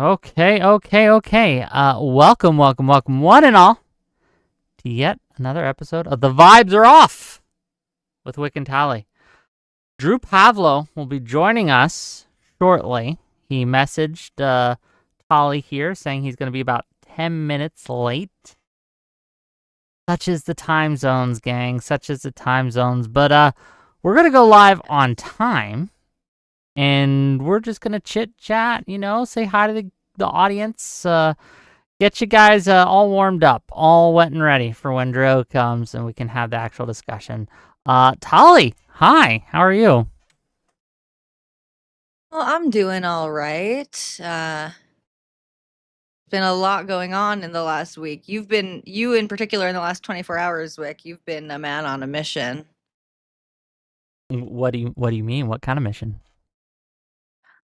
Okay. Welcome, one and all, to yet another episode of The Vibes Are Off with Whick and Tali. Drew Pavlou will be joining us shortly. He messaged Tali here saying he's going to be about 10 minutes late. Such is the time zones, gang. Such is the time zones. But we're going to go live on time. And we're just going to chit-chat, say hi to the audience, get you guys all warmed up, all wet and ready for when Drew comes and we can have the actual discussion. Tali, hi, how are you? Well, I'm doing all right. Been a lot going on in the last week. You in particular, in the last 24 hours, Wick, you've been a man on a mission. What do you mean? What kind of mission?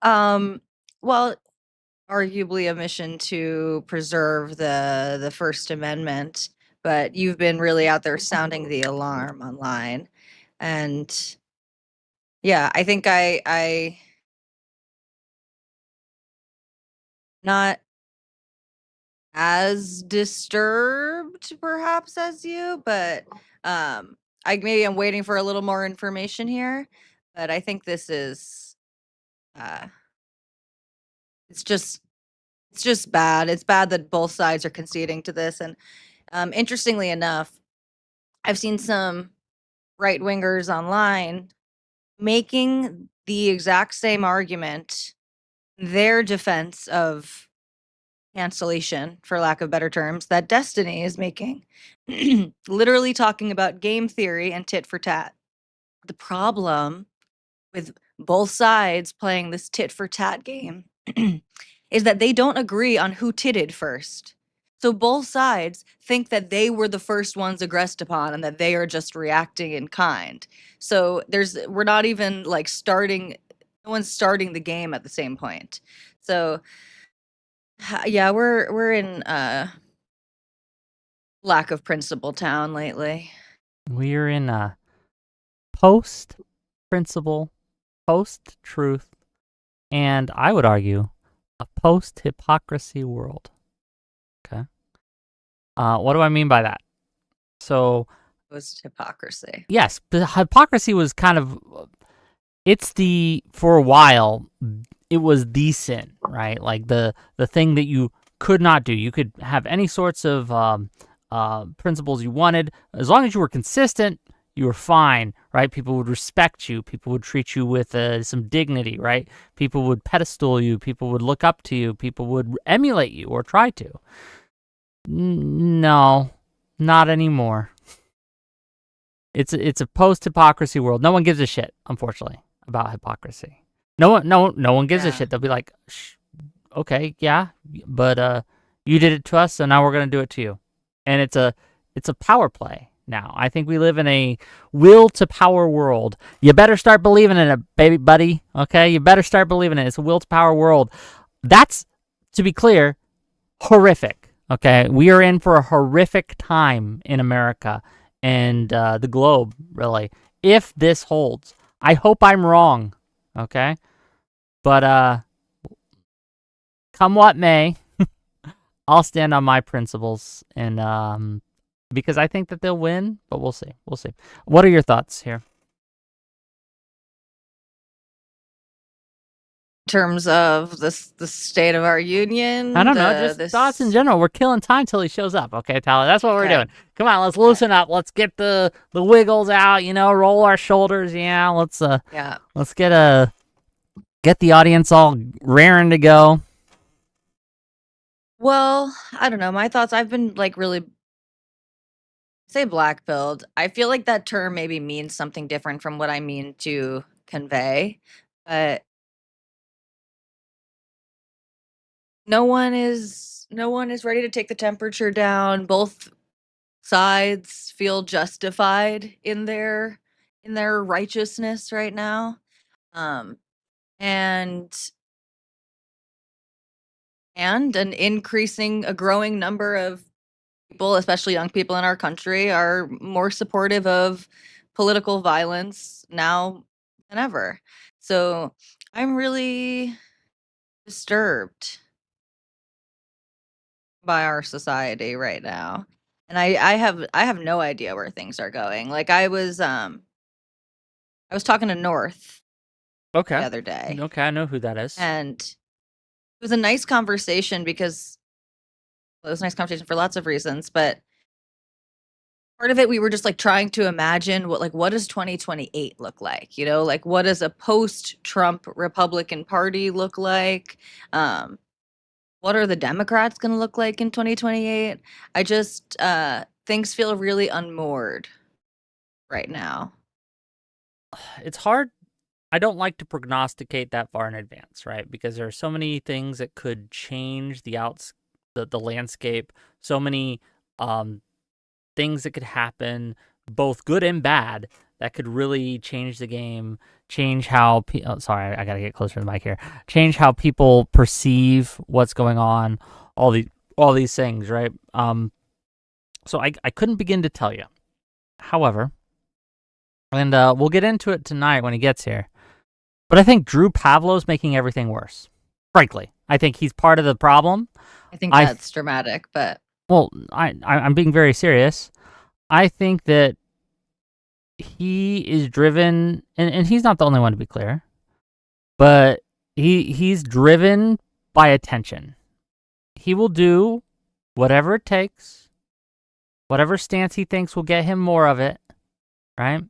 Well, arguably a mission to preserve the First Amendment, but you've been really out there sounding the alarm online. And yeah, I think I not as disturbed perhaps as you, but I maybe I'm waiting for a little more information here, but I think this is uh it's just bad. It's bad that both sides are conceding to this. And interestingly enough, I've seen some right wingers online making the exact same argument, their defense of cancellation, for lack of better terms, that Destiny is making. Literally talking about game theory and tit for tat. The problem with both sides playing this tit for tat game is that they don't agree on who titted first. So both sides think that they were the first ones aggressed upon and that they are just reacting in kind. So we're not even like starting, no one's starting the game at the same point. So yeah, we're in lack of principle town lately. We're in a post-principle, post-truth, and I would argue a post-hypocrisy world. Okay. What do I mean by that? So, Post hypocrisy. yes, the hypocrisy was kind of, for a while, it was the sin, right? Like the thing that you could not do. You could have any sorts of principles you wanted. As long as you were consistent, you were fine, right? People would respect you. People would treat you with some dignity, right? People would pedestal you. People would look up to you. People would emulate you or try to. No, not anymore. It's a post-hypocrisy world. No one gives a shit, unfortunately, about hypocrisy. No one gives a shit. They'll be like, okay, yeah, but you did it to us, so now we're gonna do it to you. And it's a power play now. I think we live in a will to power world. You better start believing in it, baby buddy. Okay, you better start believing in it. It's a will to power world. That's, to be clear, horrific. Okay, we are in for a horrific time in America and the globe, really, if this holds. I hope I'm wrong, okay? But come what may, I'll stand on my principles, and because I think that they'll win, but we'll see. We'll see. What are your thoughts here? Terms of the state of our union. I don't know, just thoughts in general. We're killing time till he shows up, okay, Tyler? That's what we're doing. Come on, let's loosen up. Let's get the wiggles out, roll our shoulders. Yeah, let's get the audience all raring to go. Well, I don't know. My thoughts. I've been like really say black pilled. I feel like that term maybe means something different from what I mean to convey, but no one is ready to take the temperature down. Both sides feel justified in their righteousness right now. Um and a growing number of people, especially young people in our country, are more supportive of political violence now than ever. So I'm really disturbed by our society right now. And I have no idea where things are going. Like I was talking to North the Okay. other day, Okay, I know who that is. and it was a nice conversation because well, it was a nice conversation for lots of reasons, but part of it we were just like trying to imagine what does 2028 look like? You know, like what does a post-Trump Republican Party look like? Um what are the Democrats going to look like in 2028? I just things feel really unmoored right now. It's hard. I don't like to prognosticate that far in advance, right? Because there are so many things that could change the landscape. So many um, things that could happen, both good and bad, that could really change the game, change how sorry, I gotta get closer to the mic here. Change how people perceive what's going on. All these things, right? So I couldn't begin to tell you. However, and we'll get into it tonight when he gets here. But I think Drew Pavlow's making everything worse. Frankly, I think he's part of the problem. I think that's dramatic, but I'm being very serious. I think that he is driven, and he's not the only one, to be clear, but he's driven by attention. He will do whatever it takes, whatever stance he thinks will get him more of it, right?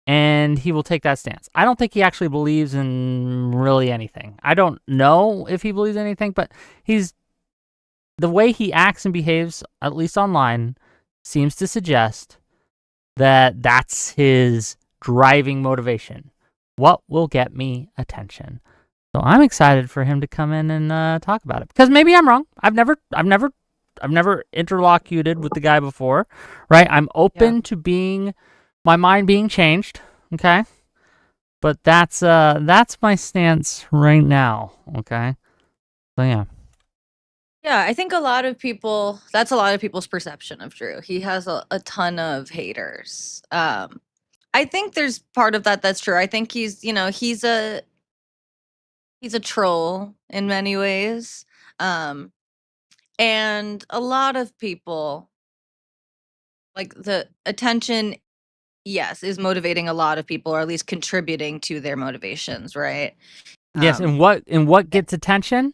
And he will take that stance. I don't think he actually believes in really anything. I don't know if he believes in anything, but the way he acts and behaves, at least online, seems to suggest that that's his driving motivation. What will get me attention? So I'm excited for him to come in and talk about it, because maybe I'm wrong. I've never interlocuted with the guy before, right? I'm open to my mind being changed, okay? But that's my stance right now, okay? So yeah. yeah, I think that's a lot of people's perception of Drew. He has a ton of haters. I think there's part of that that's true. I think he's a troll in many ways. Um, and a lot of people, like, the attention, yes, is motivating a lot of people, or at least contributing to their motivations, right? Yes, Um, and what gets attention?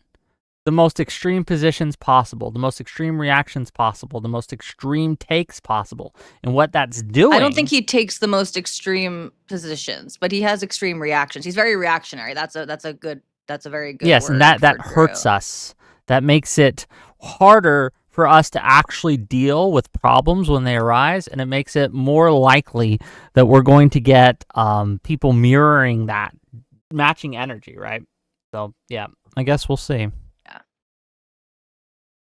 The most extreme positions possible, the most extreme reactions possible, the most extreme takes possible. And what that's doing... I don't think he takes the most extreme positions, but he has extreme reactions. He's very reactionary. That's a very good Yes, word and that for hurts Drew. us. That makes it harder for us to actually deal with problems when they arise, and it makes it more likely that we're going to get people mirroring that, matching energy, right? So, yeah, I guess we'll see. Yeah.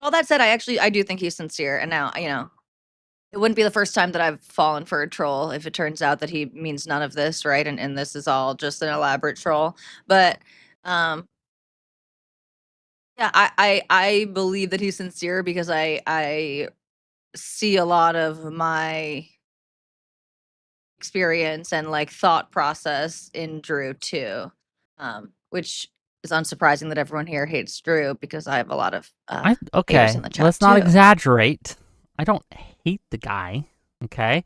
All that said, I do think he's sincere, and now, it wouldn't be the first time that I've fallen for a troll if it turns out that he means none of this, right? And this is all just an elaborate troll. But um yeah, I believe that he's sincere because I see a lot of my experience and like thought process in Drew too. Which is unsurprising that everyone here hates Drew because I have a lot of haters Okay, in the chat let's not too. exaggerate. I don't hate the guy, okay?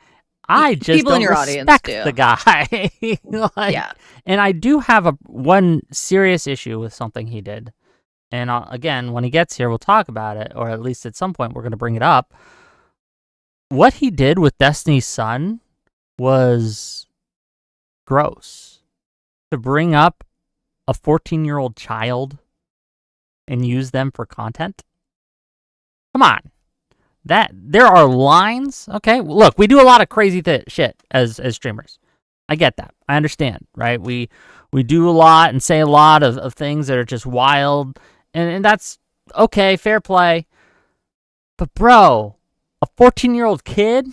I just People in don't your audience respect do. the guy. Yeah. And I do have one serious issue with something he did. And again, when he gets here, we'll talk about it, or at least at some point we're going to bring it up. What he did with Destiny's Son was gross. To bring up a 14-year-old child and use them for content? Come on. There are lines, okay? Look, we do a lot of crazy shit as streamers. I get that. I understand, right? We do a lot and say a lot of things that are just wild, and that's okay, fair play. But bro, a 14-year-old kid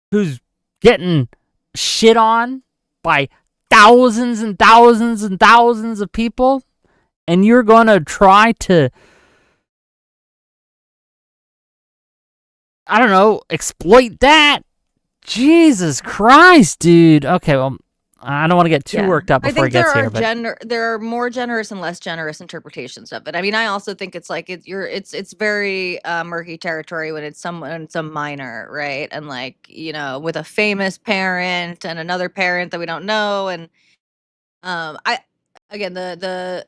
who's getting shit on by thousands and thousands and thousands of people, and you're going to try to, I don't know, exploit that? Jesus Christ, dude. Okay, well, I don't want to get too worked up I before it think there gets are here, but there are more generous and less generous interpretations of it. I mean, I also think it's like it's very murky territory when it's a minor, right? And like, you know, with a famous parent and another parent that we don't know. And I again, the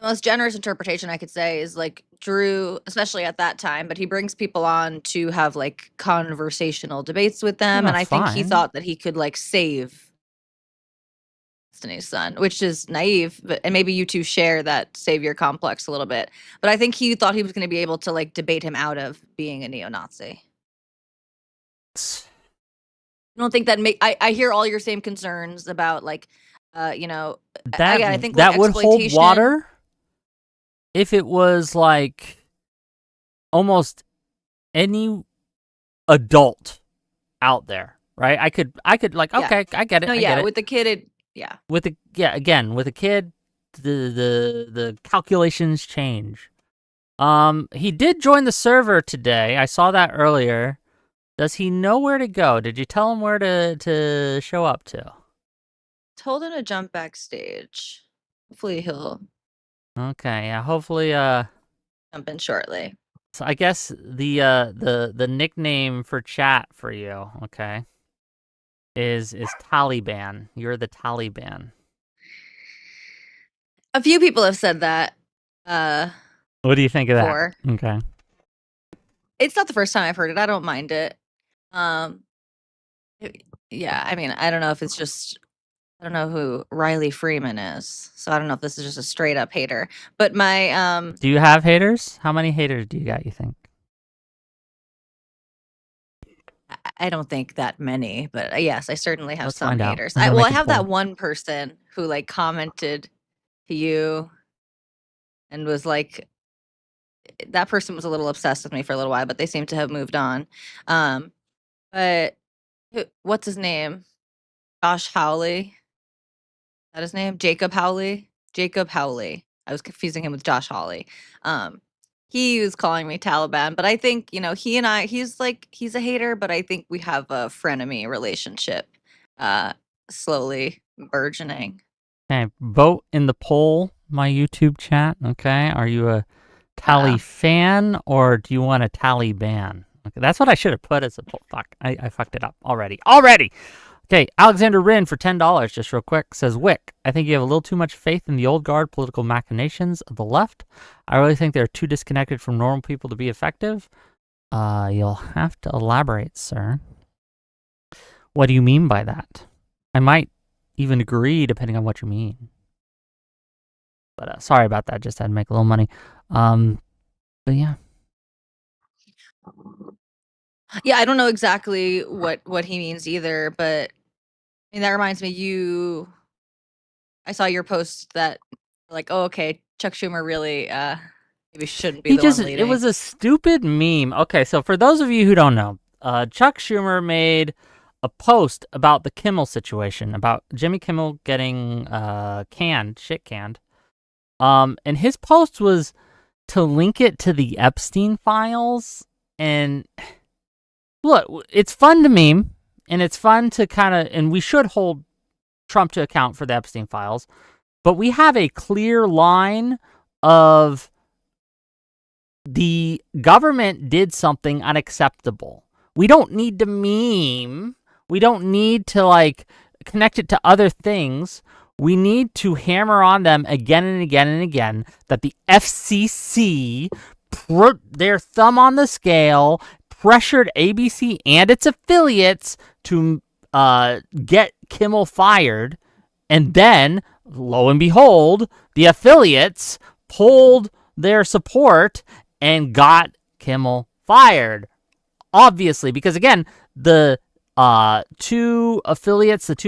most generous interpretation I could say is like Drew, especially at that time, but he brings people on to have like conversational debates with them, and that's I think he fine. thought that he could like save Destiny's Son, which is naive, but and maybe you two share that savior complex a little bit. But I think he thought he was going to be able to like debate him out of being a neo-Nazi. I don't think that I hear all your same concerns about like you know, That again, I think like that would hold exploitation. water if it was like almost any adult out there, right? I could like, Yeah. okay, I get it. No, I yeah, get it. with the kid, yeah. With the again, with a kid, the calculations change. He did join the server today. I saw that earlier. Does he know where to go? Did you tell him where to show up to? Told him to jump backstage. Hopefully he'll Okay, yeah, hopefully jump in shortly. so I guess the nickname for chat for you, okay, is Taliban. You're the Taliban. A few people have said that. What do you think of that? Before. Okay. It's not the first time I've heard it. I don't mind it. Yeah, I mean, I don't know if it's just I don't know who Riley Freeman is, so I don't know if this is just a straight up hater. But my Do you have haters? How many haters do you got, you think? I don't think that many, but yes, I certainly have Let's some find out. haters. I'm gonna I make a have poll. that one person who like commented to you and was like that person was a little obsessed with me for a little while, but they seem to have moved on. But what's his name? Josh Howley. Is that his name? Jacob Howley? Jacob Howley. I was confusing him with Josh Hawley. He was calling me Taliban, but I think, you know, he and he's like he's a hater, but I think we have a frenemy relationship slowly burgeoning. Okay, vote in the poll, my YouTube chat. Okay, are you a Tali fan or do you want a Taliban? Okay, that's what I should have put as a poll. Fuck, I fucked it up already. Okay, Alexander Rin for $10, just real quick, says, Whick, I think you have a little too much faith in the old guard political machinations of the left. I really think they're too disconnected from normal people to be effective. You'll have to elaborate, sir. What do you mean by that? I might even agree depending on what you mean. But sorry about that, just had to make a little money. But yeah. Yeah, I don't know exactly what he means either, but I mean that reminds me I saw your post that like, oh okay, Chuck Schumer really maybe shouldn't be the one leading. It was a stupid meme. Okay, so for those of you who don't know, Chuck Schumer made a post about the Kimmel situation, about Jimmy Kimmel getting shit canned. And his post was to link it to the Epstein files. And look, it's fun to meme, and it's fun to kind of, and we should hold Trump to account for the Epstein files, but we have a clear line of the government did something unacceptable. We don't need to meme. We don't need to like connect it to other things. We need to hammer on them again and again and again that the FCC put their thumb on the scale, pressured ABC and its affiliates to get Kimmel fired. And then, lo and behold, the affiliates pulled their support and got Kimmel fired. Obviously, because again, the two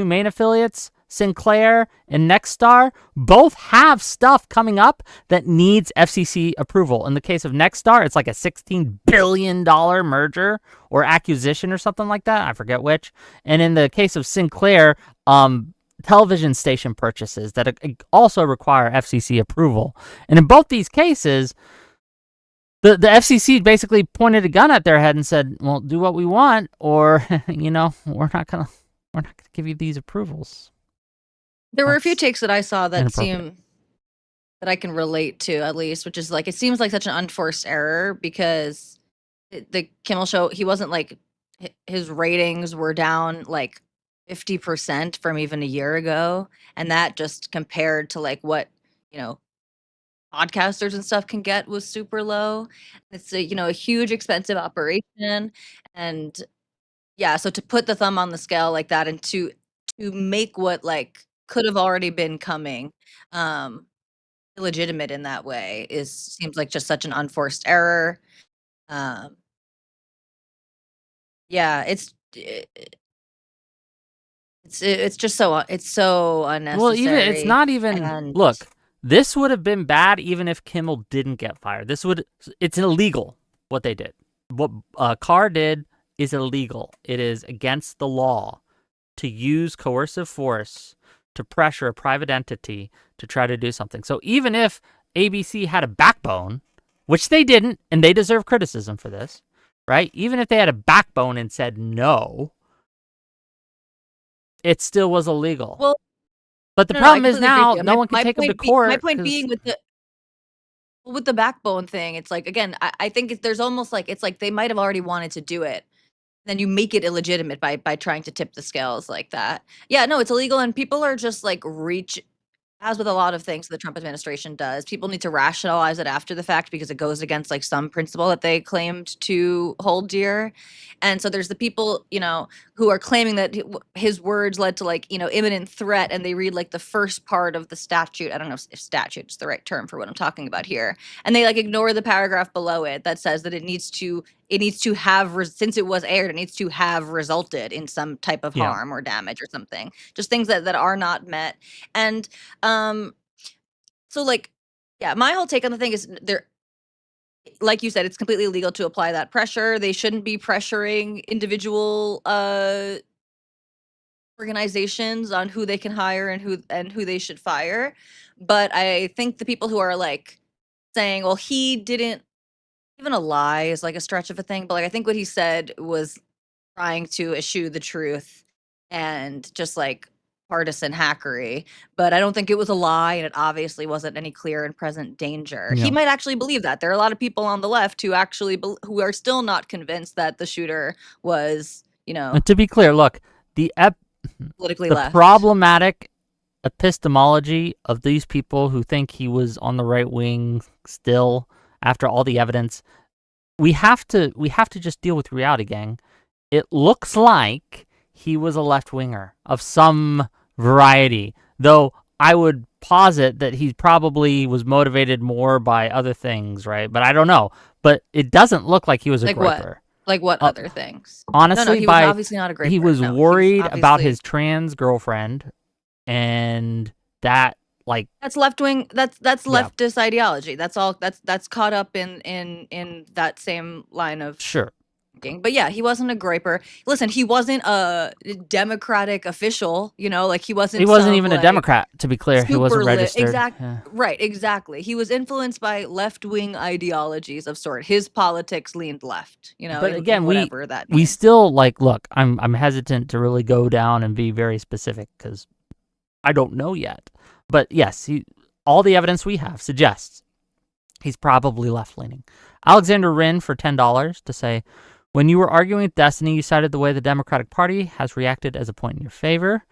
main affiliates, Sinclair and Nexstar, both have stuff coming up that needs FCC approval. In the case of Nexstar, it's like a $16 billion merger or acquisition or something like that. I forget which. And in the case of Sinclair, television station purchases that also require FCC approval. And in both these cases, the FCC basically pointed a gun at their head and said, well, do what we want, or, you know, we're not gonna give you these approvals. There were a few That's takes that I saw that inappropriate. seem that I can relate to, at least, which is like it seems like such an unforced error because the Kimmel show, he wasn't like his ratings were down like 50% from even a year ago, and that just compared to like what, you know, podcasters and stuff can get was super low. It's a, a huge expensive operation, and yeah, so to put the thumb on the scale like that and to make what like could have already been coming um illegitimate in that way is seems like just such an unforced error. Um yeah, it's just it's so Well, even it's unnecessary. not even. And Look, this would have been bad even if Kimmel didn't get fired. It's illegal what they did. What Carr did is illegal. It is against the law to use coercive force to pressure a private entity to try to do something. So even if ABC had a backbone, which they didn't, and they deserve criticism for this, right? Even if they had a backbone and said no, it still was illegal. well, But the no, I problem is completely agree with now you. no one can take him to My court point because, being with the backbone thing, it's like again, I think there's almost like it's like they might have already wanted to do it. Then you make it illegitimate by trying to tip the scales like that. Yeah, no, it's illegal, and people are just like as with a lot of things the Trump administration does, people need to rationalize it after the fact because it goes against like some principle that they claimed to hold dear. And so there's the people, who are claiming that his words led to like, imminent threat, and they read like the first part of the statute. I don't know if statute is the right term for what I'm talking about here. And they like ignore the paragraph below it that says that it needs to have since it was aired, it needs to have resulted in some type of yeah. harm or damage or something. Just things that are not met. And um, so like, yeah, my whole take on the thing is there, like you said, it's completely illegal to apply that pressure. They shouldn't be pressuring individual organizations on who they can hire and who they should fire. But I think the people who are like saying, well, he didn't, even a lie is like a stretch of a thing, but like I think what he said was trying to eschew the truth and just like partisan hackery. But I don't think it was a lie, and it obviously wasn't any clear and present danger. He Yeah. might actually believe that. There are a lot of people on the left who actually who are still not convinced that the shooter was, And to be clear, look, the politically the left. problematic epistemology of these people who think he was on the right wing still after all the evidence, we have to just deal with reality, gang. It looks like he was a left winger of some variety, though I would posit that he probably was motivated more by other things, right? But I don't know. But it doesn't look like he was a Like what? groper. Like what other things? No, Honestly, he was by obviously not a great he person. was No, he was worried about his obviously trans girlfriend, and that, like, that's left wing. That's yeah, leftist ideology. That's all. That's caught up in that same line of sure. thinking. But yeah, he wasn't a griper. Listen, he wasn't a Democratic official. Like he He wasn't wasn't some even a like Democrat, to be clear. He wasn't super lit. registered. Yeah. Right. Exactly. He was influenced by left wing ideologies of sort. His politics leaned left. But In again, whatever that we means. still, like, look, I'm hesitant to really go down and be very specific because I don't know yet. But yes, all the evidence we have suggests he's probably left-leaning. Alexander Wren for $10 to say, when you were arguing with Destiny, you cited the way the Democratic Party has reacted as a point in your favor.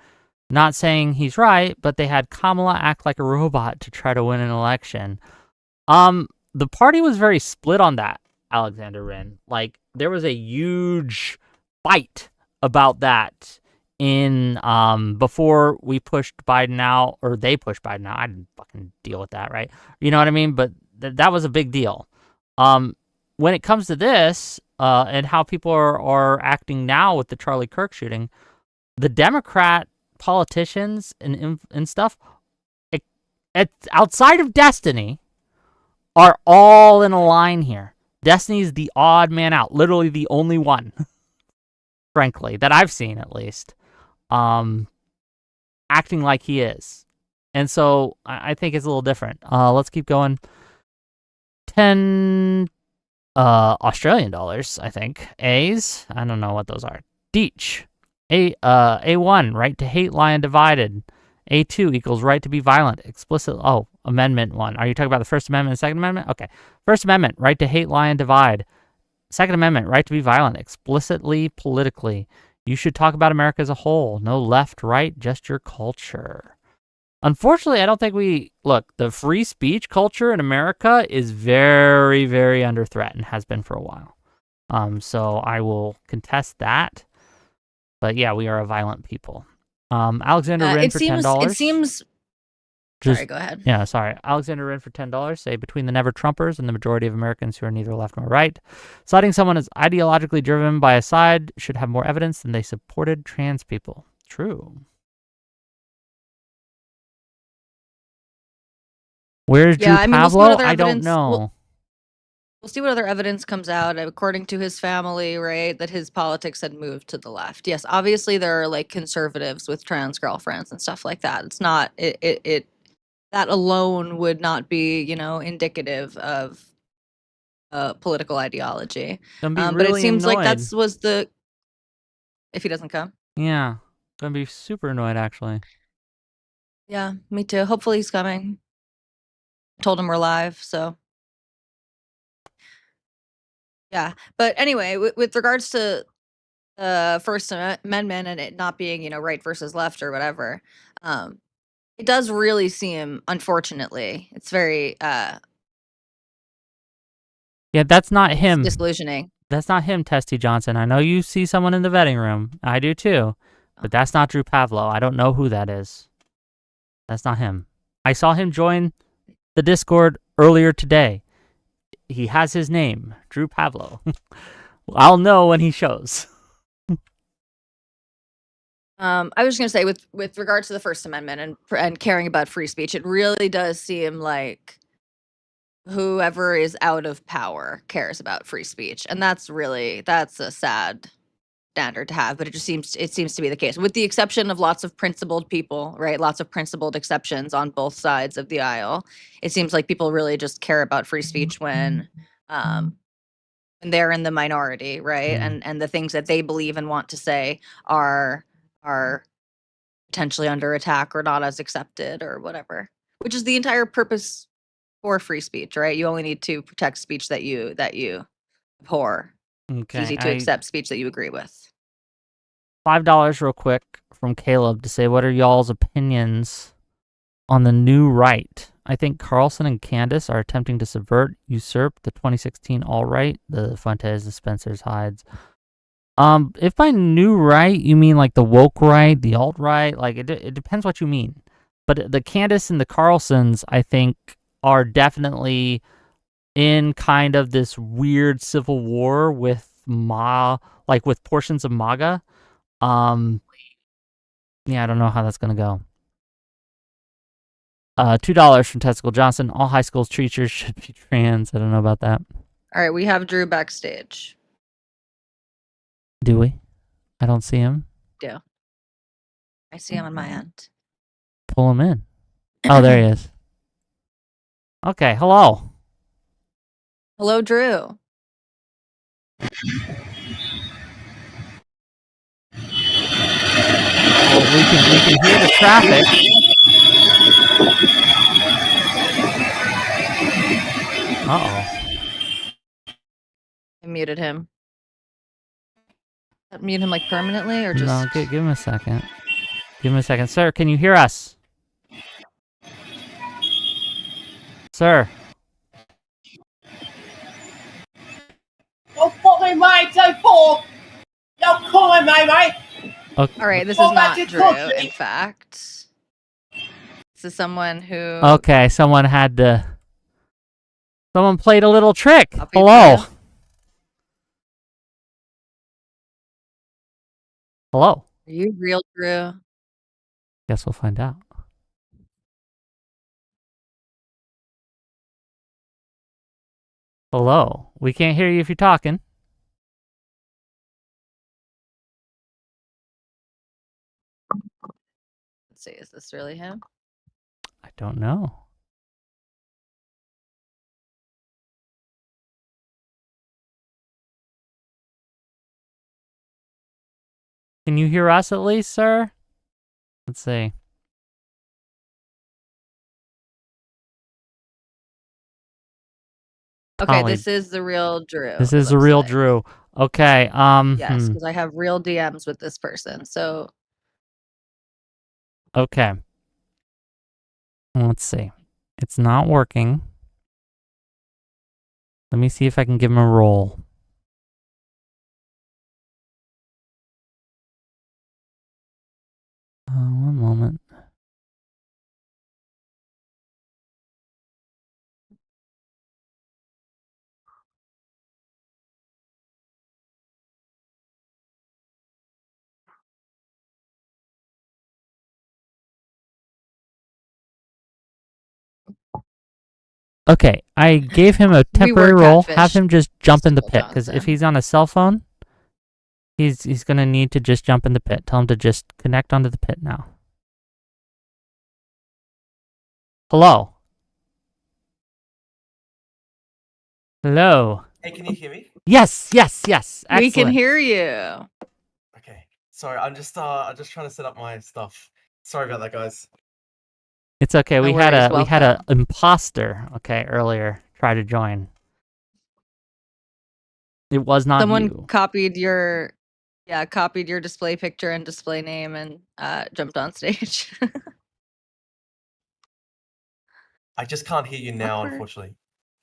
Not saying he's right, but they had Kamala act like a robot to try to win an election. The party was very split on that, Alexander Wren. Like, there was a huge fight about that in before we pushed Biden out, or they pushed Biden out. I didn't fucking deal with that, right? You know what I mean? But that was a big deal. When it comes to this, and how people are acting now with the Charlie Kirk shooting, the Democrat politicians and stuff, outside of Destiny, are all in a line here. Destiny's the odd man out, literally the only one, frankly, that I've seen at least, acting like he is. And so I think it's a little different. Let's keep going. 10 Australian dollars, I think. A's, I don't know what those are. Deech. A1, right to hate, lie, and divided. A2 equals right to be violent. Explicit. Oh, Amendment 1. Are you talking about the First Amendment and Second Amendment? Okay. First Amendment, right to hate, lie, and divide. Second Amendment, right to be violent. Explicitly, politically. You should talk about America as a whole. No left, right, just your culture. Unfortunately, I don't think look, the free speech culture in America is very, very under threat and has been for a while. So I will contest that. But yeah, we are a violent people. Alexander Wren for $10. It seems. Sorry, go ahead. Yeah, sorry. Alexander Wren for $10. Say between the never Trumpers and the majority of Americans who are neither left nor right, citing someone as ideologically driven by a side should have more evidence than they supported trans people. True. Where's Drew Pavlou? I don't know. We'll see what other evidence comes out. According to his family, right, that his politics had moved to the left. Yes, obviously there are like conservatives with trans girlfriends and stuff like that. It's not it that alone would not be, indicative of political ideology. Really but it seems annoyed. like that was the. If he doesn't come. Yeah, gonna be super annoyed actually. Yeah, me too. Hopefully he's coming. Told him we're live, so. Yeah, but anyway, with regards to the First Amendment and it not being, right versus left or whatever, it does really seem, unfortunately, it's very yeah, that's not him. Disillusioning. That's not him, Testy Johnson. I know you see someone in the vetting room. I do too, but that's not Drew Pavlou. I don't know who that is. That's not him. I saw him join the Discord earlier today. He has his name, Drew Pavlou. I'll know when he shows. I was just gonna say, with regards to the First Amendment and caring about free speech, it really does seem like whoever is out of power cares about free speech, and that's a sad standard to have. But it seems to be the case, with the exception of lots of principled people, right? Lots of principled exceptions on both sides of the aisle. It seems like people really just care about free speech when they're in the minority, right? And the things that they believe and want to say are potentially under attack or not as accepted or whatever, which is the entire purpose for free speech, right? You only need to protect speech that you abhor. Okay, it's easy to accept speech that you agree with. $5 real quick from Caleb to say, what are y'all's opinions on the new right? I think Carlson and Candace are attempting to usurp the 2016 alt-right, the Fuentes, the Spencers, Hydes. If by new right, you mean like the woke right, the alt-right, like it depends what you mean. But the Candace and the Carlsons, I think, are definitely in kind of this weird civil war with with portions of MAGA. Yeah, I don't know how that's gonna go. $2 from Testicle Johnson. All high school teachers should be trans. I don't know about that. All right, we have Drew backstage. Do we? I don't see him. Do. I see him on my end. Pull him in. Oh, there he is. Okay, hello. Hello, Drew. Well, we can hear the traffic. Uh-oh. I muted him. Mute him like permanently or just... No, give him a second. Give him a second. Sir, can you hear us? Sir. You're fucking mate, so forth! You're calling me, mate! Okay. All right, this is not Drew, in fact. This is someone who... Okay, someone played a little trick. Hello. Hello. Are you real, Drew? Guess we'll find out. Hello. We can't hear you if you're talking. Let's see, is this really him? I don't know. Can you hear us at least, sir? Let's see. Okay, Tali. this is the real Drew. This it is the looks real like. Drew. Okay. Yes, because I have real DMs with this person. So Okay. Let's see. It's not working. Let me see if I can give him a roll. One moment. Okay, I gave him a we were temporary roll. Have catfished. him just jump in the Still pit, because if Johnson. he's on a cell phone, he's gonna need to just jump in the pit. Tell him to just connect onto the pit now. Hello. Hello. Hey, can you hear me? Yes. Excellent. We can hear you. Okay. Sorry, I'm just trying to set up my stuff. Sorry about that, guys. It's okay. No we worries, had a welcome. imposter, okay, earlier try to join. It was not Someone you. copied your display picture and display name and jumped on stage. I just can't hear you now, Awkward. unfortunately.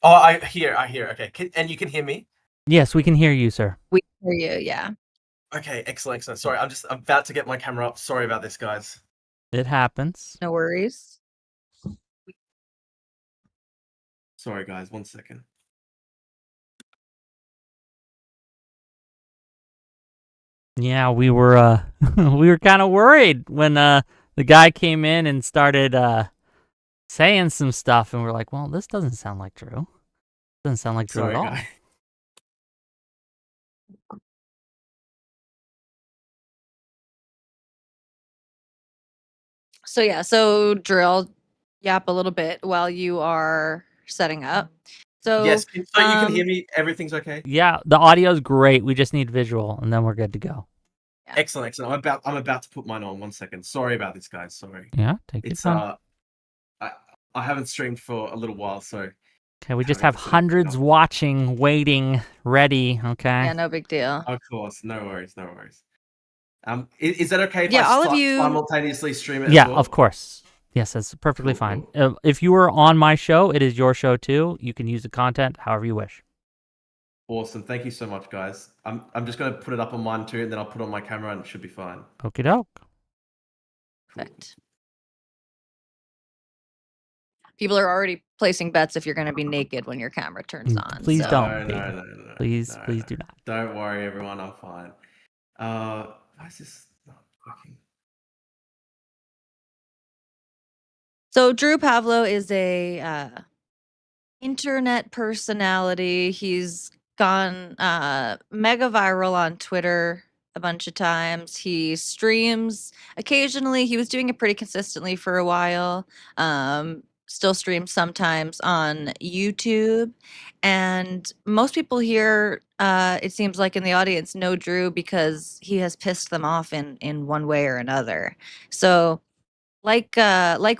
Oh, I hear. Okay, and you can hear me? Yes, we can hear you, sir. We hear you, yeah. Okay, excellent. Sorry, I'm about to get my camera up. Sorry about this, guys. It happens. No worries. Sorry, guys. 1 second. Yeah, we were we were kind of worried when the guy came in and started saying some stuff, and we're like, well, this doesn't sound like Drew. Doesn't sound like Drew Sorry, at all. guys. So yeah, so drill yap a little bit while you are setting up. So Yes, so you can hear me. Everything's okay. Yeah, the audio's great. We just need visual, and then we're good to go. Yeah. Excellent. I'm about to put mine on. 1 second. Sorry about this, guys. Sorry. Yeah, take your time. I haven't streamed for a little while, so. Okay, we just have hundreds watching, waiting, ready. Okay. Yeah, no big deal. Of course, no worries. Is that okay if Yeah, I all of you simultaneously stream it? Yeah, as well? of course. Yes, that's perfectly Cool, fine. cool. If you were on my show, it is your show too. You can use the content however you wish. Awesome. Thank you so much, guys. I'm just going to put it up on mine too, and then I'll put it on my camera, and it should be fine. Okie doke. Perfect. People are already placing bets if you're going to be naked when your camera turns on. Please so. don't. No. Please do not. Don't worry, everyone. I'm fine. Why is this not working? So Drew Pavlou is a internet personality. He's gone mega viral on Twitter a bunch of times. He streams occasionally. He was doing it pretty consistently for a while. Still streams sometimes on YouTube. And most people here, it seems like in the audience, know Drew because he has pissed them off in one way or another. So like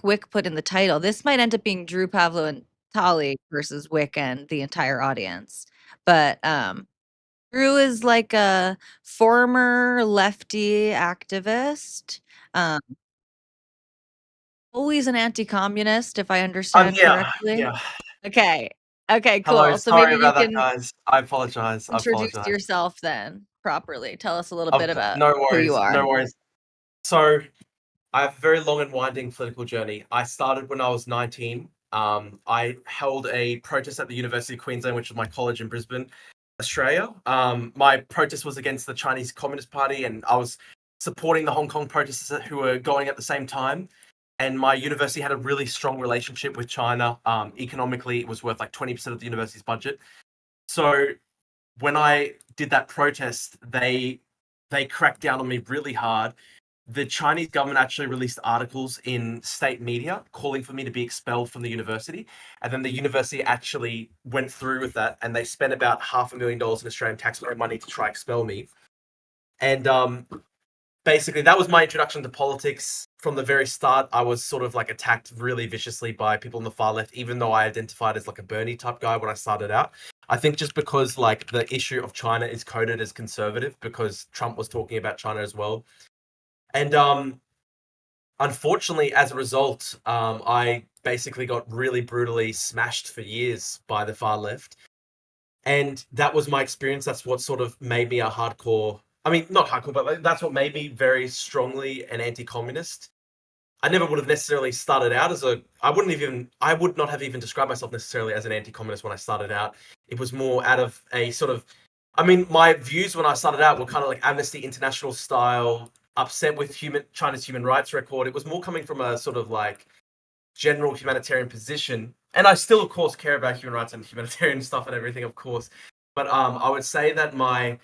Whick put in the title, this might end up being Drew Pavlou and Tali versus Whick and the entire audience. But Drew is like a former lefty activist. Always an anti-communist, if I understand correctly. Yeah. Okay. Okay, Hello. cool. So Sorry maybe you about that, can guys. I apologize. introduce yourself then properly. Tell us a little bit about No who you worries. are. No worries. So, I have a very long and winding political journey. I started when I was 19. I held a protest at the University of Queensland, which is my college in Brisbane, Australia. My protest was against the Chinese Communist Party, and I was supporting the Hong Kong protesters who were going at the same time. And my university had a really strong relationship with China. Economically, it was worth like 20% of the university's budget. So when I did that protest, they cracked down on me really hard. The Chinese government actually released articles in state media calling for me to be expelled from the university. And then the university actually went through with that, and they spent about $500,000 in Australian taxpayer money to try expel me. And basically, that was my introduction to politics. from the very start, I was sort of like attacked really viciously by people on the far left, even though I identified as like a Bernie type guy when I started out. I think just because like the issue of China is coded as conservative because Trump was talking about China as well. And unfortunately, as a result, I basically got really brutally smashed for years by the far left. And that was my experience. That's what sort of made me a hardcore. I mean, not hardcore, but like, that's what made me very strongly an anti-communist. I never would have necessarily started out as a. I would not have even described myself necessarily as an anti-communist when I started out. It was more out of a sort of. I mean, my views when I started out were kind of like Amnesty International style, upset with China's human rights record. It was more coming from a sort of like general humanitarian position, and I still, of course, care about human rights and humanitarian stuff and everything, of course. But I would say that my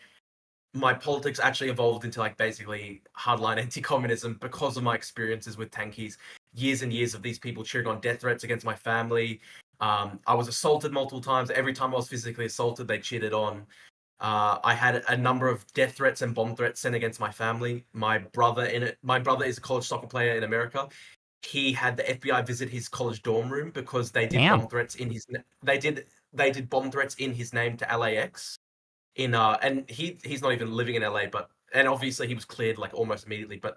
politics actually evolved into like basically hardline anti-communism because of my experiences with tankies, years and years of these people cheering on death threats against my family. I was assaulted multiple times. Every time I was physically assaulted, they cheered on. I had a number of death threats and bomb threats sent against my family. My brother is a college soccer player in America. He had the FBI visit his college dorm room because they did Damn. bomb threats in his they did bomb threats in his name to LAX. And he's not even living in LA, but and obviously he was cleared like almost immediately, but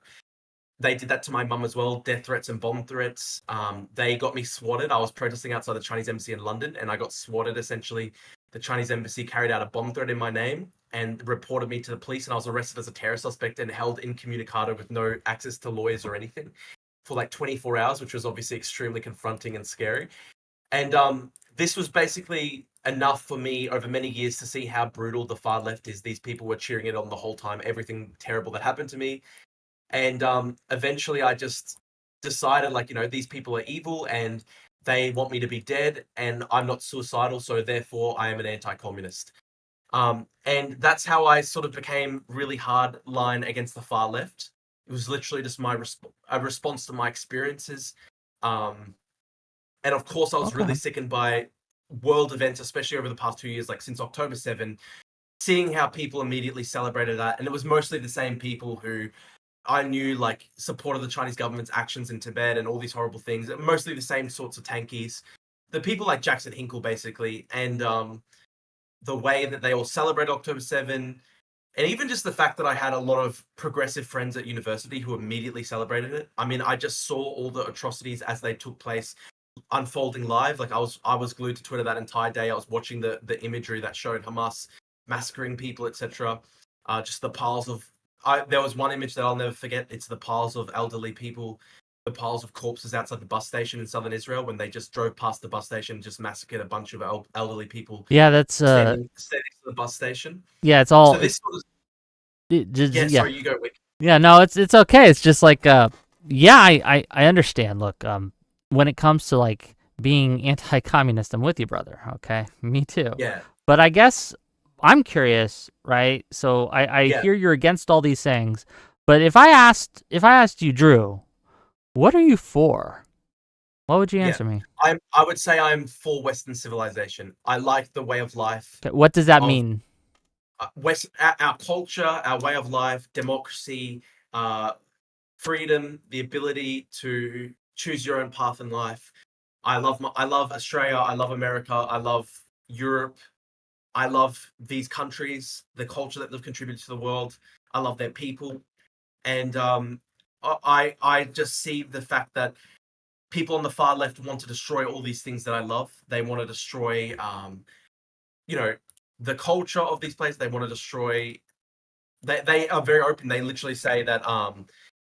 they did that to my mum as well, death threats and bomb threats. They got me swatted. I was protesting outside the Chinese embassy in London, and I got swatted essentially. The Chinese embassy carried out a bomb threat in my name and reported me to the police, and I was arrested as a terror suspect and held incommunicado with no access to lawyers or anything for like 24 hours, which was obviously extremely confronting and scary. And this was basically enough for me over many years to see how brutal the far left is. These people were cheering it on the whole time, everything terrible that happened to me. And eventually I just decided, like, you know, these people are evil and they want me to be dead, and I'm not suicidal, so therefore I am an anti-communist. And that's how I sort of became really hard line against the far left. It was literally just a response to my experiences. And of course, I was Okay. really sickened by world events, especially over the past 2 years, like since October 7, seeing how people immediately celebrated that. And it was mostly the same people who I knew like supported the Chinese government's actions in Tibet and all these horrible things. Mostly the same sorts of tankies. The people like Jackson Hinkle, basically. And the way that they all celebrate October 7, and even just the fact that I had a lot of progressive friends at university who immediately celebrated it. I mean, I just saw all the atrocities as they took place unfolding live. Like I was glued to Twitter that entire day. I was watching the imagery that showed Hamas massacring people, etc. Just the piles of there was one image that I'll never forget. It's the piles of elderly people, the piles of corpses outside the bus station in southern Israel when they just drove past the bus station and just massacred a bunch of elderly people Yeah, that's standing next to the bus station. yeah, it's So all this sort of just, sorry, you go, Wick. Yeah, no, it's okay. It's just like yeah, I understand. Look, when it comes to like being anti-communist, I'm with you, brother. Okay, me too. Yeah, But I guess I'm curious, right? So I yeah, hear you're against all these things, but if I asked you, Drew, what are you for? What would you yeah. answer me? I would say I'm for Western civilization. I like the way of life Okay, what does that of mean? our culture, our way of life, democracy, uh, freedom, the ability to choose your own path in life. I love Australia. I love America. I love Europe. I love these countries, the culture that they've contributed to the world. I love their people, and I just see the fact that people on the far left want to destroy all these things that I love. They want to destroy, you know, the culture of these places. They want to destroy. They are very open. They literally say that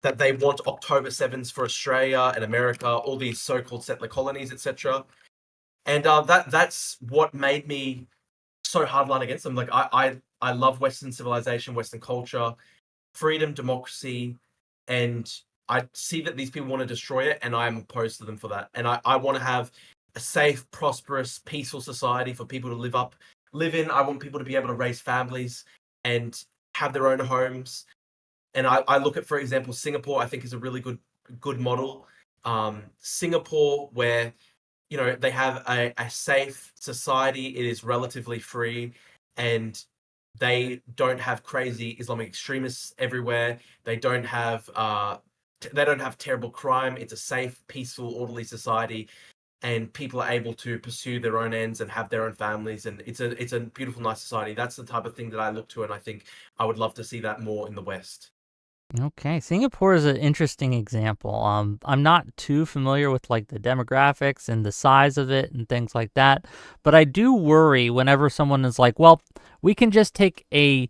they want October 7s for Australia and America, all these so-called settler colonies, etc. And that's what made me so hardline against them. Like I love Western civilization, Western culture, freedom, democracy, and I see that these people want to destroy it, and I am opposed to them for that. And I want to have a safe, prosperous, peaceful society for people to live in. I want people to be able to raise families and have their own homes. And I look at, for example, Singapore. I think is a really good model. Singapore, where they have a safe society. It is relatively free, and they don't have crazy Islamic extremists everywhere. They don't have they don't have terrible crime. It's a safe, peaceful, orderly society, and people are able to pursue their own ends and have their own families, and it's a beautiful, nice society. That's the type of thing that I look to, and I think I would love to see that more in the West. Okay, Singapore is an interesting example. I'm not too familiar with like the demographics and the size of it and things like that, but I do worry whenever someone is like, "Well, we can just take a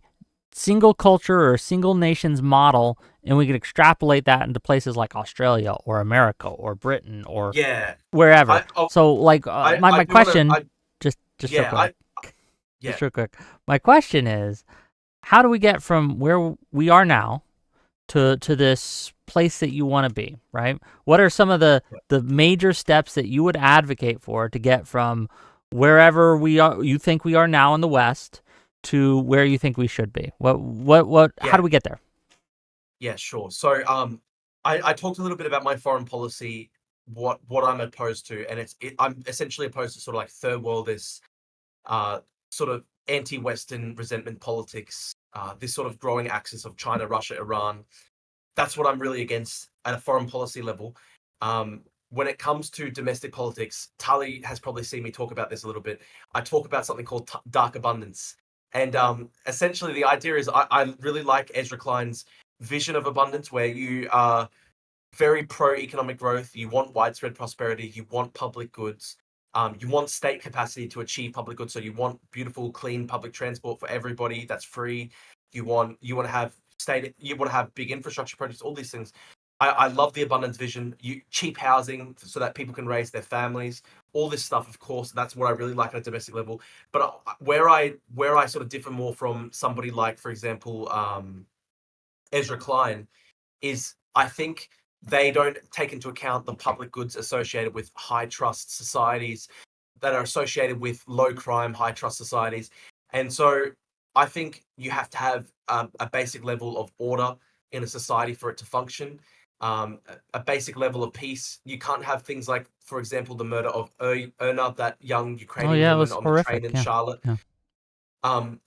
single culture or a single nation's model and we can extrapolate that into places like Australia or America or Britain or Yeah, wherever." I oh, So, like, my I do want to. question, I just real yeah, quick, yeah. my question is, how do we get from where we are now to this place that you want to be, right? What are some of the major steps that you would advocate for to get from wherever we are, you think we are now in the West, to where you think we should be? What how Yeah, do we get there? yeah, sure. So, I talked a little bit about my foreign policy, what I'm opposed to, and I'm essentially opposed to sort of like third worldist, uh, sort of anti-Western resentment politics, this sort of growing axis of China, Russia, Iran. That's what I'm really against at a foreign policy level. When it comes to domestic politics, Tali has probably seen me talk about this a little bit. I talk about something called dark abundance. And essentially, the idea is I really like Ezra Klein's vision of abundance, where you are very pro economic growth. You want widespread prosperity. You want public goods. You want state capacity to achieve public goods. So you want beautiful, clean public transport for everybody that's free. You want to have state. You want to have big infrastructure projects. All these things. I love the abundance vision. Cheap housing so that people can raise their families. All this stuff, of course, that's what I really like on a domestic level. But where I sort of differ more from somebody like, for example, Ezra Klein, is I think they don't take into account the public goods associated with high trust societies that are associated with low crime, high trust societies. And so I think you have to have a basic level of order in a society for it to function, a basic level of peace. You can't have things like, for example, the murder of Erna, that young Oh Ukrainian yeah, it woman was on the train horrific. in Yeah, Charlotte. yeah. Um,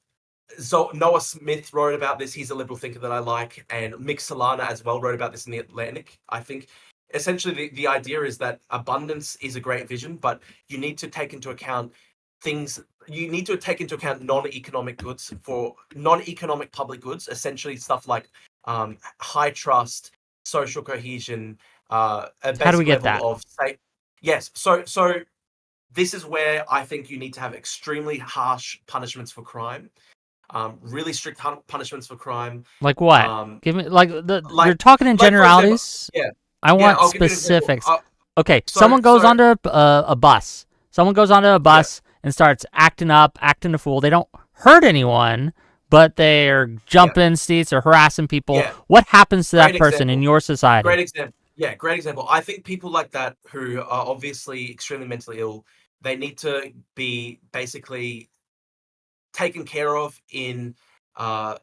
so Noah Smith wrote about this. He's a liberal thinker that I like, and Mick Solana as well wrote about this in the Atlantic. I think essentially the idea is that abundance is a great vision, but you need to take into account things. You need to take into account non-economic goods for non-economic public goods. Essentially, stuff like high trust, social cohesion, a How do we basic get level that? of state. Yes, so this is where I think you need to have extremely harsh punishments for crime, really strict punishments for crime. Like what? Um, Give me like the you're like talking in for example, generalities. yeah, I yeah. want I'll give you an example. specifics. Okay, So someone goes so onto a bus. Someone goes onto a yeah, bus and starts acting up, acting a fool. They don't hurt anyone, but they're yeah, jumping seats or harassing people. yeah. What happens to Great that person in example. your society? Great example. Yeah, great example. I think people like that who are obviously extremely mentally ill, they need to be basically taken care of in uh,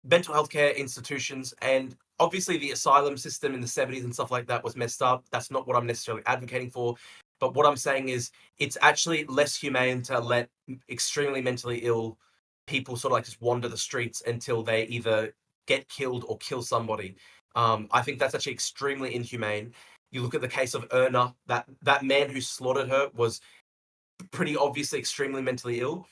mental health care institutions. And obviously the asylum system in the 70s and stuff like that was messed up. That's not what I'm necessarily advocating for. But what I'm saying is it's actually less humane to let extremely mentally ill people sort of like just wander the streets until they either get killed or kill somebody. I think that's actually extremely inhumane. You look at the case of Erna, that man who slaughtered her was pretty obviously extremely mentally ill,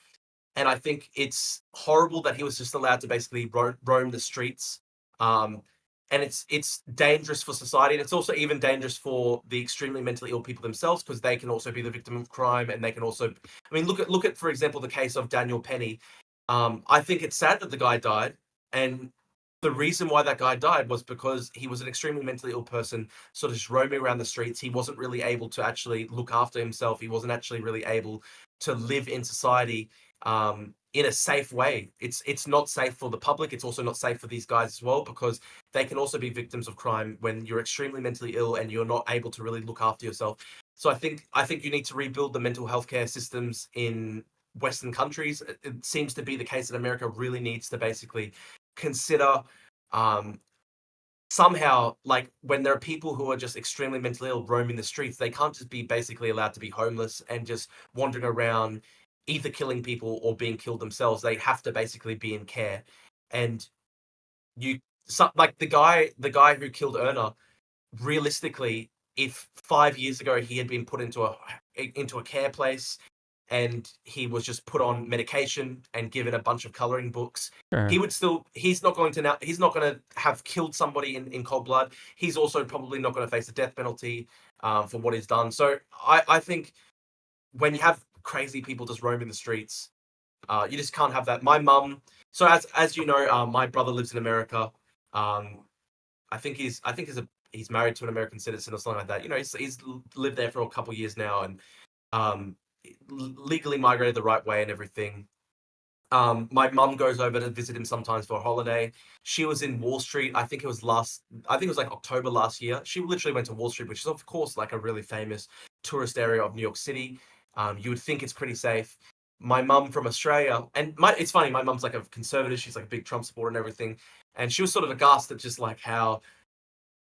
and I think it's horrible that he was just allowed to basically roam the streets. Um, and it's dangerous for society, and it's also even dangerous for the extremely mentally ill people themselves, because they can also be the victim of crime, and they can also, I mean, look at for example the case of Daniel Penny. I think it's sad that the guy died, and the reason why that guy died was because he was an extremely mentally ill person, sort of just roaming around the streets. He wasn't really able to actually look after himself. He wasn't actually really able to live in society in a safe way. It's not safe for the public. It's also not safe for these guys as well, because they can also be victims of crime when you're extremely mentally ill and you're not able to really look after yourself. So I think you need to rebuild the mental health care systems in Western countries. It seems to be the case that America really needs to basically consider um, somehow, like, when there are people who are just extremely mentally ill roaming the streets, they can't just be basically allowed to be homeless and just wandering around either killing people or being killed themselves. They have to basically be in care. And like the guy who killed Erna, realistically, if 5 years ago he had been put into a care place and he was just put on medication and given a bunch of coloring books, Sure. he's not going to have killed somebody in cold blood. He's also probably not going to face a death penalty for what he's done. So I think when you have crazy people just roaming the streets, you just can't have that. My mum, so as you know, my brother lives in America. I think he's married to an American citizen or something like that. You know, he's lived there for a couple of years now, and legally migrated the right way and everything. My mum goes over to visit him sometimes for a holiday. She was in Wall Street. I think it was like October last year. She literally went to Wall Street, which is of course like a really famous tourist area of New York City. You would think it's pretty safe. My mum from Australia, and it's funny, my mum's like a conservative. She's like a big Trump supporter and everything. And she was sort of aghast at just like how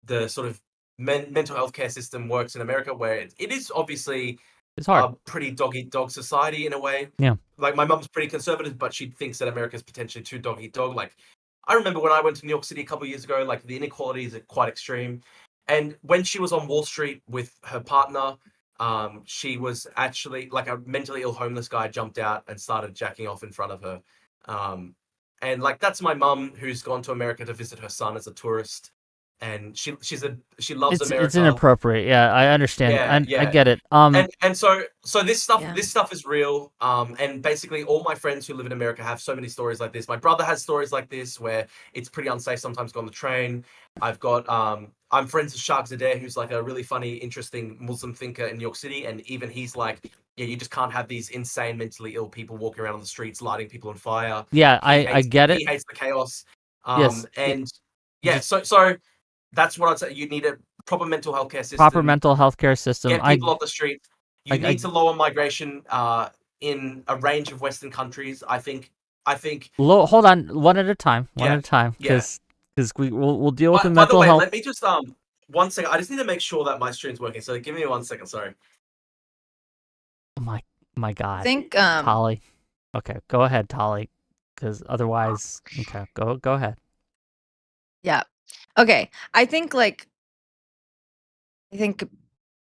the sort of mental health care system works in America, where it is obviously It's hard. a pretty dog-eat-dog society in a way. Yeah. Like my mum's pretty conservative, but she thinks that America's potentially too dog-eat-dog. Like I remember when I went to New York City a couple of years ago, like the inequalities are quite extreme. And when she was on Wall Street with her partner, she was actually like a mentally ill homeless guy jumped out and started jacking off in front of her. And like that's my mum who's gone to America to visit her son as a tourist, and she loves America. It's inappropriate. Yeah, I understand. I get it. And so this stuff is real. And basically all my friends who live in America have so many stories like this. My brother has stories like this where it's pretty unsafe sometimes to go on the train. I've got I'm friends with Shark Zadeh, who's like a really funny, interesting Muslim thinker in New York City, and even he's like, yeah, you just can't have these insane, mentally ill people walking around on the streets, lighting people on fire. Yeah, I get it. He hates the chaos. Yes. And yeah, so that's what I'd say. You need a proper mental health care system. Proper mental health care system. Get people off the streets. You need to lower migration in a range of Western countries. I think. Hold on, one at a time. One at a time, because we'll deal with the mental health. Let me just 1 second. I just need to make sure that my stream's working. So give me 1 second. Sorry. Oh my God. I think Tali. Okay, go ahead, Tali, because otherwise, okay, go ahead. Yeah. Okay. I think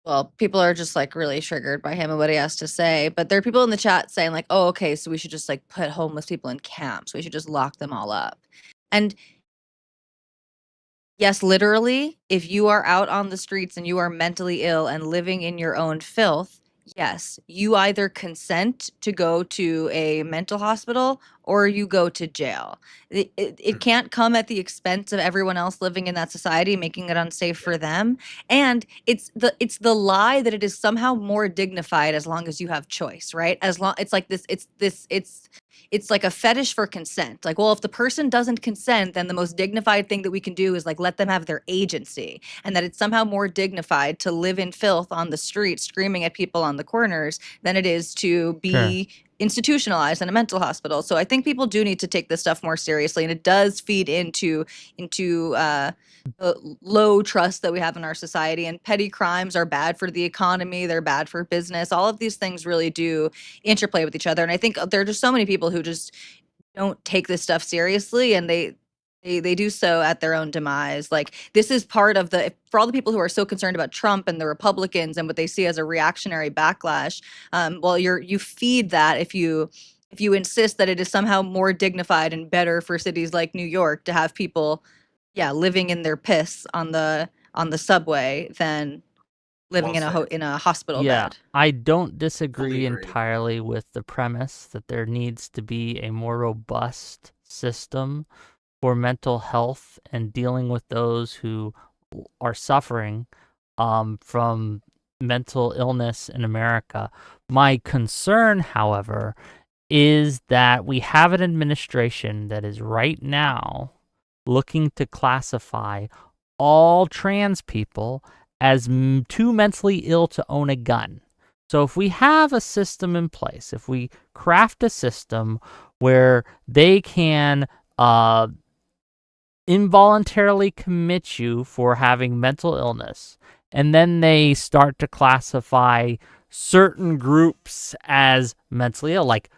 well, people are just like really triggered by him and what he has to say, but there are people in the chat saying like, "Oh, okay, so we should just like put homeless people in camps. We should just lock them all up." And yes, literally, if you are out on the streets and you are mentally ill and living in your own filth, yes, you either consent to go to a mental hospital or you go to jail. It can't come at the expense of everyone else living in that society, making it unsafe for them. And it's the lie that it is somehow more dignified as long as you have choice, right? As long it's like this, it's like a fetish for consent. Like, well, if the person doesn't consent, then the most dignified thing that we can do is like let them have their agency, and that it's somehow more dignified to live in filth on the street screaming at people on the corners than it is to be institutionalized in a mental hospital. So I think people do need to take this stuff more seriously, and it does feed into the low trust that we have in our society. And petty crimes are bad for the economy, they're bad for business. All of these things really do interplay with each other. And I think there are just so many people who just don't take this stuff seriously, and they do so at their own demise. Like, this is part of for all the people who are so concerned about Trump and the Republicans and what they see as a reactionary backlash. Well, you feed that if you insist that it is somehow more dignified and better for cities like New York to have people, living in their piss on the subway than living in a hospital bed. I don't disagree entirely with the premise that there needs to be a more robust system for mental health and dealing with those who are suffering from mental illness in America. My concern, however, is that we have an administration that is right now looking to classify all trans people as too mentally ill to own a gun. So if we have a system in place, if we craft a system where they can involuntarily commit you for having mental illness, and then they start to classify certain groups as mentally ill, like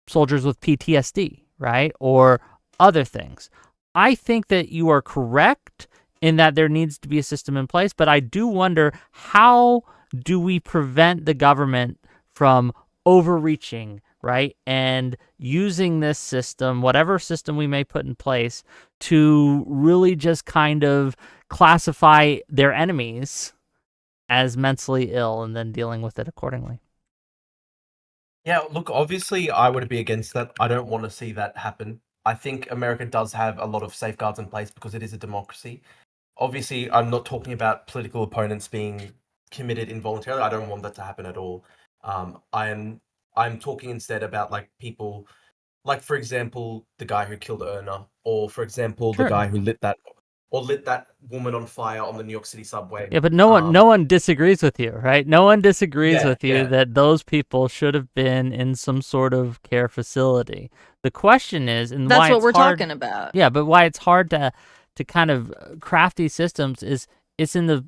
soldiers with PTSD, right? Or other things. I think that you are correct in that there needs to be a system in place. But I do wonder, how do we prevent the government from overreaching, right? And using this system, whatever system we may put in place, to really just kind of classify their enemies as mentally ill and then dealing with it accordingly. Yeah, look, obviously I would be against that. I don't want to see that happen. I think America does have a lot of safeguards in place because it is a democracy. Obviously, I'm not talking about political opponents being committed involuntarily. I don't want that to happen at all. I'm talking instead about like people, like for example, the guy who killed Erna, or for example, the Sure. guy who lit that woman on fire on the New York City subway. Yeah, but no one disagrees with you, right? No one disagrees Yeah, with you yeah. that those people should have been in some sort of care facility. The question is, and That's why what it's we're hard, talking about. yeah, but why it's hard to kind of craft these systems is it's in the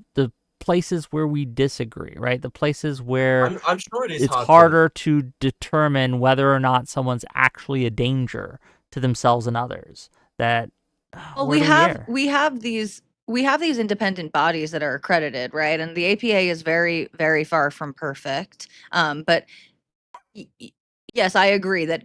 places where we disagree, right? The places where I'm sure it is it's hard harder to determine whether or not someone's actually a danger to themselves and others. That Well, where do we err? we have these independent bodies that are accredited, right? And the APA is very, very far from perfect. But y- y- yes, I agree that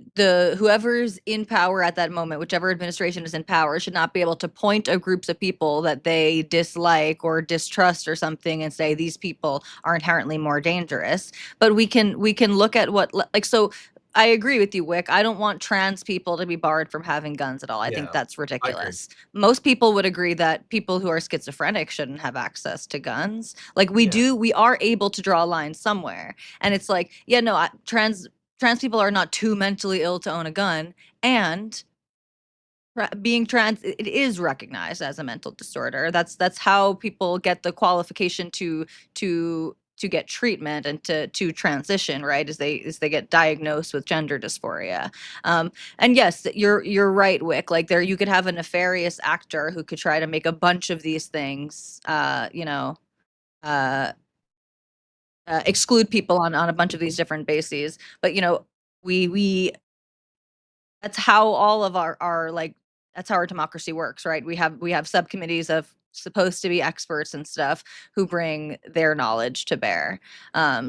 whoever's in power at that moment, whichever administration is in power, should not be able to point at groups of people that they dislike or distrust or something and say these people are inherently more dangerous. But we can look at what like so. I agree with you, Wick. I don't want trans people to be barred from having guns at all. I think Yeah, that's I agree. ridiculous. Most people would agree that people who are schizophrenic shouldn't have access to guns. Like we are able to draw a line somewhere. And it's like, yeah, no, trans people are not too mentally ill to own a gun, and being trans, it is recognized as a mental disorder. That's how people get the qualification to get treatment and to transition, right? As they get diagnosed with gender dysphoria. And yes, you're right, Wick. Like you could have a nefarious actor who could try to make a bunch of these things, uh, exclude people on a bunch of these different bases. But we that's how all of our like that's how our democracy works, right? We have subcommittees of supposed to be experts and stuff who bring their knowledge to bear.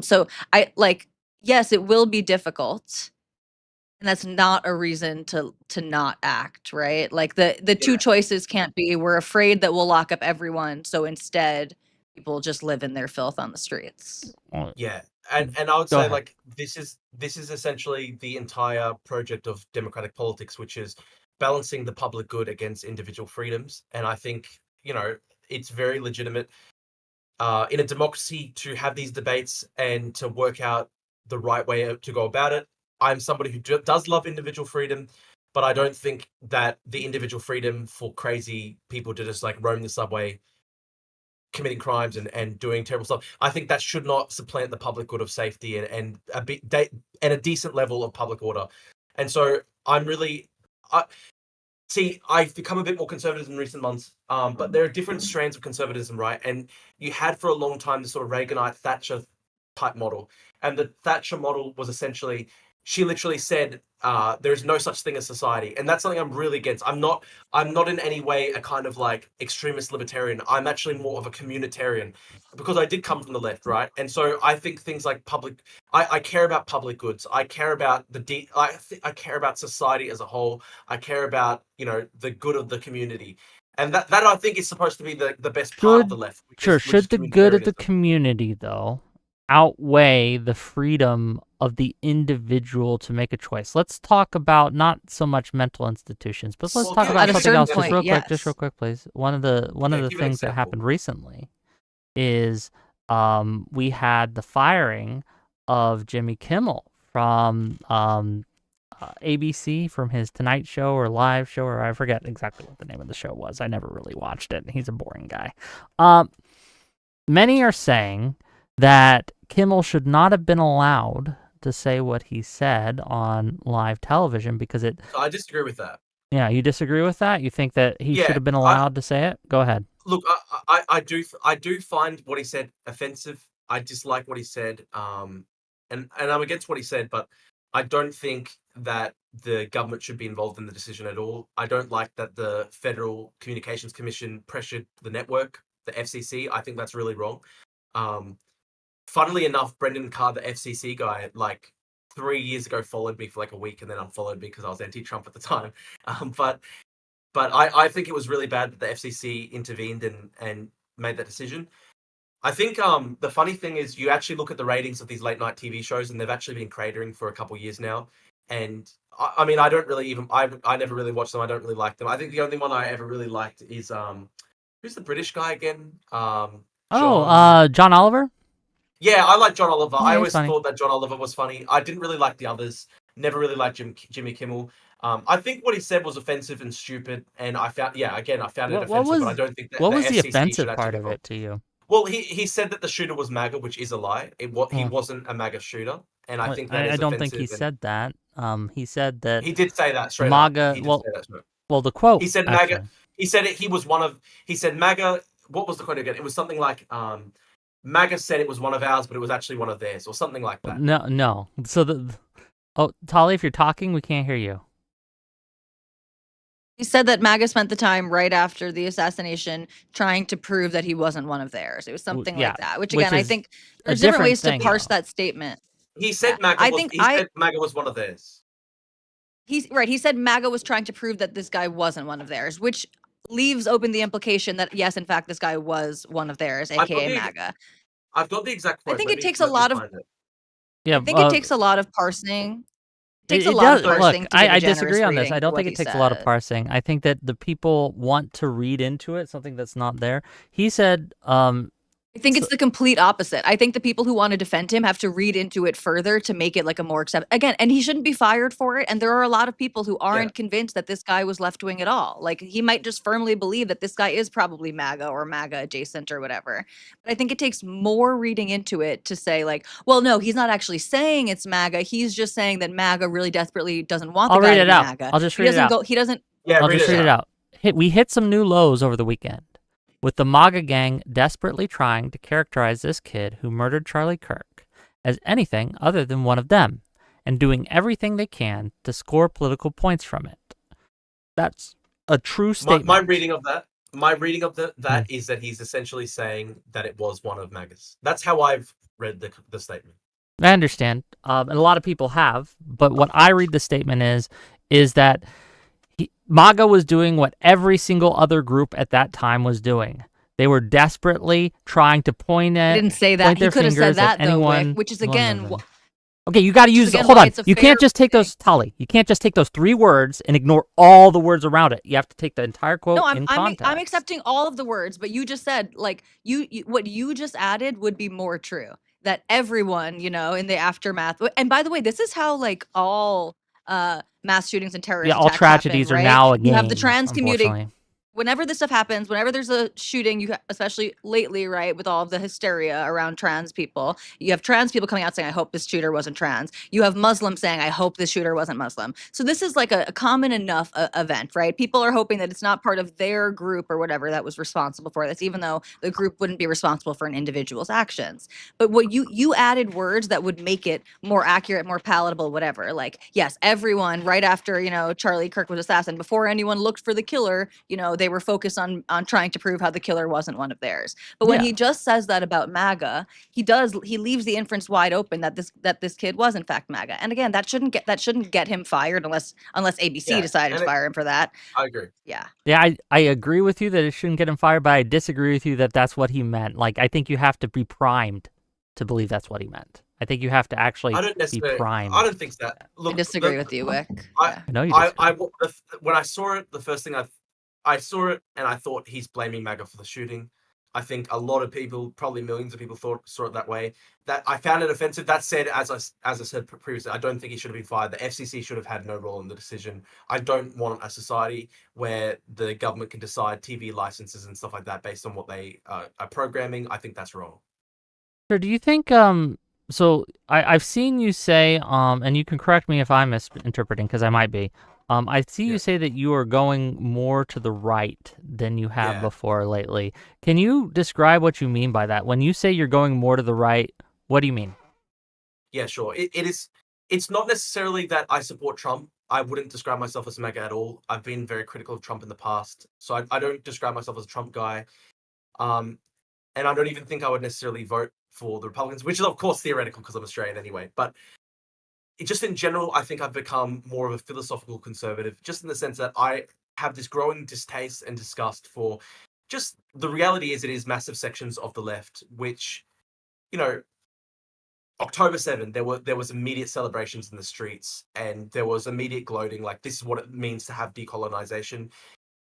So I like yes, it will be difficult. And that's not a reason to not act, right? Like the two Yeah. choices can't be we're afraid that we'll lock up everyone, so instead people just live in their filth on the streets. Yeah, and I would Go say ahead. like this is essentially the entire project of democratic politics, which is balancing the public good against individual freedoms. And I think it's very legitimate in a democracy to have these debates and to work out the right way to go about it. I'm somebody who does love individual freedom, but I don't think that the individual freedom for crazy people to just like roam the subway committing crimes and doing terrible stuff. I think that should not supplant the public good of safety and a decent level of public order. And so I'm really, I've become a bit more conservative in recent months. But there are different strands of conservatism, right? And you had for a long time the sort of Reaganite Thatcher type model, and the Thatcher model was essentially she literally said there is no such thing as society, and that's something I'm really against. I'm not in any way a kind of like extremist libertarian. I'm actually more of a communitarian because I did come from the left, right? And so I think things like I care about public goods. I care about I care about society as a whole. I care about the good of the community, and that I think is supposed to be the best part of the left, which is Should the good of the communitarianism. community, though, outweigh the freedom of the individual to make a choice? Let's talk about not so much mental institutions, but let's Well, talk give about At a something certain else. point, Just real yes. quick, please. One of the give an things that example. happened recently is we had the firing of Jimmy Kimmel from ABC, from his Tonight Show or live show, or I forget exactly what the name of the show was. I never really watched it. He's a boring guy. Many are saying that Kimmel should not have been allowed to say what he said on live television because it. So I disagree with that. Yeah, you disagree with that? You think that he should Yeah, have been I allowed to say it? Go ahead. look. I do find what he said offensive. I dislike what he said. And I'm against what he said, but I don't think that the government should be involved in the decision at all. I don't like that the Federal Communications Commission pressured the network, the FCC. I think that's really wrong. Funnily enough, Brendan Carr, the FCC guy, like 3 years ago, followed me for like a week and then unfollowed me because I was anti-Trump at the time. But I think it was really bad that the FCC intervened and made that decision. I think the funny thing is you actually look at the ratings of these late night TV shows and they've actually been cratering for a couple years now. And I mean, I don't really even I never really watched them. I don't really like them. I think the only one I ever really liked is who's the British guy again? John Oliver. Yeah, I like John Oliver. Yeah, I always funny. thought that John Oliver was funny. I didn't really like the others. Never really liked Jimmy Kimmel. I think what he said was offensive and stupid, and I found it offensive. But I don't think that what was the FCC offensive should part actually of it to you? Well, he said that the shooter was MAGA, which is a lie. He wasn't a MAGA shooter, and I think that is I don't offensive. think he said that. He said that he did say that straight MAGA. up. He did say that straight up. Well, the quote. He said actually. MAGA. He said it. He was one of. He said MAGA. What was the quote again? It was something like MAGA said it was one of ours, but it was actually one of theirs, or something like that. No. So Tali, if you're talking, we can't hear you. He said that MAGA spent the time right after the assassination trying to prove that he wasn't one of theirs. It was something like that. Which again, I think there's different ways to parse that statement. He said MAGA. Said MAGA was one of theirs. He's right. He said MAGA was trying to prove that this guy wasn't one of theirs, which leaves open the implication that yes, in fact, this guy was one of theirs, aka MAGA. I've got the exact quote. I think it takes a lot of. Yeah, I think it takes a lot of parsing. It does. Look, I disagree on this. I don't think it takes a lot of parsing. I think that the people want to read into it something that's not there. He said, I think it's the complete opposite. I think the people who want to defend him have to read into it further to make it like a more acceptable. Again, and he shouldn't be fired for it. And there are a lot of people who aren't convinced that this guy was left wing at all. Like he might just firmly believe that this guy is probably MAGA or MAGA adjacent or whatever. But I think it takes more reading into it to say like, well, no, he's not actually saying it's MAGA. He's just saying that MAGA really desperately doesn't want the guy to be MAGA. I'll just read it out. He doesn't. Yeah, I'll just read it out. We hit some new lows over the weekend, with the MAGA gang desperately trying to characterize this kid who murdered Charlie Kirk as anything other than one of them, and doing everything they can to score political points from it. That's a true statement. My reading of that is that he's essentially saying that it was one of MAGA's. That's how I've read the statement. I understand, and a lot of people have, but what I read the statement is that MAGA was doing what every single other group at that time was doing. They were desperately trying to point at. He didn't say that. He could have said that though, Whick, which is again. Okay, you got to use. Hold on. You can't just take those, Tali. You can't just take those 3 words and ignore all the words around it. You have to take the entire quote in context. I'm accepting all of the words, but you just said like you what you just added would be more true. That everyone, in the aftermath. And by the way, this is how like all mass shootings and terrorist attacks all tragedies happen, are right? now a game. You have the trans community. Whenever this stuff happens, whenever there's a shooting, especially lately, right, with all of the hysteria around trans people, you have trans people coming out saying, I hope this shooter wasn't trans. You have Muslims saying, I hope this shooter wasn't Muslim. So this is like a common enough event, right? People are hoping that it's not part of their group or whatever that was responsible for this, even though the group wouldn't be responsible for an individual's actions. But what you added words that would make it more accurate, more palatable, whatever. Like, yes, everyone right after, Charlie Kirk was assassinated, before anyone looked for the killer, they were focused on trying to prove how the killer wasn't one of theirs. But when he just says that about MAGA, he leaves the inference wide open that this kid was in fact MAGA. And again, that shouldn't get him fired unless ABC decided to fire him for that. I agree. Yeah. Yeah, I agree with you that it shouldn't get him fired, but I disagree with you that that's what he meant. Like, I think you have to be primed to believe that's what he meant. I think you have to actually be primed. I don't think that. Look, I disagree with you, Whick. I know you disagree. When I saw it, the first thing I saw it and I thought he's blaming MAGA for the shooting. I think a lot of people, probably millions of people, saw it that way. That I found it offensive. That said, as I said previously, I don't think he should have been fired. The FCC should have had no role in the decision. I don't want a society where the government can decide TV licenses and stuff like that based on what they are programming. I think that's wrong. So do you think? So I've seen you say, and you can correct me if I'm misinterpreting because I might be. I see you say that you are going more to the right than you have before lately. Can you describe what you mean by that? When you say you're going more to the right, what do you mean? Yeah, sure. It it's not necessarily that I support Trump. I wouldn't describe myself as a MAGA at all. I've been very critical of Trump in the past, so I don't describe myself as a Trump guy. And I don't even think I would necessarily vote for the Republicans, which is of course theoretical because I'm Australian anyway. But just in general, I think I've become more of a philosophical conservative, just in the sense that I have this growing distaste and disgust for just the reality is it is massive sections of the left, which, you know, October 7, there was immediate celebrations in the streets and there was immediate gloating, like this is what it means to have decolonization.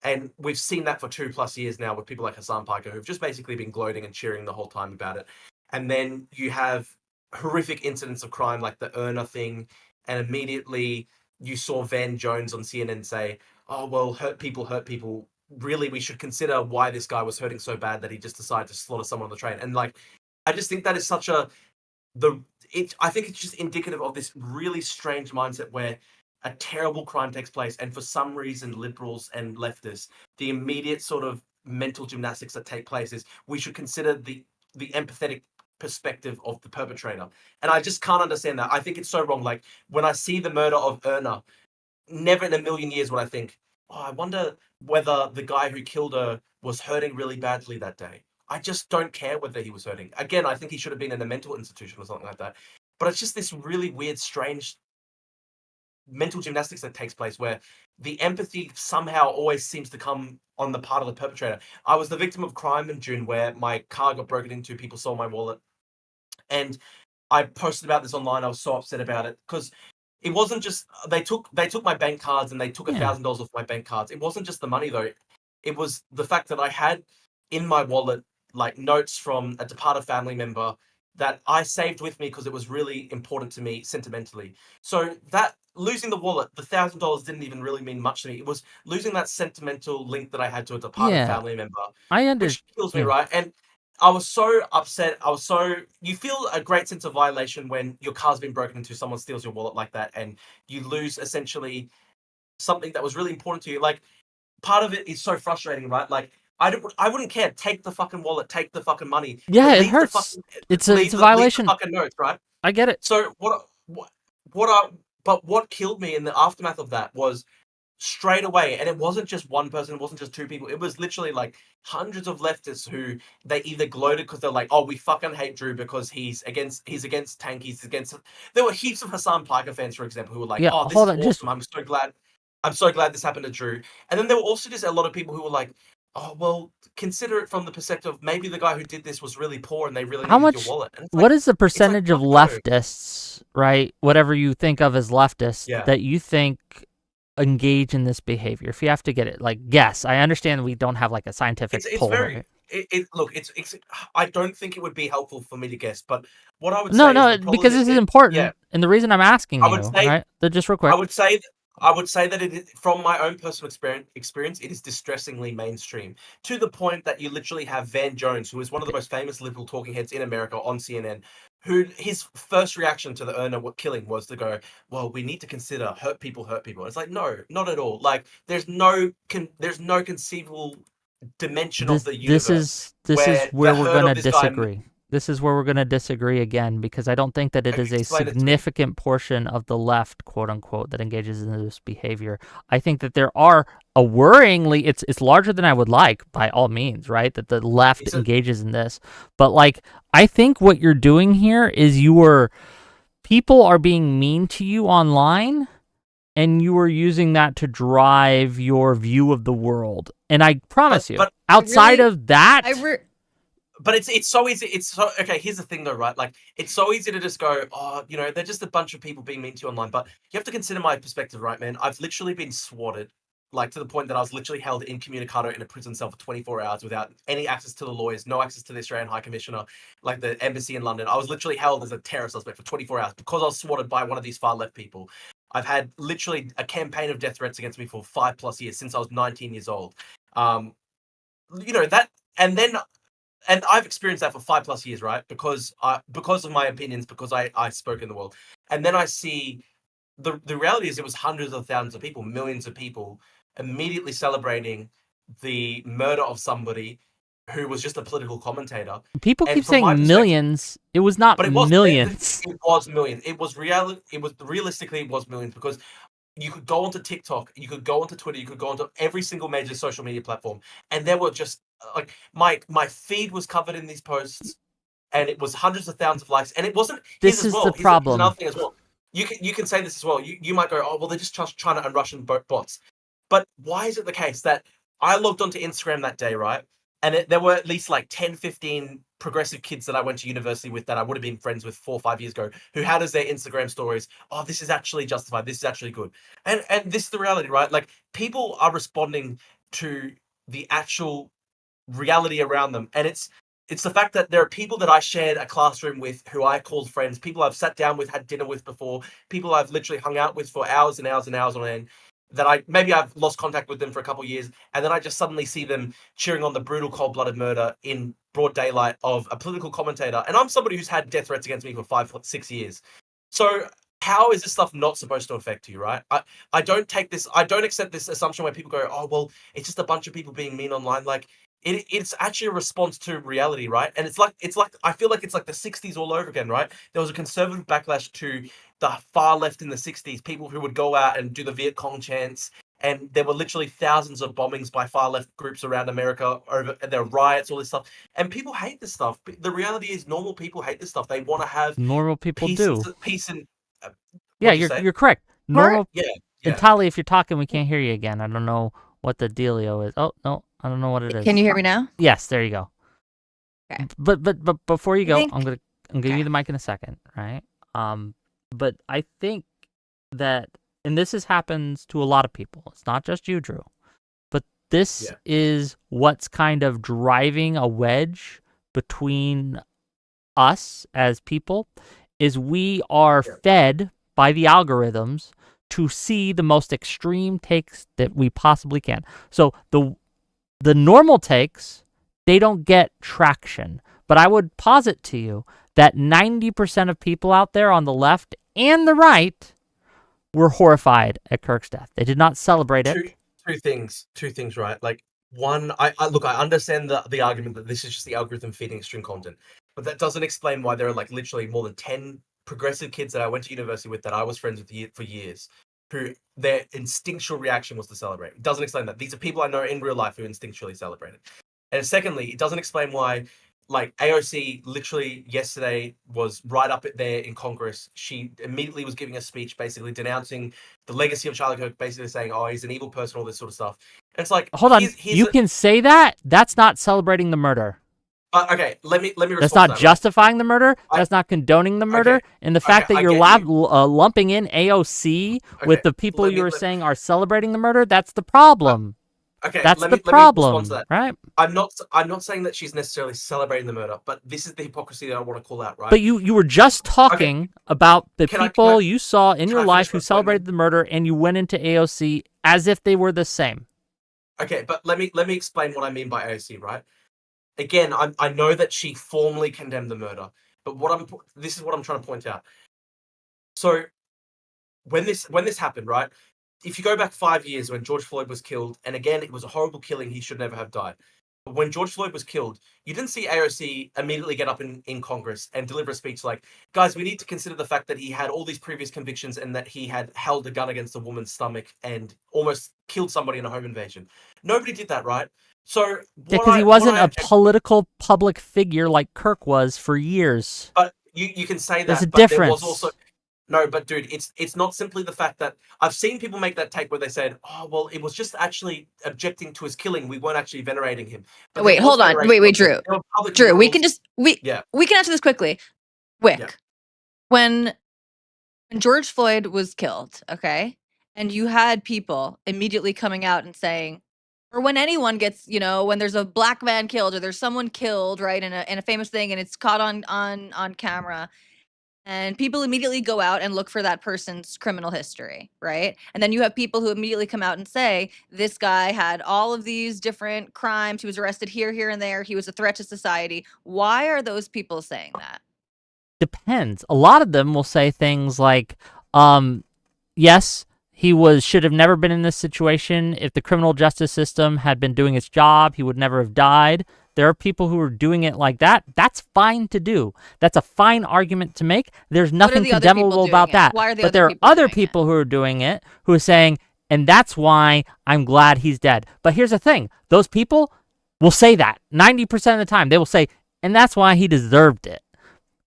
And we've seen that for 2+ years now with people like Hassan Piker who've just basically been gloating and cheering the whole time about it. And then you have horrific incidents of crime like the Erna thing, and immediately you saw Van Jones on CNN say, "Oh well, hurt people hurt people. Really, we should consider why this guy was hurting so bad that he just decided to slaughter someone on the train." And like, I just think that is such a I think it's just indicative of this really strange mindset where a terrible crime takes place, and for some reason, liberals and leftists, the immediate sort of mental gymnastics that take place is we should consider the empathetic perspective of the perpetrator, and I just can't understand that. I think it's so wrong. Like when I see the murder of Erna, never in a million years would I think, oh, I wonder whether the guy who killed her was hurting really badly that day. I just don't care whether he was hurting. Again, I think he should have been in a mental institution or something like that. But it's just this really weird, strange mental gymnastics that takes place where the empathy somehow always seems to come on the part of the perpetrator. I was the victim of crime in June where my car got broken into, people stole my wallet. And I posted about this online. I was so upset about it because it wasn't just they took my bank cards and they took Yeah. $1,000 off my bank cards. It wasn't just the money though. It was the fact that I had in my wallet like notes from a departed family member that I saved with me because it was really important to me sentimentally. So that losing the wallet, the $1,000 didn't even really mean much to me. It was losing that sentimental link that I had to a departed Yeah. family member, I understand. which kills me, right? And I was so upset. You feel a great sense of violation when your car's been broken into, someone steals your wallet like that, and you lose essentially something that was really important to you. Like, part of it is so frustrating, right? Like, I wouldn't care. Take the fucking wallet, take the fucking money. Yeah, But it leave the hurts. fucking It's leave a the violation. fucking notes, right? I get it. So what killed me in the aftermath of that was straight away, and it wasn't just one person, it wasn't just two people, it was literally like hundreds of leftists who they either gloated because they're like, oh, we fucking hate Drew because he's against tank, he's against. There were heaps of Hassan Piker fans, for example, who were like, Yeah, oh, this hold is on. Just awesome, I'm so glad this happened to Drew. And then there were also just a lot of people who were like, oh well, consider it from the perspective of maybe the guy who did this was really poor and they really how needed your much? wallet. And What is the percentage of fuck no. leftists, right? Whatever you think of as leftists, Yeah. that you think engage in this behavior? If you have to get it, like, guess. I understand we don't have like a scientific It's poll. very look, it's I don't think it would be helpful for me to guess, but what I would No, say is no, the because problem this is yeah, important, and the reason I'm asking I would you, say right? Just real I quick. would say I would say that it is, from my own personal experience, it is distressingly mainstream to the point that you literally have Van Jones, who is one of the most famous liberal talking heads in America on CNN, who his first reaction to the Erna killing was to go, "Well, we need to consider hurt people hurt people." It's like, no, not at all. Like, there's no conceivable dimension of This the this universe is this is where the where we're hurt gonna of this guy. disagree. This is where we're gonna disagree again, because I don't think that it is a Explain it to me. significant portion of the left, quote unquote, that engages in this behavior. I think that there are a worryingly, it's larger than I would like, by all means, right? That the left Is it? engages in this, but like, I think what you're doing here is people are being mean to you online, and you are using that to drive your view of the world. And I promise you, But outside of that, but it's so easy. It's so okay. Here's the thing, though, right? Like, it's so easy to just go, oh, they're just a bunch of people being mean to you online. But you have to consider my perspective, right, man? I've literally been swatted, like to the point that I was literally held incommunicado in a prison cell for 24 hours without any access to the lawyers, no access to the Australian High Commissioner, like the embassy in London. I was literally held as a terror suspect for 24 hours because I was swatted by one of these far left people. I've had literally a campaign of death threats against me for 5+ years since I was 19 years old. That, and then and I've experienced that for 5+ years, right? Because of my opinions, because I spoke in the world, and then I see the reality is it was hundreds of thousands of people, millions of people immediately celebrating the murder of somebody, who was just a political commentator. People And keep from my saying perspective- millions. It was not But it was millions. It was millions. It was realistically it was millions, because you could go onto TikTok, you could go onto Twitter, you could go onto every single major social media platform, and there were just like my feed was covered in these posts, and it was hundreds of thousands of likes, and it wasn't. This is the problem. Here's another thing as well. You can say this as well. You might go, oh well, they're just trying to Russian bots. But why is it the case that I logged onto Instagram that day, right? And there were at least like 10, 15 progressive kids that I went to university with that I would have been friends with 4 or 5 years ago, who had as their Instagram stories, oh, this is actually justified. This is actually good. And this is the reality, right? Like, people are responding to the actual reality around them. And it's the fact that there are people that I shared a classroom with, who I called friends, people I've sat down with, had dinner with before, people I've literally hung out with for hours and hours and hours on end, that I've lost contact with them for a couple of years, and then I just suddenly see them cheering on the brutal, cold-blooded murder in broad daylight of a political commentator. And I'm somebody who's had death threats against me for 5, 6 years. So how is this stuff not supposed to affect you, right? I don't accept this assumption where people go, oh, well, it's just a bunch of people being mean online. Like, it's actually a response to reality, right? And it's like I feel like it's like the 60s all over again, right? There was a conservative backlash to the far left in the 60s, people who would go out and do the Viet Cong chants, and there were literally thousands of bombings by far left groups around America, over there are riots, all this stuff, and people hate this stuff. The reality is, normal people hate this stuff. They want to have Normal people peace and yeah, you're correct. Normal. Yeah. And Tali, if you're talking, we can't hear you again. I don't know what the dealio is. Oh no, I don't know what it is. Can you hear me now? Yes, there you go. Okay. But before you go, I'm gonna give Okay. you the mic in a second, right? But I think that, and this happens to a lot of people. It's not just you, Drew. But this is what's kind of driving a wedge between us as people, is we are fed by the algorithms to see the most extreme takes that we possibly can. So the normal takes, they don't get traction. But I would posit to you that 90% of people out there on the left and the right were horrified at Kirk's death. They did not celebrate it. Two things, right? Like, one, I understand the argument that this is just the algorithm feeding extreme content, but that doesn't explain why there are like literally more than 10 progressive kids that I went to university with, that I was friends with for years, who their instinctual reaction was to celebrate. It doesn't explain that. These are people I know in real life who instinctually celebrated. And secondly, it doesn't explain why, like, AOC literally yesterday was right up there in Congress. She immediately was giving a speech basically denouncing the legacy of Charlie Kirk, basically saying, oh, he's an evil person, all this sort of stuff. And it's like, hold on, you can say that? That's not celebrating the murder. Okay, let me respond. That's not to that, justifying the murder. That's not condoning the murder. And the fact that you're lumping in AOC with the people you were saying are celebrating the murder, that's the problem. Okay, that's let the me problem, respond to that. right? I'm not saying that she's necessarily celebrating the murder, but this is the hypocrisy that I want to call out, right? But you were just talking about the people you saw in your life who celebrated the murder, and you went into AOC as if they were the same. Okay, but let me explain what I mean by AOC, right? Again, I know that she formally condemned the murder, but this is what I'm trying to point out. So when this happened, right? If you go back 5 years when George Floyd was killed, and again, it was a horrible killing, he should never have died. But when George Floyd was killed, you didn't see AOC immediately get up in Congress and deliver a speech like, guys, we need to consider the fact that he had all these previous convictions and that he had held a gun against a woman's stomach and almost killed somebody in a home invasion. Nobody did that, right? So because he wasn't a political public figure like Kirk was for years. But you can say that. There's a but difference. There was also, no, but dude, it's not simply the fact that I've seen people make that take where they said, oh, well, it was just actually objecting to his killing. We weren't actually venerating him. But wait, hold on. Wait, Drew. Drew, we can answer this quickly. Whick, when George Floyd was killed, okay, and you had people immediately coming out and saying, or when anyone gets, when there's a black man killed or there's someone killed, right, in a famous thing, and it's caught on camera, and people immediately go out and look for that person's criminal history, right? And then you have people who immediately come out and say, this guy had all of these different crimes. He was arrested here, here, and there. He was a threat to society. Why are those people saying that? Depends. A lot of them will say things like, yes, he should have never been in this situation. If the criminal justice system had been doing its job, he would never have died. There are people who are doing it like that. That's fine to do. That's a fine argument to make. There's nothing condemnable about that. Why are the but there are other people who are doing it who are saying, and that's why I'm glad he's dead. But here's the thing. Those people will say that 90% of the time. They will say, and that's why he deserved it.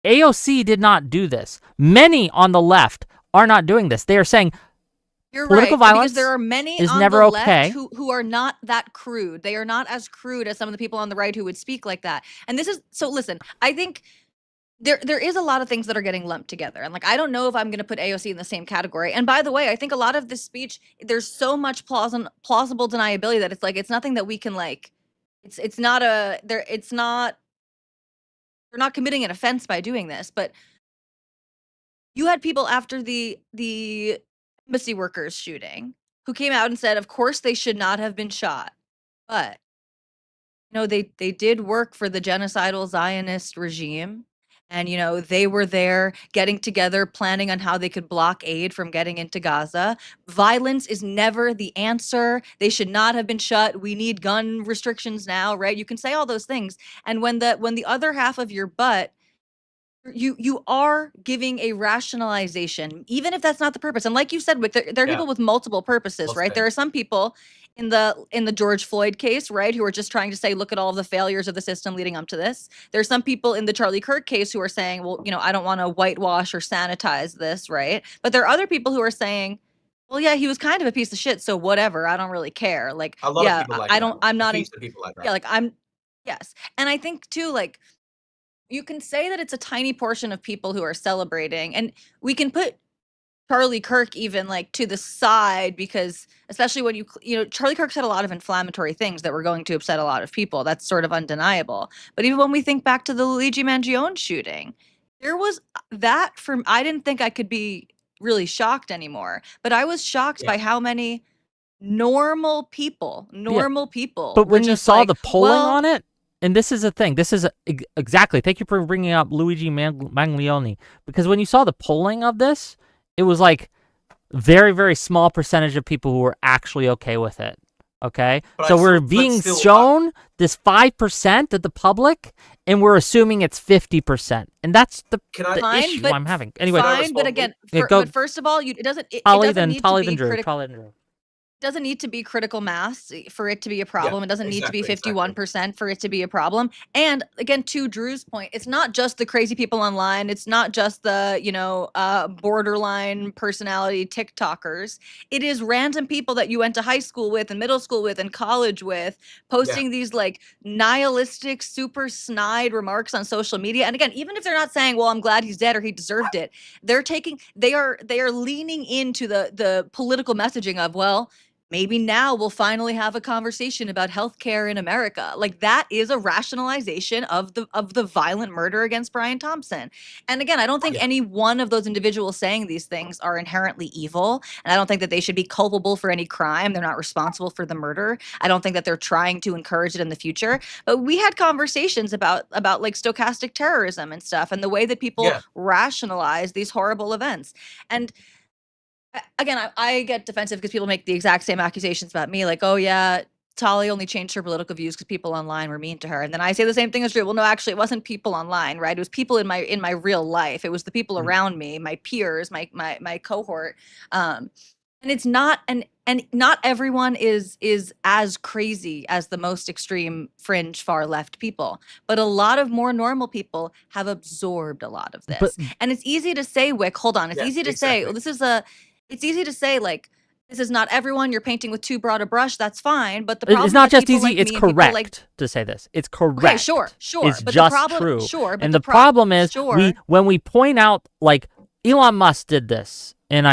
AOC did not do this. Many on the left are not doing this. They are saying political violence because there are many is on never the okay. left who are not that crude. They are not as crude as some of the people on the right who would speak like that. And this is so. Listen, I think there is a lot of things that are getting lumped together, and like I don't know if I'm going to put AOC in the same category. And by the way, I think a lot of this speech, there's so much plausible deniability that it's like it's nothing that we can like. It's not a there. It's not. They're not committing an offense by doing this, but you had people after the embassy workers shooting who came out and said, of course they should not have been shot, but they did work for the genocidal Zionist regime. And, they were there getting together, planning on how they could block aid from getting into Gaza. Violence is never the answer. They should not have been shot. We need gun restrictions now, right? You can say all those things. And when the other half of your butt, you are giving a rationalization, even if that's not the purpose. And like you said, Whick, there are people with multiple purposes, right? There are some people in the George Floyd case, right, who are just trying to say, look at all of the failures of the system leading up to this. There are some people in the Charlie Kirk case who are saying, well, I don't want to whitewash or sanitize this, right? But there are other people who are saying, well, yeah, he was kind of a piece of shit, so whatever, I don't really care. Like, A lot of people like I that. don't, I'm not, A piece of people like that. yeah, like yes. And I think too, like, you can say that it's a tiny portion of people who are celebrating, and we can put Charlie Kirk even like to the side because especially when Charlie Kirk said a lot of inflammatory things that were going to upset a lot of people. That's sort of undeniable. But even when we think back to the Luigi Mangione shooting, there was that I didn't think I could be really shocked anymore, but I was shocked by how many normal people But when were you just saw like, the polling on it, and this is the thing, this is exactly, thank you for bringing up Luigi Mangione, because when you saw the polling of this, it was like very, very small percentage of people who were actually okay with it. Okay, so we're being shown this 5% of the public, and we're assuming it's 50%, and that's the issue I'm having. Anyway, but again, but first of all, it doesn't need to be critical. Doesn't need to be critical mass for it to be a problem. It doesn't need to be 51% for it to be a problem. And again, to Drew's point, it's not just the crazy people online. It's not just the, borderline personality TikTokers. It is random people that you went to high school with and middle school with and college with posting these like nihilistic, super snide remarks on social media. And again, even if they're not saying, well, I'm glad he's dead or he deserved it, they are leaning into the political messaging of, well, maybe now we'll finally have a conversation about healthcare in America. Like that is a rationalization of the violent murder against Brian Thompson. And again, I don't think any one of those individuals saying these things are inherently evil. And I don't think that they should be culpable for any crime. They're not responsible for the murder. I don't think that they're trying to encourage it in the future. But we had conversations about like stochastic terrorism and stuff and the way that people rationalize these horrible events. And again, I get defensive because people make the exact same accusations about me, like, oh yeah, Tali only changed her political views because people online were mean to her. And then I say the same thing as Drew. Well, no, actually, it wasn't people online, right? It was people in my real life. It was the people around me, my peers, my cohort. And it's not and not everyone is as crazy as the most extreme fringe far left people, but a lot of more normal people have absorbed a lot of this. And it's easy to say, Whick, hold on. It's easy to say, well, it's easy to say, like, this is not everyone. You're painting with too broad a brush. That's fine. But the problem it's not just easy. Like it's correct to say this. It's correct. Okay, sure. It's but just the problem, true. Sure. But and the problem is, when we point out, like, Elon Musk did this, and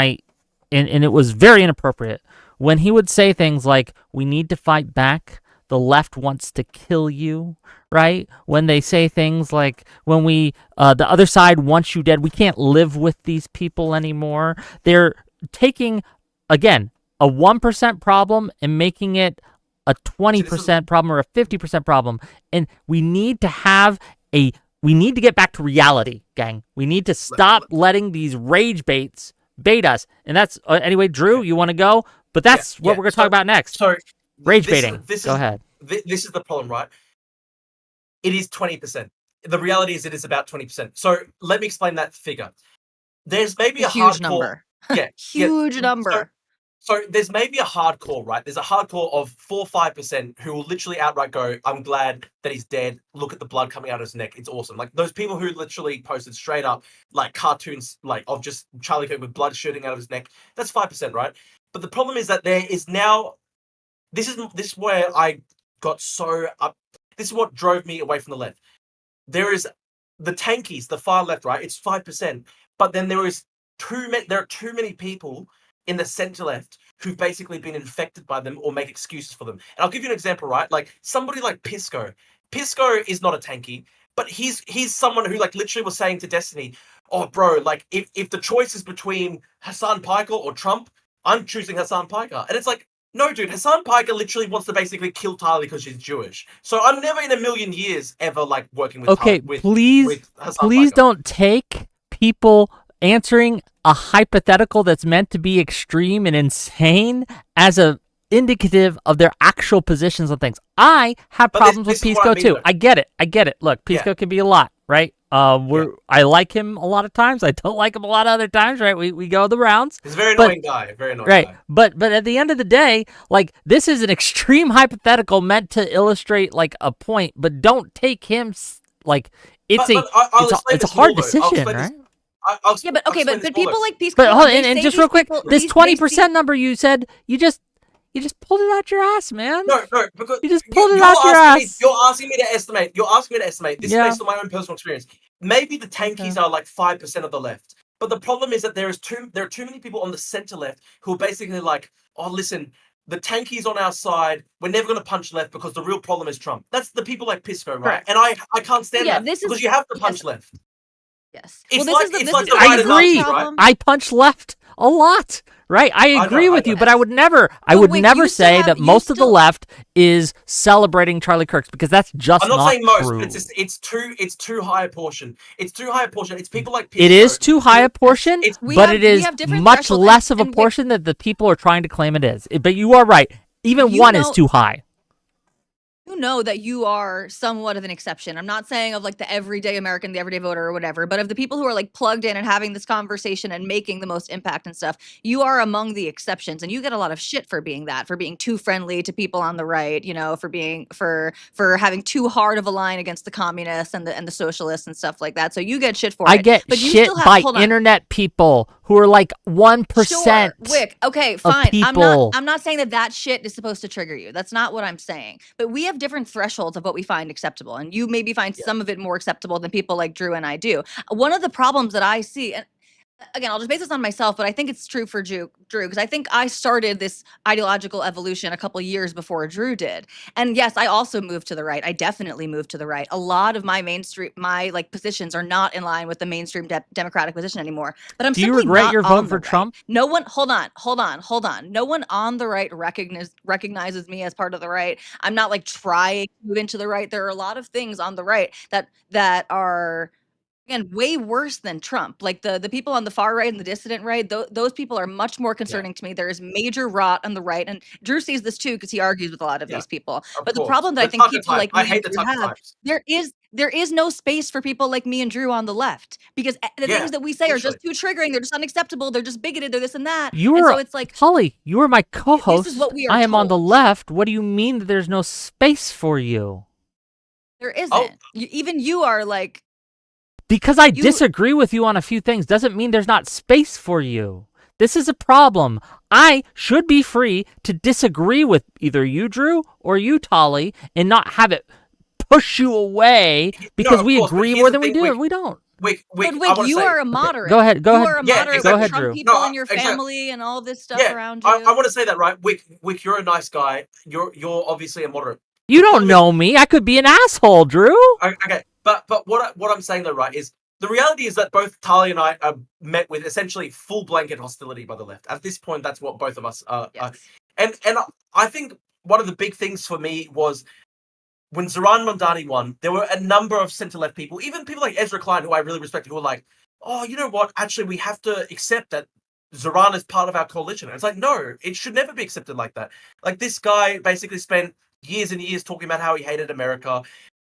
it was very inappropriate when he would say things like, "We need to fight back. The left wants to kill you." Right? When they say things like, when the other side wants you dead, we can't live with these people anymore. They're taking, again, a 1% problem and making it a 20% problem or a 50% problem. And we need to get back to reality, gang. We need to stop letting these rage baits bait us. And that's, anyway, Drew, you want to go? But that's what we're going to talk about next. So rage baiting. Go ahead. This is the problem, right? It is 20%. The reality is it is about 20%. So let me explain that figure. There's maybe a huge hardcore number. huge number. So there's maybe a hardcore, right? There's a hardcore of 4 or 5% who will literally outright go, I'm glad that he's dead. Look at the blood coming out of his neck. It's awesome. Like those people who literally posted straight up like cartoons like of just Charlie Kirk with blood shooting out of his neck. That's 5%, right? But the problem is that there is now this is where I got so up. This is what drove me away from the left. There is the tankies, the far left, right? It's 5%, but then there are too many people in the center left who've basically been infected by them or make excuses for them. And I'll give you an example, right? Like somebody like Pisco. Pisco is not a tanky, but he's someone who like literally was saying to Destiny, "Oh, bro, like if the choice is between Hassan Piker or Trump, I'm choosing Hassan Piker." And it's like, no, dude, Hassan Piker literally wants to basically kill Tali because she's Jewish. So I'm never in a million years ever like working with Okay, please Hassan Piker. Don't take people answering a hypothetical that's meant to be extreme and insane as a indicative of their actual positions on things. I have problems with Pisco too. Though. I get it. Look, Pisco can be a lot, right? I like him a lot of times. I don't like him a lot of other times, right? We go the rounds. He's a very annoying guy. Very annoying guy. But at the end of the day, like this is an extreme hypothetical meant to illustrate like a point, but don't take him like it's a hard decision, right? But people like Pisco. But hold on, and just real quick, this 20% number you said, you just pulled it out your ass, man. No, because you just pulled it out your ass. You're asking me to estimate. This is based on my own personal experience. Maybe the tankies are like 5% of the left, but the problem is that there are too many people on the center left who are basically like, oh, listen, the tankies on our side. We're never going to punch left because the real problem is Trump. That's the people like Pisco, right? Correct. And I can't stand that because you have to punch left. Yes. I agree. Right? I punch left a lot. Right, I agree with you, but I would never say that most of the left is celebrating Charlie Kirk's because that's just not true. I'm not saying most, but it's too high a portion. It's too high a portion. It's people like Pisco. It is too high a portion, but it is much less of a portion that the people are trying to claim it is. But you are right. Even one is too high. You know that you are somewhat of an exception. I'm not saying of like the everyday American, the everyday voter or whatever, but of the people who are like plugged in and having this conversation and making the most impact and stuff, you are among the exceptions. And you get a lot of shit for being that, for being too friendly to people on the right, you know, for having too hard of a line against the communists and the socialists and stuff like that. So you get shit for it. I get shit by internet people who are like 1%. Sure, Whick. Okay, fine. I'm not saying that shit is supposed to trigger you. That's not what I'm saying. But we have different thresholds of what we find acceptable, and you maybe find some of it more acceptable than people like Drew and I do. One of the problems that I see, and again, I'll just base this on myself, but I think it's true for Drew, because I think I started this ideological evolution a couple years before Drew did. And yes, I also moved to the right. I definitely moved to the right. A lot of my positions are not in line with the mainstream Democratic position anymore. But I'm simply not on the right. Do you regret your vote for Trump? No one, hold on. No one on the right recognizes me as part of the right. I'm not like trying to move into the right. There are a lot of things on the right that are, again, way worse than Trump. Like the people on the far right and the dissident right, those people are much more concerning to me. There is major rot on the right, and Drew sees this too because he argues with a lot of these people. But the problem that I think people like me and Drew have, there is no space for people like me and Drew on the left, because the things that we say are just too triggering. They're just unacceptable. They're just bigoted. They're this and that. So it's like, Holly, you are my co-host. This is what we are told. On the left. What do you mean that there's no space for you? There isn't. Even you are like. Because I disagree with you on a few things doesn't mean there's not space for you. This is a problem. I should be free to disagree with either you, Drew, or you, Tali, and not have it push you away because we agree more than we do. We don't. Whick, you are a moderate. Go ahead. You are a moderate. Go ahead, Trump Drew. people in your family and all this stuff around you. I want to say that, right? Whick, you're a nice guy. You're obviously a moderate. You don't know me. I could be an asshole, Drew. Okay. But what I'm saying though, right, is the reality is that both Tali and I are met with essentially full blanket hostility by the left. At this point, that's what both of us are. And I think one of the big things for me was when Zoran Mondani won, there were a number of centre-left people, even people like Ezra Klein, who I really respected, who were like, oh, you know what? Actually, we have to accept that Zoran is part of our coalition. And it's like, no, it should never be accepted like that. Like, this guy basically spent years and years talking about how he hated America.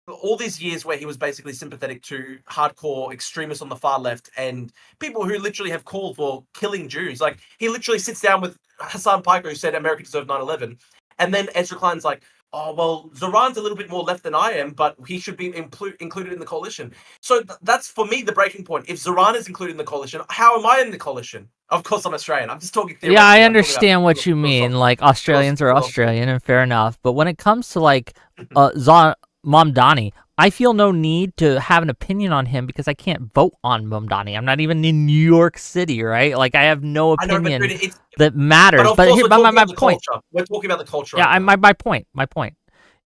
all these years where he was basically sympathetic to hardcore extremists on the far left and people who literally have called for killing Jews. Like, he literally sits down with Hassan Piker, who said America deserved 9/11. And then Ezra Klein's like, oh, well, Zoran's a little bit more left than I am, but he should be included in the coalition. So that's, for me, the breaking point. If Zoran is included in the coalition, how am I in the coalition? Of course, I'm Australian. I'm just talking theoretically. Yeah, I understand what you mean. Like, Australians are Australian, and fair enough. But when it comes to, like, Mamdani, I feel no need to have an opinion on him because I can't vote on Mamdani. I'm not even in New York City, right? Like, I have no opinion that matters. But here, my point. We're talking about the culture. Yeah, my point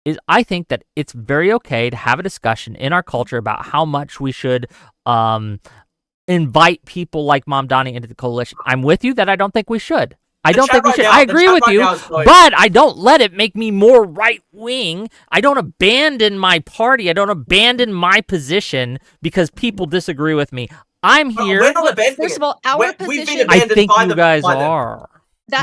is I think that it's very okay to have a discussion in our culture about how much we should invite people like Mamdani into the coalition. I'm with you that I don't think we should. I don't think we should. I agree with you, but I don't let it make me more right-wing. I don't abandon my party. I don't abandon my position because people disagree with me. I'm here. We're not abandoning First of all, our position... I think you guys are.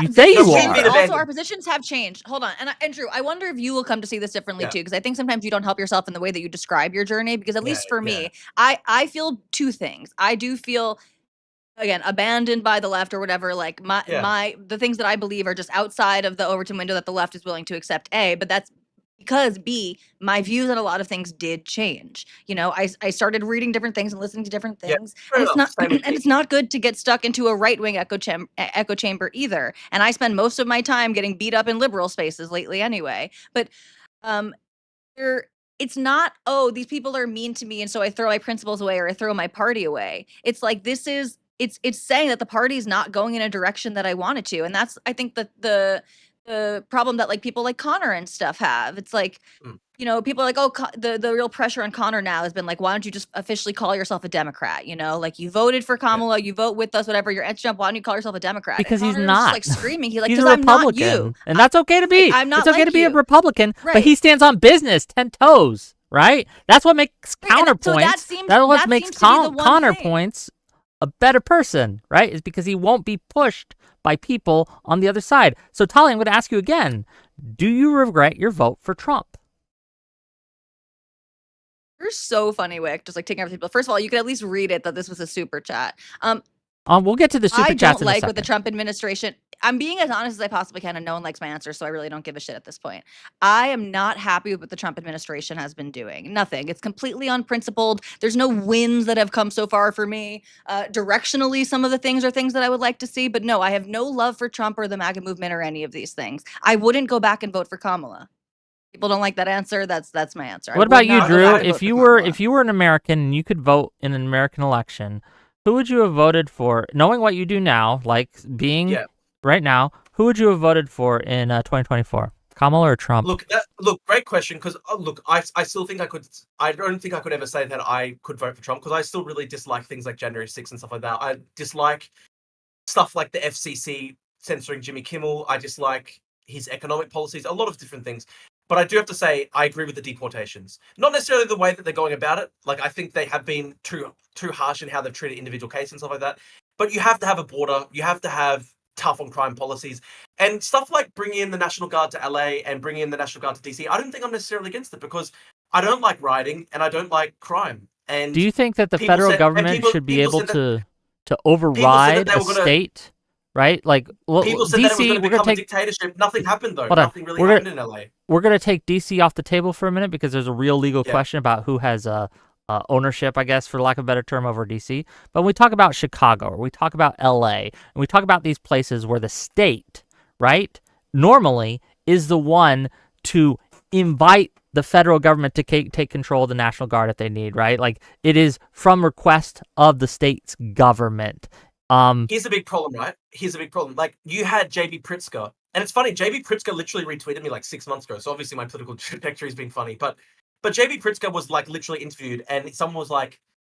You say you are. Also, our positions have changed. Hold on. And Drew, I wonder if you will come to see this differently too, because I think sometimes you don't help yourself in the way that you describe your journey, because at least for me, I feel two things. I do feel, again, abandoned by the left or whatever. Like the things that I believe are just outside of the Overton window that the left is willing to accept. A, but that's because B, my views on a lot of things did change. You know, I started reading different things and listening to different things, and it's not good to get stuck into a right wing echo chamber either. And I spend most of my time getting beat up in liberal spaces lately, anyway. But it's not, oh, these people are mean to me, and so I throw my principles away or I throw my party away. It's like it's saying that the party is not going in a direction that I wanted to, and that's, I think, the problem that like people like Connor and stuff have. It's like, you know, people are like, oh, the real pressure on Connor now has been like, why don't you just officially call yourself a Democrat? You know, like, you voted for Kamala, you vote with us, whatever. You're anti-Trump. Why don't you call yourself a Democrat? Because he's not. Like screaming. He's like, he's a Republican, I'm not you. And that's okay to be. I'm not. It's okay like to be you. a Republican, but he stands on business, 10 toes. Right? That's what makes counterpoints. So that's what makes counterpoints a better person, right? Is because he won't be pushed by people on the other side. So, Tali, I'm going to ask you again. Do you regret your vote for Trump? You're so funny, Whick. Just like taking over people. First of all, you could at least read it that this was a super chat. We'll get to the super chats in a second. I don't like with the Trump administration. I'm being as honest as I possibly can, and no one likes my answer, so I really don't give a shit at this point. I am not happy with what the Trump administration has been doing. Nothing. It's completely unprincipled. There's no wins that have come so far for me. Directionally, some of the things are things that I would like to see, but no, I have no love for Trump or the MAGA movement or any of these things. I wouldn't go back and vote for Kamala. People don't like that answer. That's my answer. What about you, Drew? If you were an American and you could vote in an American election, who would you have voted for? Knowing what you do now, like being right now, who would you have voted for in 2024? Kamala or Trump? Look, great question. Because I still think I could. I don't think I could ever say that I could vote for Trump, because I still really dislike things like January 6th and stuff like that. I dislike stuff like the FCC censoring Jimmy Kimmel. I dislike his economic policies, a lot of different things. But I do have to say, I agree with the deportations. Not necessarily the way that they're going about it. Like, I think they have been too harsh in how they've treated individual cases and stuff like that. But you have to have a border. You have to have tough on crime policies. And stuff like bringing in the National Guard to LA and bringing in the National Guard to DC, I don't think I'm necessarily against it, because I don't like rioting and I don't like crime. And do you think that the federal government should be able to override a state? Right? Like, well, people said DC, that it was going to become a dictatorship. Nothing happened, though. Nothing really happened in LA. We're going to take DC off the table for a minute, because there's a real legal question about who has ownership, I guess, for lack of a better term, over DC. But when we talk about Chicago, or we talk about LA, and we talk about these places where the state, right, normally is the one to invite the federal government to take control of the National Guard if they need, right? Like, it is from request of the state's government. Here's a big problem, right? Here's a big problem. Like, you had JB Pritzker, and it's funny, JB Pritzker literally retweeted me like 6 months ago, so obviously my political trajectory has been funny, but JB Pritzker was like literally interviewed, and someone was like,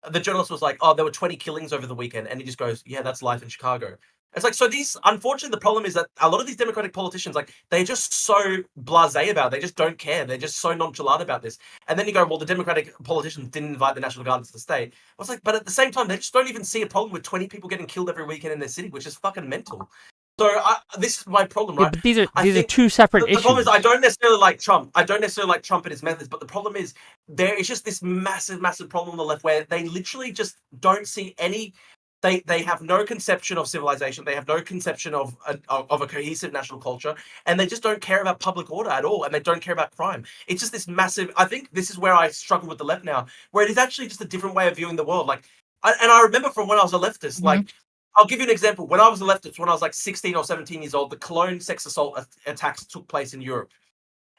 the journalist was like, oh, there were 20 killings over the weekend, and he just goes, yeah, that's life in Chicago. It's like, so these, unfortunately, the problem is that a lot of these Democratic politicians, like, they're just so blasé about it. They just don't care. They're just so nonchalant about this. And then you go, well, the Democratic politicians didn't invite the National Guard to the state. I was like, but at the same time, they just don't even see a problem with 20 people getting killed every weekend in their city, which is fucking mental. So this is my problem, Yeah, right? but these are think two separate the issues. problem is I don't necessarily like Trump. I don't necessarily like Trump and his methods, but the problem is there is just this massive, massive problem on the left where they literally just don't see any. They have no conception of civilization. They have no conception of a cohesive national culture, and they just don't care about public order at all, and they don't care about crime. It's just this massive. I think this is where I struggle with the left now, where it is actually just a different way of viewing the world. Like, and I remember from when I was a leftist, like. I'll give you an example. When I was a leftist, when I was like 16 or 17 years old, the Cologne sex assault attacks took place in Europe.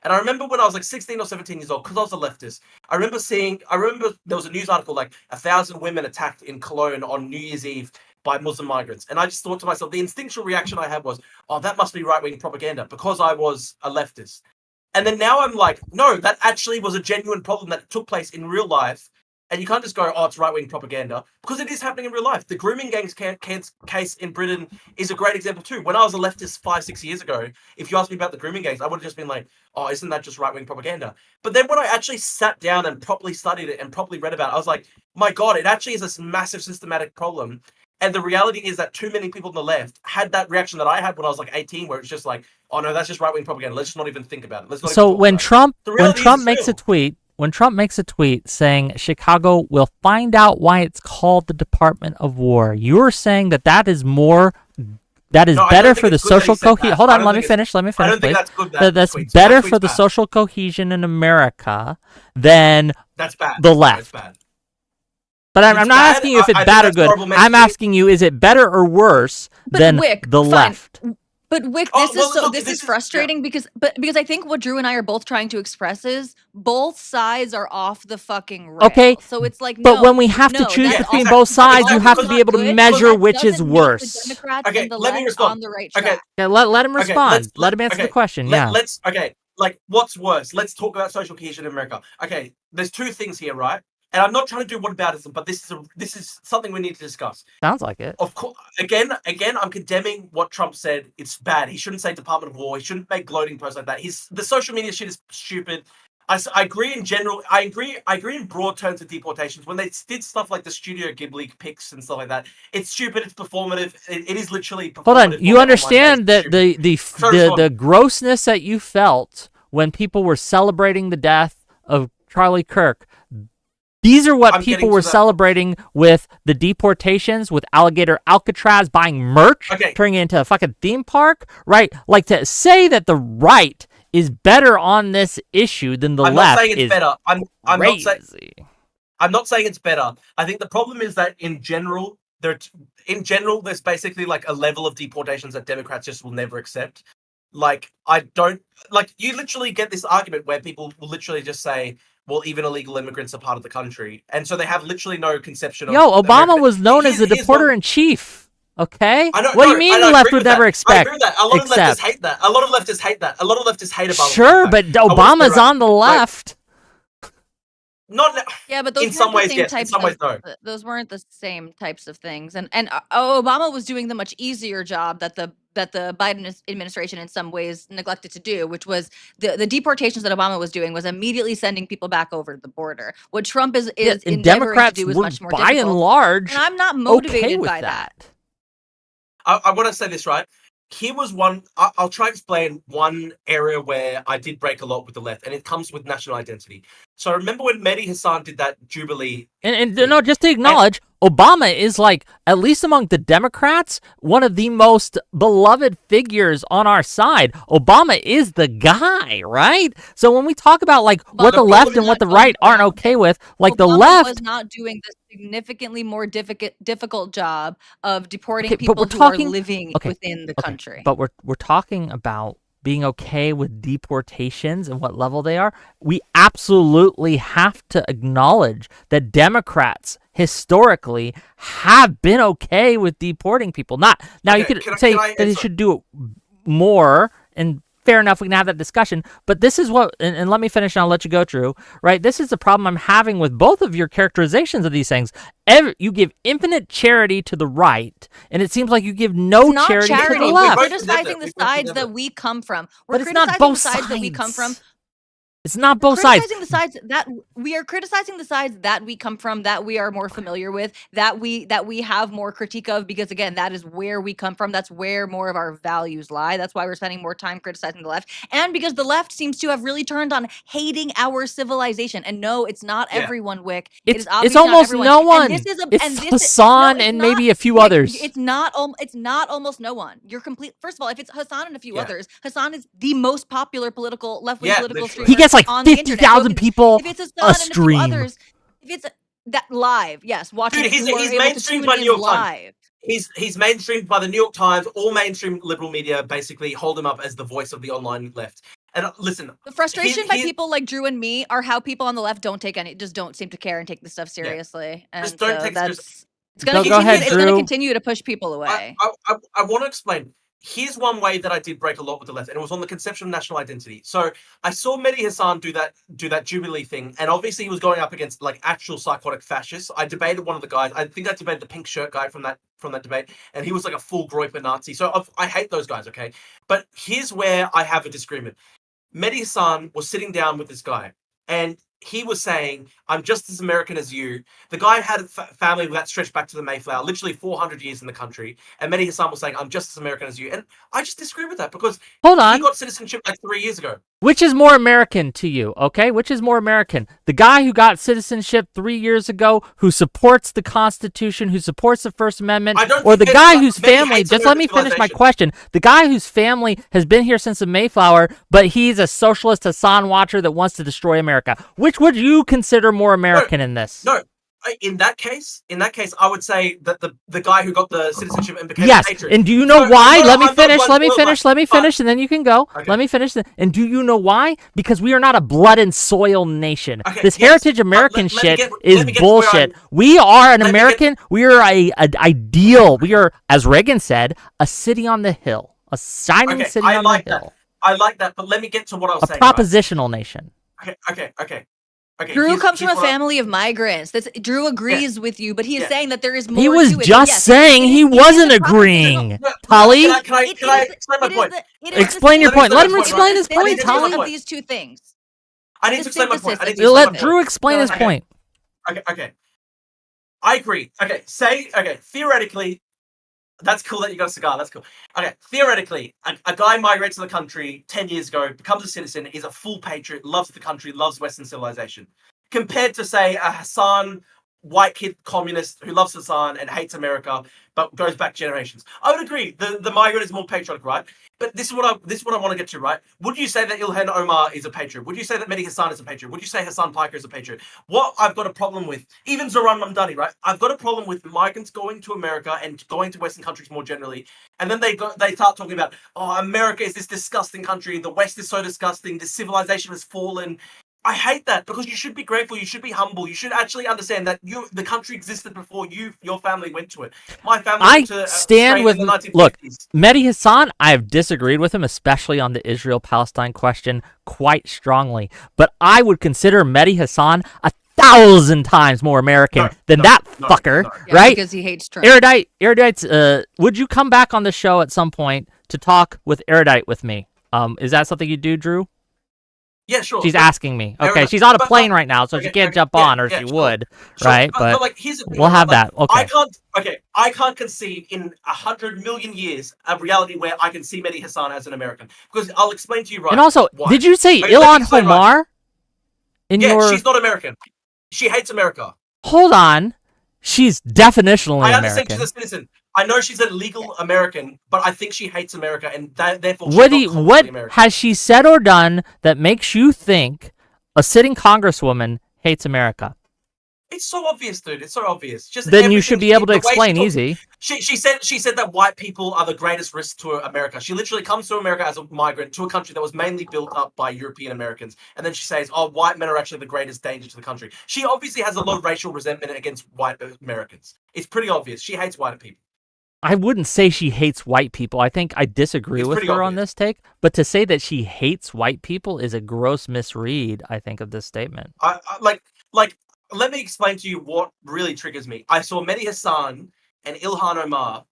And I remember when I was like 16 or 17 years old, because I was a leftist, I remember there was a news article like 1,000 women attacked in Cologne on New Year's Eve by Muslim migrants. And I just thought to myself, the instinctual reaction I had was, oh, that must be right-wing propaganda because I was a leftist. And then now I'm like, no, that actually was a genuine problem that took place in real life. And you can't just go, oh, it's right-wing propaganda, because it is happening in real life. The grooming gangs case in Britain is a great example too. When I was a leftist 5-6 years ago, if you asked me about the grooming gangs, I would have just been like, oh, isn't that just right-wing propaganda? But then when I actually sat down and properly studied it and properly read about it, I was like, my God, it actually is this massive systematic problem. And the reality is that too many people on the left had that reaction that I had when I was like 18, where it's just like, oh no, that's just right-wing propaganda. Let's just not even think about it. Let's not So even talk when about it. Trump makes a tweet, when Trump makes a tweet saying Chicago will find out why it's called the Department of War, you're saying that is more, that is better for the social cohesion. Hold on, let me finish. I don't think please. that's good. That's better for the social cohesion in America than that's bad. The left. That's bad. But I'm not asking you if it's bad or good. I'm asking you, is it better or worse than Wick, the left? But Wick, this is frustrating because I think what Drew and I are both trying to express is both sides are off the fucking rail. Okay, so it's like, but when we have to choose between both sides, you have to be able to measure which is worse. The Democrats and the left on the right track. Okay, let him respond. Let him answer the question. Like, what's worse? Let's talk about social cohesion in America. Okay, there's two things here, right? And I'm not trying to do whataboutism, but this is something we need to discuss. Sounds like it. Of course, again, I'm condemning what Trump said. It's bad. He shouldn't say Department of War. He shouldn't make gloating posts like that. The social media shit is stupid. I agree in general. I agree in broad terms with deportations. When they did stuff like the Studio Ghibli pics and stuff like that, it's stupid. It's performative. It is literally performative. Hold on. You understand that the grossness that you felt when people were celebrating the death of Charlie Kirk. These are what people were celebrating with the deportations, with Alligator Alcatraz buying merch, turning it into a fucking theme park, right? Like, to say that the right is better on this issue than the left. I'm not saying it's better. Crazy. I'm not saying it's better. I think the problem is that in general, there's basically like a level of deportations that Democrats just will never accept. Like, you literally get this argument where people will literally just say, well, even illegal immigrants are part of the country. And so they have literally no conception of... Obama was known as the deporter-in-chief, okay? What do you mean the left would never expect? I agree with that. A lot of leftists hate that. A lot of leftists hate that. A lot of leftists hate Obama. Sure, but Obama's on the left. But those in some ways, yes. In some ways, no. Those weren't the same types of things, and Obama was doing the much easier job that the Biden administration in some ways neglected to do, which was the deportations that Obama was doing was immediately sending people back over the border. What Trump is endeavoring Democrats to do is much more by difficult. and large, and I'm not motivated by that. I want to say this, right? Here was one, I'll try to explain one area where I did break a lot with the left, and it comes with national identity. So I remember when Mehdi Hassan did that Jubilee. And just to acknowledge, Obama is, like, at least among the Democrats, one of the most beloved figures on our side. Obama is the guy, right? So when we talk about, like, what the left and what the right aren't okay with, like, the left was not doing the significantly more difficult job of deporting people who are living within the country. But we're talking about being okay with deportations and what level they are. We absolutely have to acknowledge that Democrats historically have been okay with deporting people. Now you could say that they should do it more, and fair enough, we can have that discussion, but this is what, and let me finish and I'll let you go, Drew, right? This is the problem I'm having with both of your characterizations of these things. You give infinite charity to the right, and it seems like you give no charity to the left. We're criticizing the sides that we come from. We're but it's not both sides. That we come from. It's not both sides. Criticizing the sides that we are criticizing the sides that we come from, that we are more familiar with, that we have more critique of, because again, that is where we come from. That's where more of our values lie. That's why we're spending more time criticizing the left, and because the left seems to have really turned on hating our civilization. And no, it's not everyone, Wick. It is obviously It's almost not everyone. no one. And this is It's Hassan and maybe a few Wick, others. It's not almost no one. You're complete. First of all, if it's Hassan and a few others, Hassan is the most popular political left-wing political streamer. He gets like on the internet. 50,000 people If it's Hassan a and a few stream. others, if it's that live, yes, watching. Dude, he's mainstreamed by New York Times. He's mainstreamed by the New York Times. All mainstream liberal media basically hold him up as the voice of the online left. And listen, the frustration by people like Drew and me are how people on the left don't seem to care and take this stuff seriously. And just don't take that's it's going to continue to push people away. I want to explain. Here's one way that I did break a lot with the left, and it was on the conception of national identity. So I saw Mehdi Hassan do that Jubilee thing, and obviously he was going up against like actual psychotic fascists. I debated one of the guys. I think I debated the pink shirt guy from that debate, and he was like a full Groyper Nazi. So I hate those guys, okay? But here's where I have a disagreement. Mehdi Hassan was sitting down with this guy, and he was saying, I'm just as American as you. The guy had a family that stretched back to the Mayflower, literally 400 years in the country. And Mehdi Hassan was saying, I'm just as American as you. And I just disagree with that because he got citizenship like 3 years ago. Which is more American to you, okay? Which is more American? The guy who got citizenship 3 years ago, who supports the Constitution, who supports the First Amendment, or the guy whose family, just let me finish my question, the guy whose family has been here since the Mayflower, but he's a socialist Hassan watcher that wants to destroy America. Which would you consider more American in this? No. In that case, I would say that the guy who got the citizenship and became a patriot. And do you know why? Let me finish, and then you can go. Okay. Let me finish. And do you know why? Because we are not a blood and soil nation. Okay, this heritage American shit is bullshit. We are an American. We are a ideal. We are, as Reagan said, a city on the hill, a shining city on the hill. I like that, but let me get to what I was saying. A propositional nation. Okay. Drew comes from a family of migrants. Drew agrees with you, but he is saying that there is more. He was just saying he wasn't agreeing. Tali, can I explain my point? Explain your point. Let him explain his point, Tali. Of these two things. I need to explain my point. Let Drew explain his point. Okay. I agree. Theoretically, that's cool that you got a cigar. That's cool. Okay, theoretically, a guy migrates to the country 10 years ago, becomes a citizen, is a full patriot, loves the country, loves Western civilization. Compared to, say, a Hassan, white kid communist who loves Hassan and hates America, but goes back generations. I would agree. The migrant is more patriotic, right? But this is what I want to get to, right? Would you say that Ilhan Omar is a patriot? Would you say that Mehdi Hassan is a patriot? Would you say Hassan Piker is a patriot? What I've got a problem with, even Zoran Mamdani, right? I've got a problem with migrants going to America and going to Western countries more generally, and then they start talking about, oh, America is this disgusting country. The West is so disgusting. The civilization has fallen. I hate that, because you should be grateful. You should be humble. You should actually understand that the country existed before your family went to it. My family went to stand with in the 1950s. Look, Mehdi Hassan, I have disagreed with him, especially on the Israel-Palestine question, quite strongly. But I would consider Mehdi Hassan 1,000 times more American than that fucker, right? Because he hates Trump. Erudites, would you come back on the show at some point to talk with Erudite with me? Is that something you do, Drew? Yeah, sure. She's asking me. Okay, she's on a plane right now, so she can't jump on, or she would, right? But like, here's the thing, we'll have that. Okay. I can't conceive in 100 million years a reality where I can see Mehdi Hassan as an American, because I'll explain to you right. And also, did you say Ilhan Omar? She's not American. She hates America. Hold on, she's definitionally American. I understand she's a citizen. I know she's a legal American, but I think she hates America, and therefore what has she said or done that makes you think a sitting congresswoman hates America? It's so obvious, dude. It's so obvious. Then you should be able to explain easy. She said that white people are the greatest risk to America. She literally comes to America as a migrant to a country that was mainly built up by European Americans, and then she says, "Oh, white men are actually the greatest danger to the country." She obviously has a lot of racial resentment against white Americans. It's pretty obvious. She hates white people. I wouldn't say she hates white people. I think I disagree with her on this take. But to say that she hates white people is a gross misread, I think, of this statement. Let me explain to you what really triggers me. I saw Mehdi Hassan and Ilhan Omar,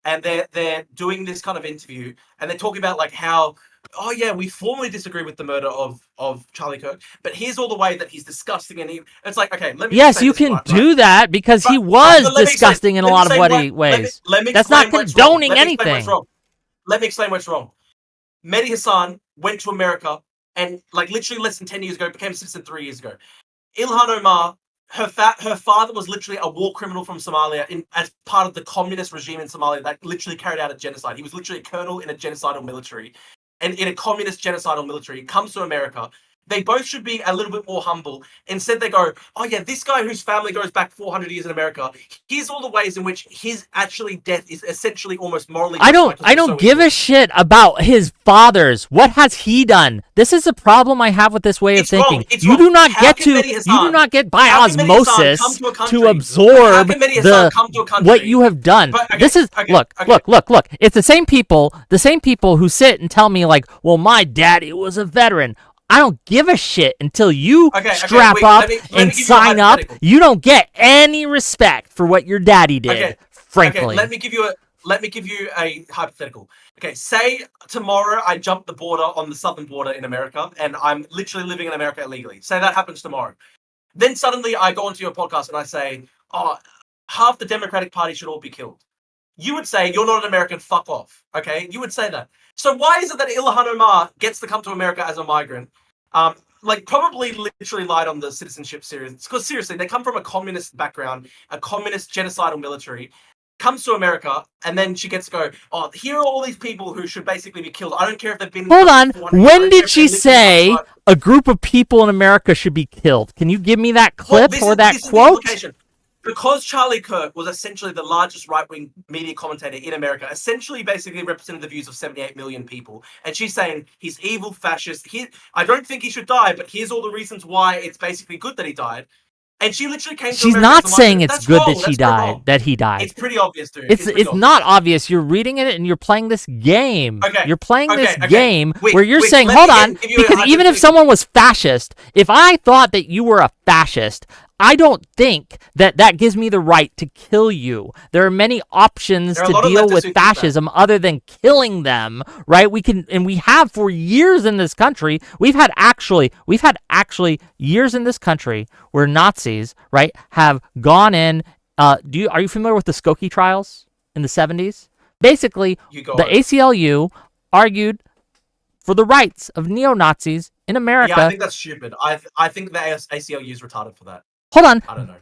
and they're doing this kind of interview, and they're talking about like how oh yeah, we formally disagree with the murder of Charlie Kirk, but here's all the way that he's disgusting and it's like, okay, let me Yes, say you this, can right, do that because he was but let me disgusting in a lot of ways. Let me That's not explain what's wrong. condoning Let me explain what's anything. wrong. Let me explain what's wrong. Mehdi Hassan went to America and, like, literally less than 10 years ago, became a citizen 3 years ago. Ilhan Omar, her father was literally a war criminal from Somalia as part of the communist regime in Somalia that literally carried out a genocide. He was literally a colonel in a genocidal military, and in a communist genocidal military, comes to America. They both should be a little bit more humble. Instead, they go, oh yeah, this guy whose family goes back 400 years in America, here's all the ways in which his actually death is essentially almost morally justified. I don't give a shit about his fathers. What has he done? This is a problem I have with this way of thinking. You do not get by osmosis to absorb what you have done. But, okay, this is look. It's the same people who sit and tell me like, well, my daddy was a veteran. I don't give a shit until you strap up and sign up. You don't get any respect for what your daddy did. Frankly, okay, let me give you a hypothetical. Okay, say tomorrow I jump the border on the southern border in America, and I'm literally living in America illegally. Say that happens tomorrow. Then suddenly I go onto your podcast and I say, oh, half the Democratic Party should all be killed. You would say, you're not an American, fuck off. Okay, you would say that. So why is it that Ilhan Omar gets to come to America as a migrant? Like, probably literally lied on the citizenship series. Because seriously, they come from a communist background, a communist genocidal military, comes to America, and then she gets to go, oh, here are all these people who should basically be killed. I don't care if they've been... Hold on. When did she say a group of people in America should be killed? Can you give me that clip or that quote? Because Charlie Kirk was essentially the largest right-wing media commentator in America, essentially basically represented the views of 78 million people. And she's saying he's evil, fascist. I don't think he should die, but here's all the reasons why it's basically good that he died. And she literally came to She's America not saying it's good that he died. It's pretty obvious, dude. It's not obvious. You're reading it and you're playing this game. Okay. You're playing this game where you're Whick, saying, hold on, because even if someone was fascist, if I thought that you were a fascist, I don't think that gives me the right to kill you. There are many options to deal with fascism other than killing them, right? We have for years in this country. We've had actually years in this country where Nazis, right, have gone in. Are you familiar with the Skokie trials in the 70s? Basically, the ACLU argued for the rights of neo-Nazis in America. Yeah, I think that's stupid. I think the ACLU is retarded for that. Hold on. I don't know.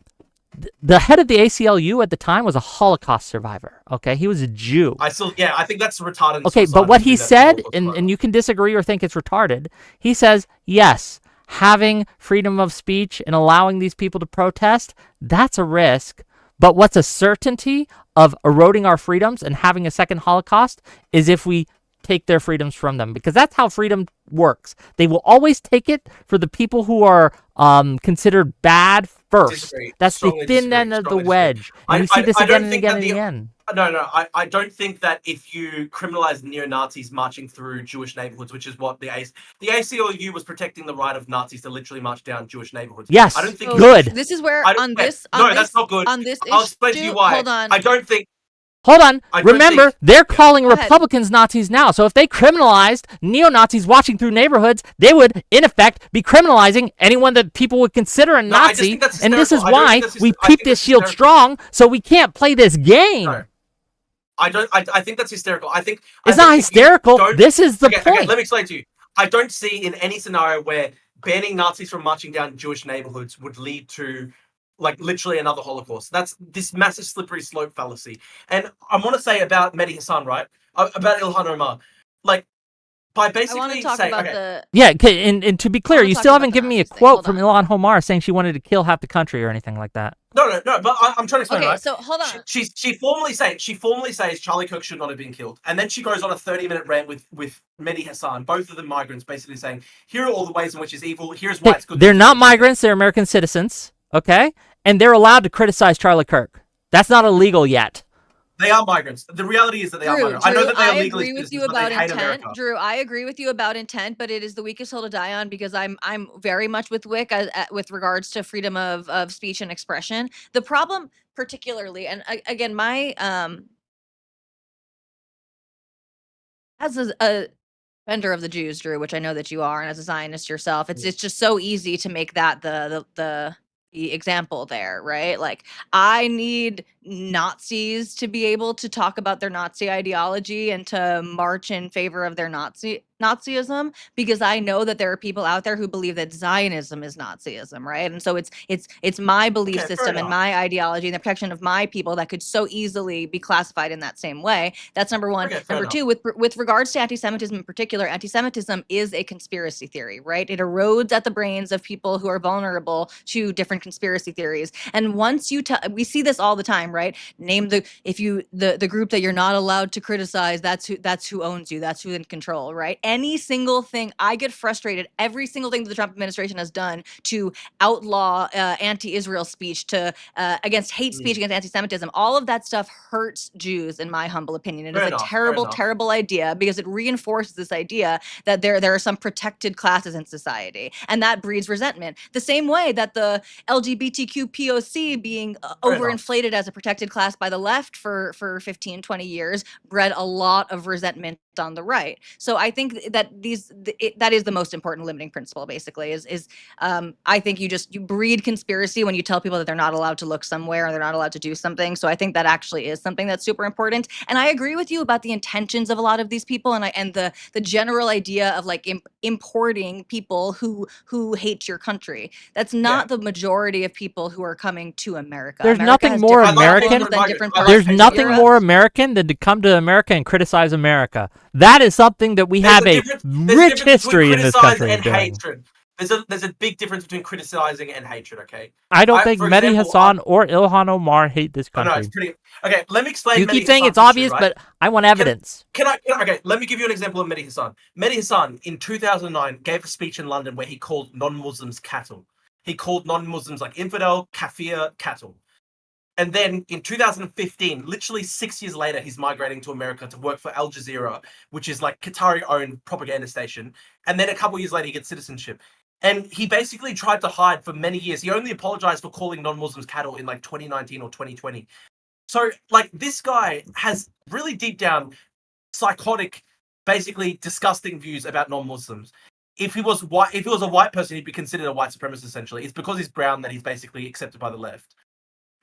The head of the ACLU at the time was a Holocaust survivor. Okay, he was a Jew. I think that's retarded. Okay, but what he said, and you can disagree or think it's retarded. He says, yes, having freedom of speech and allowing these people to protest, that's a risk. But what's a certainty of eroding our freedoms and having a second Holocaust is if we take their freedoms from them, because that's how freedom works. They will always take it for the people who are considered bad first. That's the thin end of the wedge. And we see this again and again and again. No, I don't think that if you criminalize neo-Nazis marching through Jewish neighborhoods, which is what the ACLU was protecting the right of Nazis to literally march down Jewish neighborhoods. Yes, I don't think good. This is where that's not good. On this I'll explain to you why. Hold on. I don't think. Hold on. Remember, they're calling Republicans Nazis now. So if they criminalized neo-Nazis watching through neighborhoods, they would, in effect, be criminalizing anyone that people would consider a Nazi. And this is why we keep this shield strong, so we can't play this game. No. I think that's hysterical. It's not hysterical. This is the point. Okay, let me explain to you. I don't see in any scenario where banning Nazis from marching down Jewish neighborhoods would lead to, like, literally another Holocaust. That's this massive slippery slope fallacy. And I want to say about Mehdi Hassan, right? About Ilhan Omar. Like, by basically saying... Yeah, and to be clear, you still haven't given me a quote from Ilhan Omar saying she wanted to kill half the country or anything like that. No, but I'm trying to explain, right? So hold on. She formally says Charlie Kirk should not have been killed. And then she goes on a 30-minute rant with Mehdi Hassan, both of them migrants, basically saying, here are all the ways in which it's evil, here's why it's good. They're not migrants, they're American citizens, okay? And they're allowed to criticize Charlie Kirk. That's not illegal yet. They are migrants. The reality is that they are migrants. I know that they are legally agree with you about intent. Drew, I agree with you about intent, but it is the weakest hill to die on because I'm very much with Whick with regards to freedom of speech and expression. The problem, particularly, and again, my as a defender of the Jews, Drew, which I know that you are, and as a Zionist yourself, it's just so easy to make that the example there, right? Like, I need Nazis to be able to talk about their Nazi ideology and to march in favor of their Nazism, because I know that there are people out there who believe that Zionism is Nazism, right? And so it's my belief system and my ideology and the protection of my people that could so easily be classified in that same way. That's number one. Number two, with regards to anti-Semitism in particular, anti-Semitism is a conspiracy theory, right? It erodes at the brains of people who are vulnerable to different conspiracy theories. And once you we see this all the time, right? Name the group that you're not allowed to criticize, that's who owns you, that's who's in control, right? Any single thing, I get frustrated. Every single thing that the Trump administration has done to outlaw anti-Israel speech, to against hate speech, against anti-Semitism, all of that stuff hurts Jews, in my humble opinion. It is a terrible, terrible idea, because it reinforces this idea that there are some protected classes in society, and that breeds resentment. The same way that the LGBTQ POC being overinflated as a protected class by the left for 15, 20 years bred a lot of resentment on the right. So I think that that is the most important limiting principle, basically, is I think you breed conspiracy when you tell people that they're not allowed to look somewhere or they're not allowed to do something. So I think that actually is something that's super important. And I agree with you about the intentions of a lot of these people, and the general idea of like importing people who hate your country. That's not the majority of people who are coming to America. There's America nothing more American. There's nothing more American than to come to America and criticize America. That is something that we have a rich history in this country of doing. There's a big difference between criticizing and hatred, okay? I don't think Mehdi Hasan or Ilhan Omar hate this country. No, it's pretty... Okay, let me explain. You keep saying it's obvious, but I want evidence. Okay, let me give you an example of Mehdi Hasan. Mehdi Hasan, in 2009, gave a speech in London where he called non-Muslims cattle. He called non-Muslims like infidel, kafir, cattle. And then in 2015, literally 6 years later, he's migrating to America to work for Al Jazeera, which is like Qatari-owned propaganda station. And then a couple years later, he gets citizenship. And he basically tried to hide for many years. He only apologized for calling non-Muslims cattle in like 2019 or 2020. So like this guy has really deep down psychotic, basically disgusting views about non-Muslims. If he was a white person, he'd be considered a white supremacist, essentially. It's because he's brown that he's basically accepted by the left.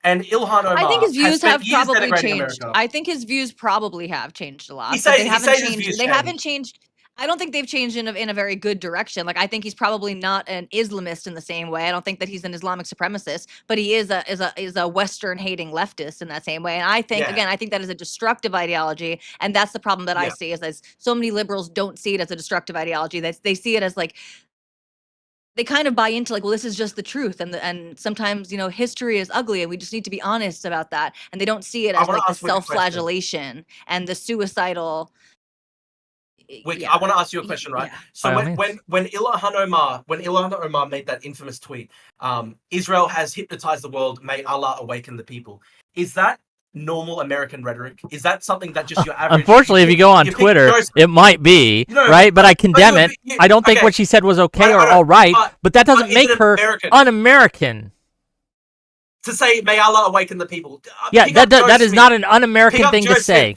And Ilhan Omar, I think his views have probably changed. America. I think his views probably have changed a lot. They haven't changed. I don't think they've changed in a very good direction. Like, I think he's probably not an Islamist in the same way. I don't think that he's an Islamic supremacist, but he is a Western hating leftist in that same way. And I think again, I think that is a destructive ideology, and that's the problem that I see is that so many liberals don't see it as a destructive ideology. They see it as like, they kind of buy into like, well, this is just the truth, and sometimes, you know, history is ugly, and we just need to be honest about that. And they don't see it as like the self-flagellation and the suicidal. Whick, I want to ask you a question, right? So when Ilhan Omar made that infamous tweet, Israel has hypnotized the world, may Allah awaken the people. Is that normal American rhetoric? Is that something that just your average... Unfortunately, if you go on Twitter, it might be, right? But I condemn it. I don't think what she said was okay or all right, but that doesn't make her un-American. To say, may Allah awaken the people. Yeah, that is not an un-American thing to say.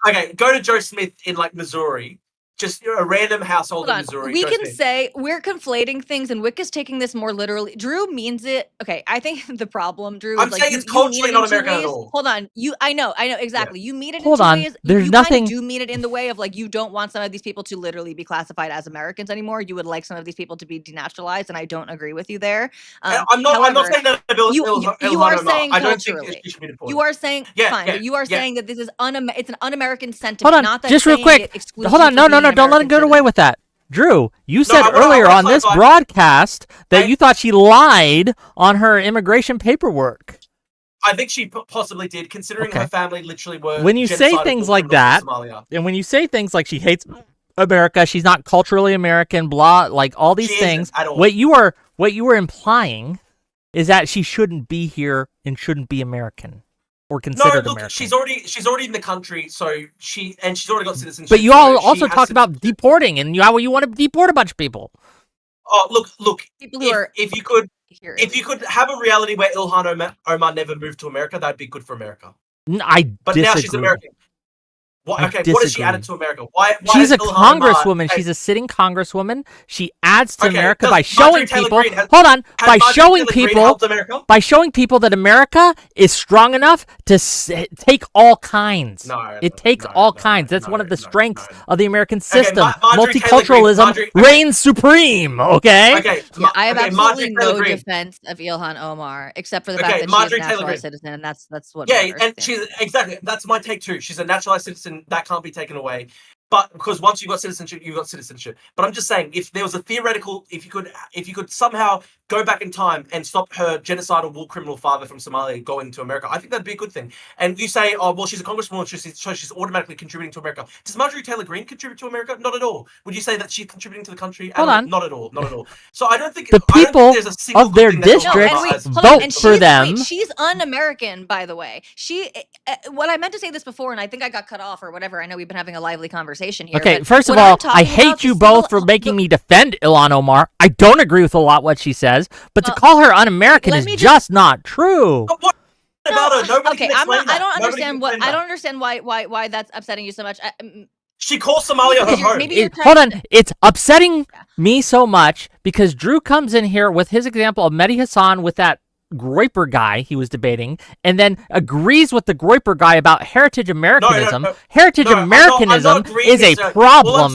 Okay, go to Joe Smith in like Missouri. Just a random household in Missouri. We can say we're conflating things, and Whick is taking this more literally. Drew means it. Okay, I think the problem, Drew, I'm saying it's culturally not American at all. Hold on, I know exactly. You mean it in two ways. There's nothing. You mean it in the way of like, you don't want some of these people to literally be classified as Americans anymore. You would like some of these people to be denaturalized, and I don't agree with you there. I'm not saying that. You are saying I don't culturally. think she should be deported. You are saying fine, but you are saying that this is it's an un-American sentiment. Hold on, not that just real quick. Hold on, no. Don't let him get away with that. Drew, you said earlier on this broadcast that you thought she lied on her immigration paperwork. I think she possibly did, considering her family literally were... When you say things like that, and when you say things like she hates America, she's not culturally American, blah, like all these things, what you were implying is that she shouldn't be here and shouldn't be American. Or considered American. She's already in the country, so she's already got citizenship. But you all also talked about deporting, and you want to deport a bunch of people. Oh, look. If you could have a reality where Ilhan Omar never moved to America, that'd be good for America. But disagree. Now she's American. What has she added to America? Why She's is a Ilhan Omar congresswoman. She's a sitting congresswoman. She adds to America does by showing Marjorie Taylor people. Greene Hold on, has by Marjorie showing Taylor Greene people. helped America? By showing people that America is strong enough to take all kinds. No, It takes no, all no, kinds. That's no, one of the no, strengths no. of the American system. Marjorie Taylor Greene, Multiculturalism reigns supreme. Okay. Okay. Yeah, I have absolutely Marjorie Taylor no Greene. defense of Ilhan Omar, except for the fact that Marjorie she is a Taylor naturalized Greene. citizen, and that's what Yeah, matters. and she's exactly that's my take too. She's a naturalized citizen that can't be taken away. But because once you've got citizenship, you've got citizenship. But I'm just saying, if there was a theoretical, if you could somehow go back in time and stop her genocidal war criminal father from Somalia going to America, I think that'd be a good thing. And you say, oh well, she's a congresswoman, so she's automatically contributing to America. Does Marjorie Taylor Greene contribute to America? Not at all. Would you say that she's contributing to the country? Hold on. Not at all. Not at all. So I don't think the people there's a single of their thing that districts vote for them. Wait, she's un-American, by the way. What I meant to say this before, and I think I got cut off or whatever. I know we've been having a lively conversation here. Okay, first of all, I hate you both for making me defend Ilhan Omar. I don't agree with a lot what she says, but to call her un-American is just not true. What about her? Okay, I don't understand why that's upsetting you so much. She calls Somalia her home. Hold on, it's upsetting me so much because Drew comes in here with his example of Mehdi Hassan with that Groyper guy he was debating, and then agrees with the Groyper guy about heritage Americanism. Heritage Americanism is a problem.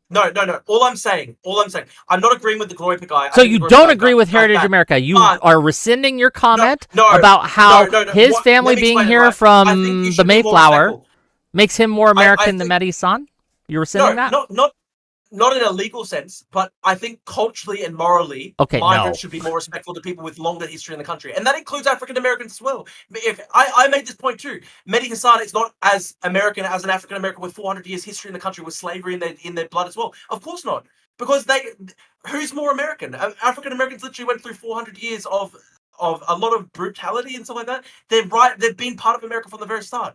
No. All I'm saying, I'm not agreeing with the Groyper guy. So you don't agree with Heritage America. You are rescinding your comment about how his family being here from the Mayflower makes him more American than Mehdi Hassan? You're rescinding that? Not in a legal sense, but I think culturally and morally, migrants should be more respectful to people with longer history in the country. And that includes African Americans as well. I made this point too. Mehdi Hassan is not as American as an African American with 400 years history in the country with slavery in their blood as well. Of course not. Because who's more American? African Americans literally went through 400 years of a lot of brutality and stuff like that. They've been part of America from the very start.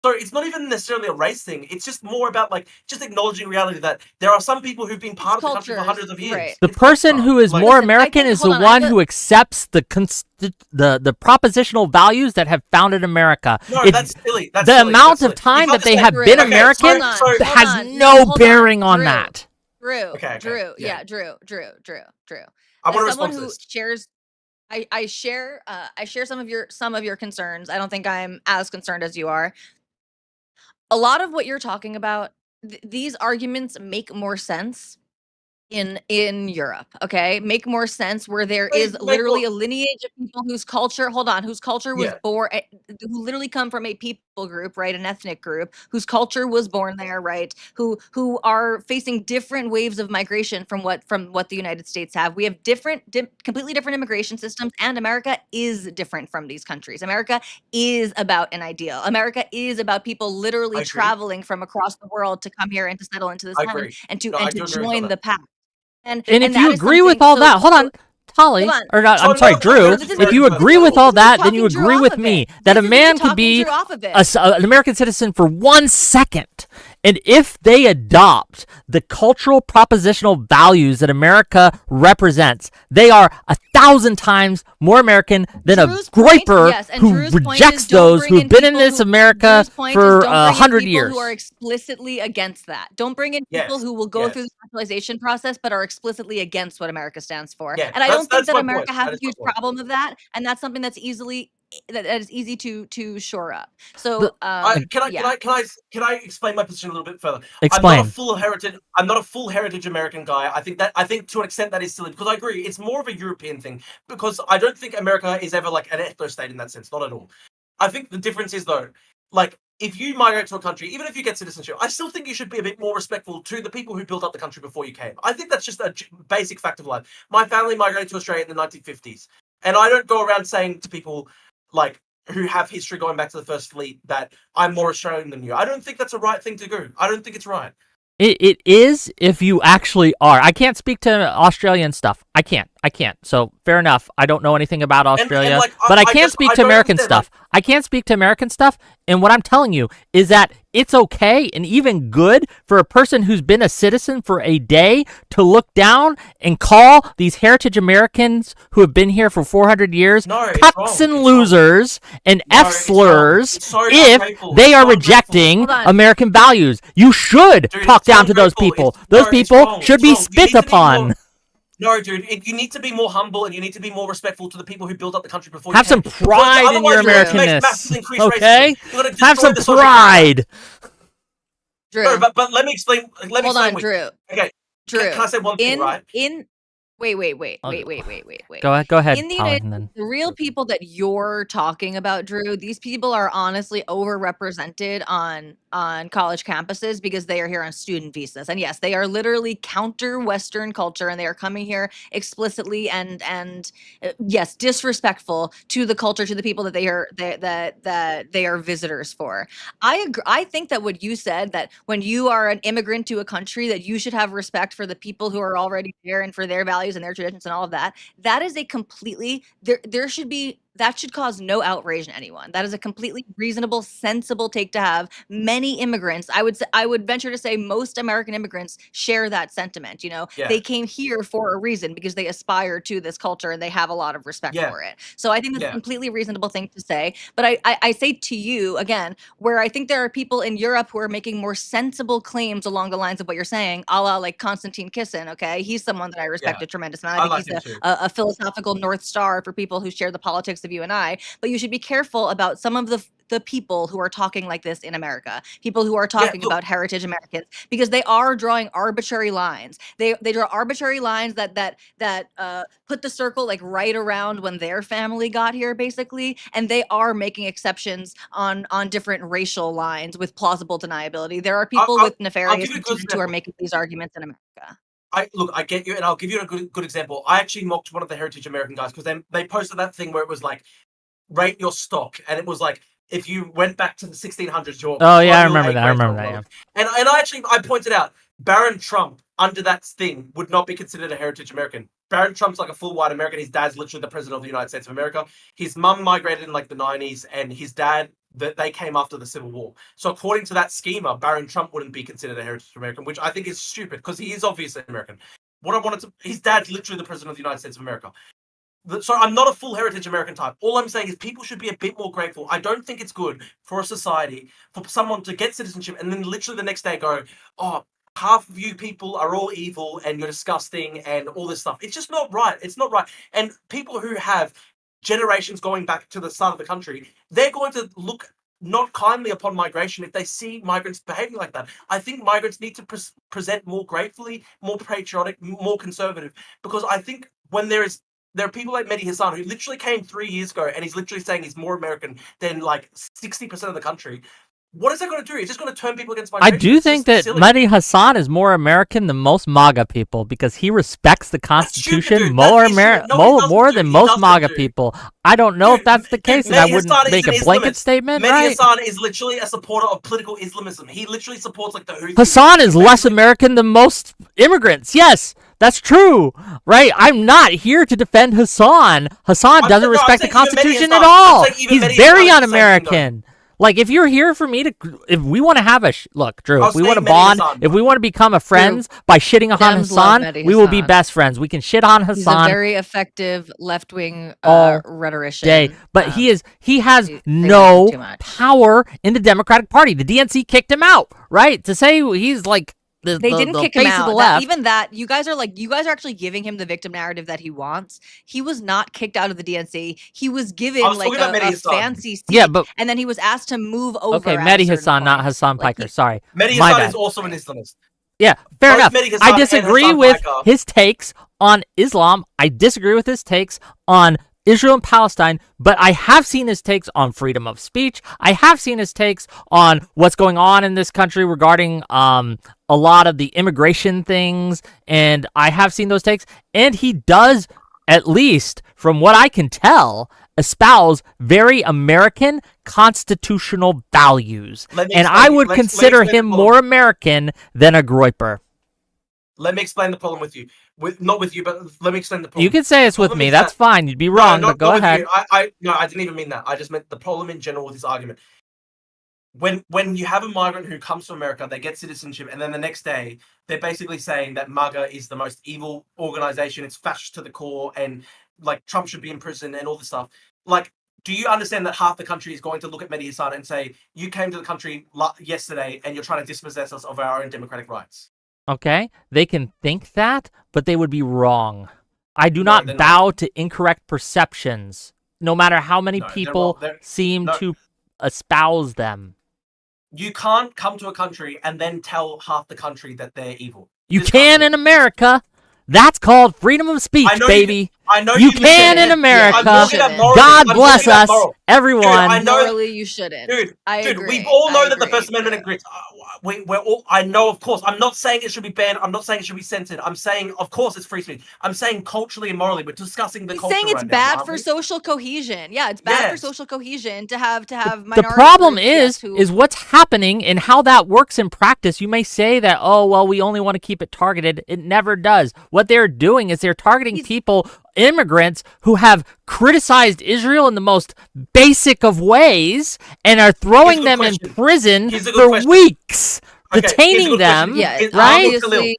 So it's not even necessarily a race thing. It's just more about just acknowledging reality that there are some people who've been part of the country for hundreds of years. Right. The person who is more American is the one who accepts the propositional values that have founded America. No, that's silly. The amount of time that they have been American has no bearing on that. Drew. Drew. I want to respond to this. I share some of your concerns. I don't think I'm as concerned as you are. A lot of what you're talking about, these arguments make more sense in Europe, okay? Make more sense where there is literally a lineage of people whose culture was born, who literally come from a people group, right? An ethnic group whose culture was born there, right? Who are facing different waves of migration from what the United States have. We have completely different immigration systems, and America is different from these countries. America is about an ideal. America is about people literally traveling from across the world to come here and to settle into this land and to join the pact. And if you agree with all that, hold on, Tali, or not, I'm sorry, Drew. If you agree with all that, then you agree with me that a man could be an American citizen for 1 second. And if they adopt the cultural propositional values that America represents, they are 1,000 times more American than a Groyper who rejects those who have been in this America for 100 years. Who are explicitly against that. Don't bring in people who will go through the naturalization process but are explicitly against what America stands for. And I don't think that America has a huge problem with that. And that's something that's that is easy to shore up. So can I explain my position a little bit further? Explain. I'm not a full heritage American guy. I think to an extent that is silly because I agree it's more of a European thing because I don't think America is ever like an ethno state in that sense, not at all. I think the difference is though, if you migrate to a country, even if you get citizenship, I still think you should be a bit more respectful to the people who built up the country before you came. I think that's just a basic fact of life. My family migrated to Australia in the 1950s, and I don't go around saying to people who have history going back to the First Fleet that I'm more Australian than you. I don't think that's a right thing to do. I don't think it's right. It is if you actually are. I can't speak to Australian stuff. I can't. I can't. So fair enough. I don't know anything about Australia, like, but I can speak to American stuff. I can speak to American stuff, and what I'm telling you is that it's okay and even good for a person who's been a citizen for a day to look down and call these heritage Americans who have been here for 400 years cucks and losers and F slurs if they are rejecting American values. You should talk down to those people. Those people should be spit upon. No, dude, you need to be more humble and you need to be more respectful to the people who built up the country before. Have some pride in your Americanness, okay? Have some pride. Drew, no, but let me explain. Hold on, Drew. Okay, Drew. Can I say one thing, right? Wait. Go ahead. In the United States, the real people that you're talking about, Drew, these people are honestly overrepresented on college campuses because they are here on student visas. And yes, they are literally counter Western culture, and they are coming here explicitly and yes, disrespectful to the culture, to the people that they are visitors for. I agree. I think that what you said, that when you are an immigrant to a country, that you should have respect for the people who are already there and for their values and their traditions and all of that. That is a completely that should cause no outrage in anyone. That is a completely reasonable, sensible take to have. Many immigrants, I would venture to say most American immigrants share that sentiment. You know, they came here for a reason because they aspire to this culture and they have a lot of respect for it. So I think that's a completely reasonable thing to say. But I say to you again, where I think there are people in Europe who are making more sensible claims along the lines of what you're saying, a la like Konstantin Kisin. Okay, he's someone that I respect a tremendous amount. I think he's a philosophical North Star for people who share the politics of you and I. But you should be careful about some of the people who are talking like this in America, people who are talking about heritage Americans, because they are drawing arbitrary lines. They draw arbitrary lines that put the circle like right around when their family got here, basically, and they are making exceptions on different racial lines with plausible deniability. There are people with nefarious intent who are making these arguments in America. I get you, and I'll give you a good example. I actually mocked one of the heritage American guys because they posted that thing where it was like, rate your stock, and it was like, if you went back to the 1600s, I remember that. And I pointed out Baron Trump under that thing would not be considered a heritage American. Baron Trump's like a full white American. His dad's literally the president of the United States of America. His mum migrated in like the 90s, and his dad, they came after the Civil War. So according to that schema, Baron Trump wouldn't be considered a heritage American, which I think is stupid because he is obviously American. His dad's literally the president of the United States of America. So I'm not a full heritage American type. All I'm saying is people should be a bit more grateful. I don't think it's good for a society for someone to get citizenship and then literally the next day go, oh, half of you people are all evil and you're disgusting and all this stuff. It's just not right. It's not right. And people who have generations going back to the start of the country, they're going to look not kindly upon migration if they see migrants behaving like that. I think migrants need to present more gratefully, more patriotic, more conservative, because I think when there are people like Mehdi Hassan who literally came 3 years ago and he's literally saying he's more American than like 60% of the country. What is that going to do? It's just going to turn people against migration. I do think that Mehdi Hassan is more American than most MAGA people because he respects the Constitution more than most MAGA people. I don't know if that's the case, and I wouldn't make a blanket statement. Mehdi Hassan is literally a supporter of political Islamism. He literally supports like the Houthis. Hassan is less American than most immigrants. Yes. That's true, right? I'm not here to defend Hassan. Hassan doesn't respect the Constitution at all. He's very un-American. Like, if you're here for me if we want to have look, Drew, if we want to bond, if we want to become friends by shitting on Hassan, we will be best friends. We can shit on Hassan. He's a very effective left-wing rhetorician. But he has no power in the Democratic Party. The DNC kicked him out, right? To say he's like, they didn't kick him out. Even that, you guys are actually giving him the victim narrative that he wants. He was not kicked out of the DNC. He was given like a fancy seat, and then he was asked to move over. Okay, Mehdi Hassan, not Hassan Piker. Sorry, Mehdi Hassan is also an Islamist. Yeah, fair enough. I disagree with his takes on Islam. I disagree with his takes on Israel and Palestine, but I have seen his takes on freedom of speech. I have seen his takes on what's going on in this country regarding a lot of the immigration things, and I have seen those takes, and he does, at least from what I can tell, espouse very American constitutional values, and I would consider him more American than a Groyper. Let me explain the problem with you. not with you, but let me explain the problem. You can say it's with problem me. is That's that- fine. You'd be wrong, No, but go not with ahead. you. No, I didn't even mean that. I just meant the problem in general with this argument. When you have a migrant who comes to America, they get citizenship, and then the next day they're basically saying that MAGA is the most evil organization, it's fascist to the core, and like Trump should be in prison and all this stuff. Like, do you understand that half the country is going to look at Mehdi Hasan and say, you came to the country yesterday and you're trying to dispossess us of our own democratic rights? Okay, they can think that, but they would be wrong. I do No, not they're bow not. to incorrect perceptions, no matter how many No, they're people wrong. seem No. to espouse them. You can't come to a country and then tell half the country that they're evil. You Just can can't do in it. America. That's called freedom of speech, I know baby. I know You you can shouldn't. in America. I'm talking about morally. God I'm bless talking about us, moral. everyone. Dude, I know, Morally, you shouldn't. Dude, I dude, agree. we all know I that the agree, First Amendment but- agrees. We're all. I know, of course. I'm not saying it should be banned. I'm not saying it should be censored. I'm saying, of course, it's free speech. I'm saying culturally and morally. We're discussing the He's culture saying it's right now, bad aren't for we? social cohesion. Yeah, it's bad for Yes. social cohesion to have minority The problem groups, yes, is what's happening and how that works in practice. You may say that, oh, well, we only want to keep it targeted. It never does. What they're doing is they're targeting people, immigrants who have criticized Israel in the most basic of ways and are throwing them in prison for weeks, detaining them, yeah, right? obviously.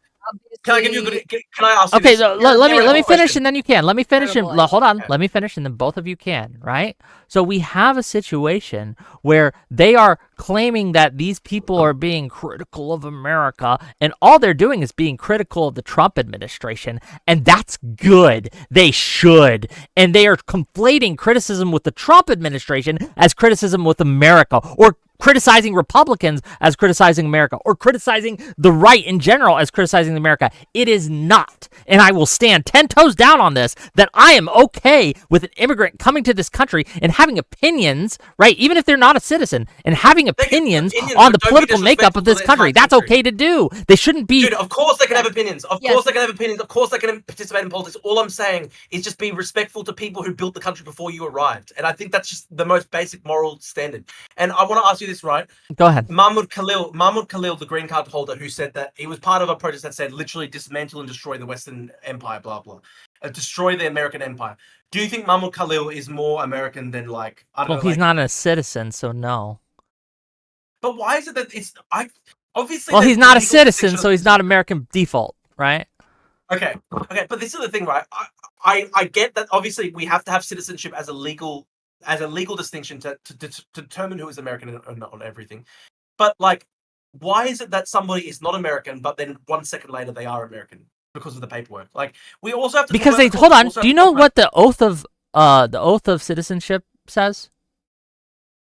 Can I give you a good? Can I ask you Okay, this? so let me finish question. and then you can. Let me finish and Terrible. hold on. Okay. Let me finish and then both of you can, right? So we have a situation where they are claiming that these people are being critical of America, and all they're doing is being critical of the Trump administration, and that's good. They should. And they are conflating criticism with the Trump administration as criticism with America, or criticizing Republicans as criticizing America, or criticizing the right in general as criticizing America. It is not. And I will stand 10 toes down on this, that I am okay with an immigrant coming to this country and having opinions, right? Even if they're not a citizen, and having opinions on the political makeup of this country. That's okay to do. They shouldn't be. Dude, of course they can have opinions. Of Yes. course they can have opinions. Of course they can participate in politics. All I'm saying is just be respectful to people who built the country before you arrived. And I think that's just the most basic moral standard. And I want to ask you this, right? Go ahead. Mahmoud Khalil, the green card holder, who said that he was part of a protest that said literally dismantle and destroy the Western Empire, blah, blah. Destroy the American Empire. Do you think Mahmoud Khalil is more American than, like, I don't know, Well, he's like, not a citizen, so no. But why is it that it's obviously? Well, there's he's not a political citizen, distinction so of- he's not American default, right? Okay, but this is the thing, right? I get that obviously we have to have citizenship as a legal distinction to determine who is American and not on everything. But like, why is it that somebody is not American, but then 1 second later they are American because of the paperwork? Like, we also have to Because they hold on. Do you know what the oath of citizenship says?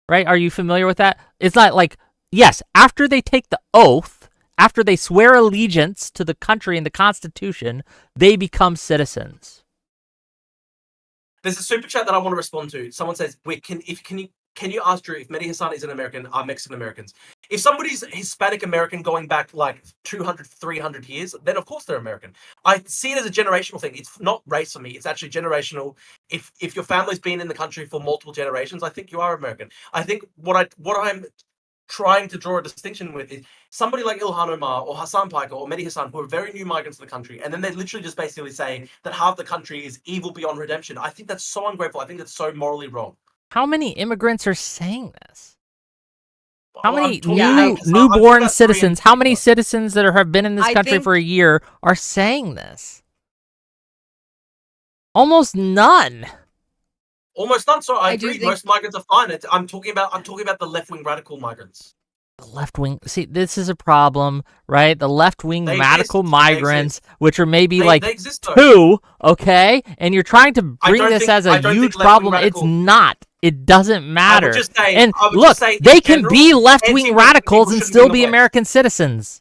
Right? Are you familiar with that? It's not like, yes, after they take the oath, after they swear allegiance to the country and the Constitution, they become citizens. There's a super chat that I want to respond to. Someone says, "Wait, can you ask Drew if Mehdi Hasan is an American, are Mexican Americans? If somebody's Hispanic American going back like 200, 300 years, then of course they're American. I see it as a generational thing. It's not race for me. It's actually generational. If your family's been in the country for multiple generations, I think you are American. I think what I'm trying to draw a distinction with is somebody like Ilhan Omar or Hassan Piker or Mehdi Hasan, who are very new migrants to the country, and then they're literally just basically saying that half the country is evil beyond redemption. I think that's so ungrateful. I think that's so morally wrong. How many immigrants are saying this? How Well, many I'm talking about- newborn about citizens? How many citizens that have been in this I country think- for a year are saying this? Almost none. Almost none. So I I do agree. think- Most migrants are fine. I'm talking about the left-wing radical migrants. The left wing. See, this is a problem, right? The left wing They radical exist. They migrants, which are maybe like They exist though. two, okay? And you're trying to I bring don't this think- as I a don't huge think left-wing problem. It's radical- not. It doesn't matter. just say- and I would look, just say, in they can general, be left wing anti-Western radicals people and shouldn't still be in the be West. American citizens.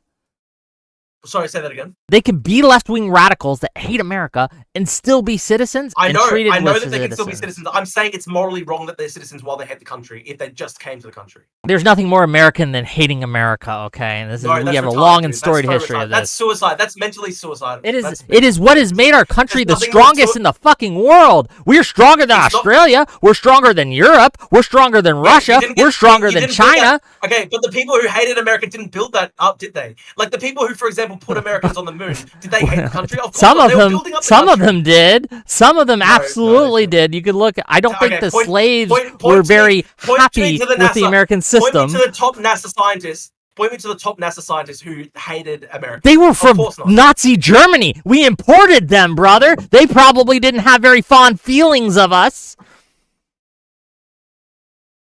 Sorry, say that again. They can be left wing radicals that hate America and still be citizens I and know treated that with they can still be citizens. citizens. I'm saying it's morally wrong that they're citizens while they hate the country if they just came to the country. There's nothing more American than hating America, okay? And this is, No, we that's have a retarded, long and dude. storied That's so history retarded. of this. That's suicide. That's mentally suicidal. It is. That's It is what has made our country the There's nothing more strongest to- in the fucking world. We're stronger than It's not- Australia. We're stronger than Europe. We're stronger than Russia. You didn't get- We're stronger you than didn't build China. that- Okay, but the people who hated America didn't build that up, did they? Like the people who, for example, example, put Americans on the moon, did they hate the country? Of course Some not. of They were them, building up the some of country. them did. Some of them No, absolutely they did. You could look. I don't think Okay, the slaves were point to me- very point to me happy to the with the NASA. American Point me system. to the top NASA scientists. Point me to the top NASA scientists who hated America. They were Of from course not. Nazi Germany. We imported them, brother. They probably didn't have very fond feelings of us.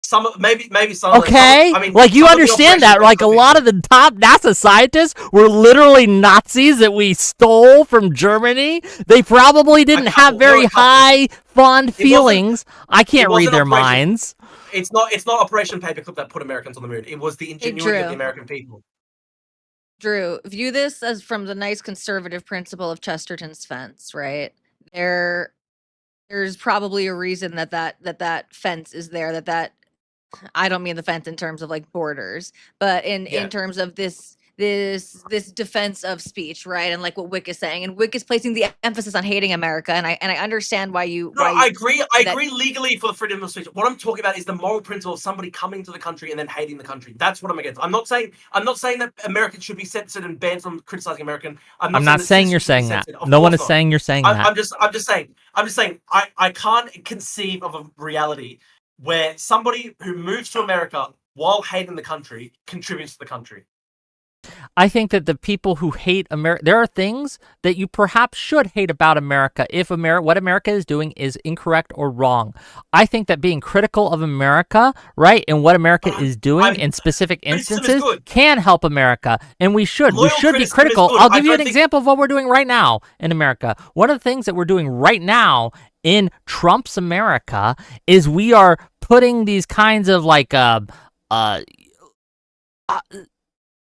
Some maybe some. Okay, I mean, like you some of the understand that? operations Like a could be- lot of the top NASA scientists were literally Nazis that we stole from Germany. They probably didn't have very high fond feelings. I can't read their minds. It's not Operation Paperclip that put Americans on the moon. It was the ingenuity of the American people. Drew, view this as from the nice conservative principle of Chesterton's fence, right? There's probably a reason that fence is there. That I don't mean the fence in terms of like borders, but in terms of this defense of speech, right? And like what Whick is saying, and Whick is placing the emphasis on hating America, and I understand why you. No, I agree. I agree legally for the freedom of speech. What I'm talking about is the moral principle of somebody coming to the country and then hating the country. That's what I'm against. I'm not saying that Americans should be censored and banned from criticizing American. I'm not saying you're saying that. No one is saying you're saying that. I'm just saying. I can't conceive of a reality where somebody who moves to America while hating the country contributes to the country. I think that the people who hate America, there are things that you perhaps should hate about America if what America is doing is incorrect or wrong. I think that being critical of America, right, and what America is doing in specific instances can help America, and we should. We should be critical. I'll give you an example of what we're doing right now in America. One of the things that we're doing right now in Trump's America is we are putting these kinds of like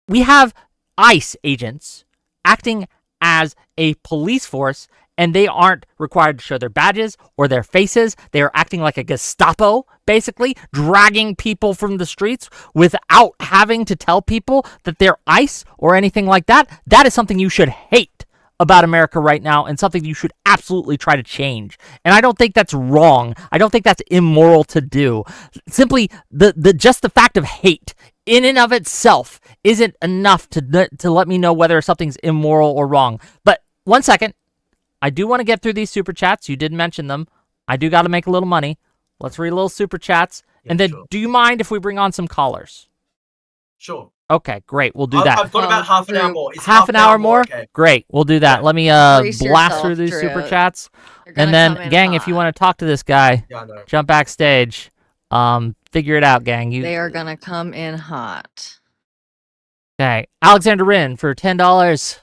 we have ICE agents acting as a police force, and they aren't required to show their badges or their faces. They are acting like a Gestapo, basically, dragging people from the streets without having to tell people that they're ICE or anything like that. That is something you should hate about America right now, and something you should absolutely try to change. And I don't think that's wrong. I don't think that's immoral to do. Simply just the fact of hate in and of itself isn't enough to let me know whether something's immoral or wrong. But 1 second, I do want to get through these super chats. You did mention them. I do got to make a little money. Let's read a little super chats. Yeah, and then do you mind if we bring on some callers? Sure. Okay, great. We'll do that. I've got about half an hour more. Half an hour more? Okay. Great. We'll do that. Yeah. Let me blast through these super chats. And then, gang, if you want to talk to this guy, jump backstage. Figure it out, gang. They are going to come in hot. Okay. Alexander Rin for $10.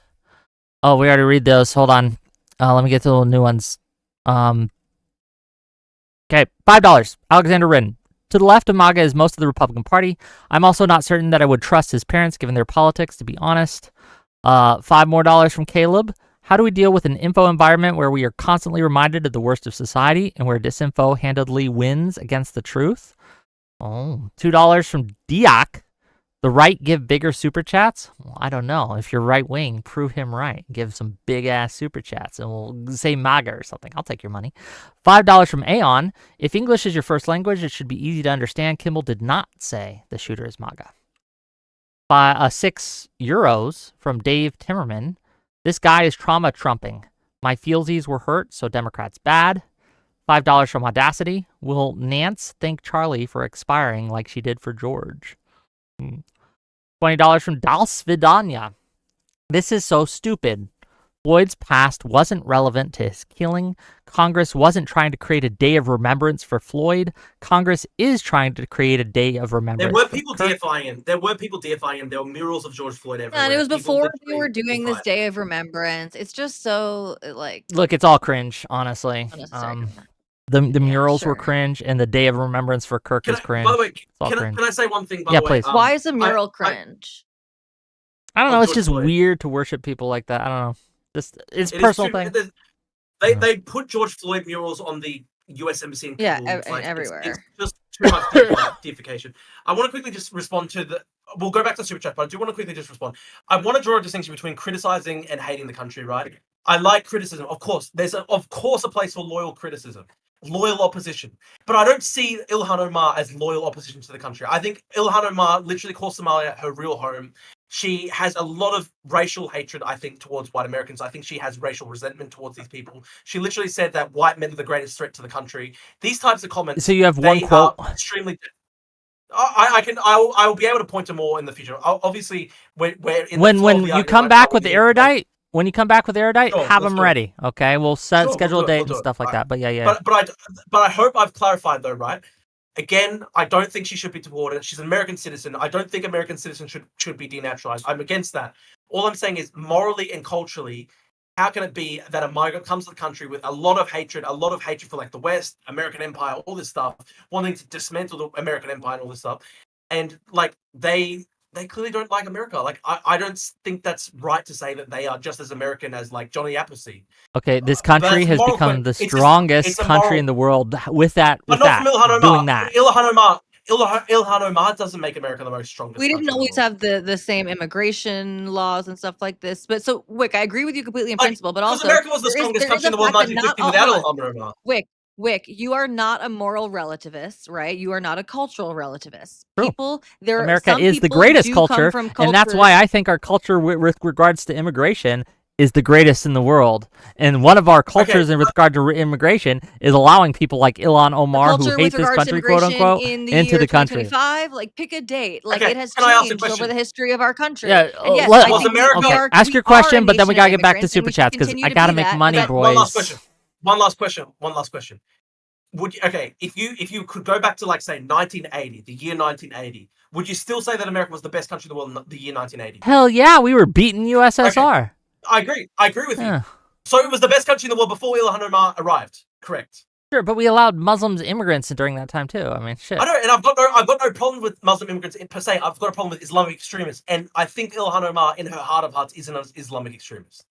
Oh, we already read those. Hold on. Let me get to the new ones. Okay, $5. Alexander Rin. To the left of MAGA is most of the Republican Party. I'm also not certain that I would trust his parents given their politics, to be honest. $5 more from Caleb. How do we deal with an info environment where we are constantly reminded of the worst of society and where disinfo handedly wins against the truth? Oh, $2 from Diak. The right give bigger super chats? Well, I don't know. If you're right wing, prove him right. Give some big ass super chats and we'll say MAGA or something. I'll take your money. $5 from Aeon. If English is your first language, it should be easy to understand. Kimball did not say the shooter is MAGA. €6 from Dave Timmerman. This guy is trauma trumping. My feelsies were hurt, so Democrats bad. $5 from Audacity. Will Nance thank Charlie for expiring like she did for George? $20 from Dalsvidanya. This is so stupid. Floyd's past wasn't relevant to his killing. Congress wasn't trying to create a day of remembrance for Floyd. Congress is trying to create a day of remembrance. There were people deifying him. There were murals of George Floyd everywhere. And it was before they were doing this day of remembrance. It's just so like. Look, it's all cringe, honestly. The murals were cringe, and the Day of Remembrance for Kirk is cringe. By the way, can I say one thing? By the way, please. Why is a mural cringe? I don't know. It's just weird to worship people like that. I don't know. It's a personal thing. They put George Floyd murals on the U.S. Embassy in Kabul. Everywhere. It's just too much deification. I want to quickly just respond to the. We'll go back to the super chat, but I do want to quickly just respond. I want to draw a distinction between criticizing and hating the country. Right? I like criticism, of course. There's a place for loyal criticism. Loyal opposition. But I don't see Ilhan Omar as loyal opposition to the country. I think Ilhan Omar literally calls Somalia her real home. She has a lot of racial hatred, I think, towards white Americans. I think she has racial resentment towards these people. She literally said that white men are the greatest threat to the country. These types of comments. So you have one quote. Extremely. I will be able to point to more in the future. Obviously, we're in when you come back with erudite. When you come back with erudite, Sure, have them ready. Okay, we'll schedule a date and stuff like that. But yeah. But I hope I've clarified though, right? Again, I don't think she should be deported. She's an American citizen. I don't think American citizens should be denaturalized. I'm against that. All I'm saying is morally and culturally, how can it be that a migrant comes to the country with a lot of hatred for like the West, American Empire, all this stuff, wanting to dismantle the American Empire and all this stuff, and like they clearly don't like America. Like I don't think that's right to say that they are just as American as like Johnny Appleseed. Okay, this country has become the strongest country in the world with that. Doing that. Ilhan Omar doesn't make America the most strongest. We didn't always have the same immigration laws and stuff like this. But so, Whick, I agree with you completely in principle. But also, America was the strongest country in the world in 1950 without Ilhan Omar. Whick, you are not a moral relativist, right? You are not a cultural relativist. True. America is the greatest culture, and that's why I think our culture with regards to immigration is the greatest in the world. And one of our cultures with regard to immigration is allowing people like Ilhan Omar, who hate this country, quote unquote, into the country. Like, pick a date. Like, it has changed over the history of our country. Yeah, ask your question, but then we gotta get back to super chats because I gotta make money, boys. One last question. If you could go back to like say 1980, the year 1980, would you still say that America was the best country in the world in the year 1980? Hell yeah, we were beating USSR. Okay. I agree with you. So it was the best country in the world before Ilhan Omar arrived, correct? Sure, but we allowed Muslims immigrants during that time too. I mean, shit. I know, and I've got no problem with Muslim immigrants per se. I've got a problem with Islamic extremists, and I think Ilhan Omar, in her heart of hearts, is an Islamic extremist.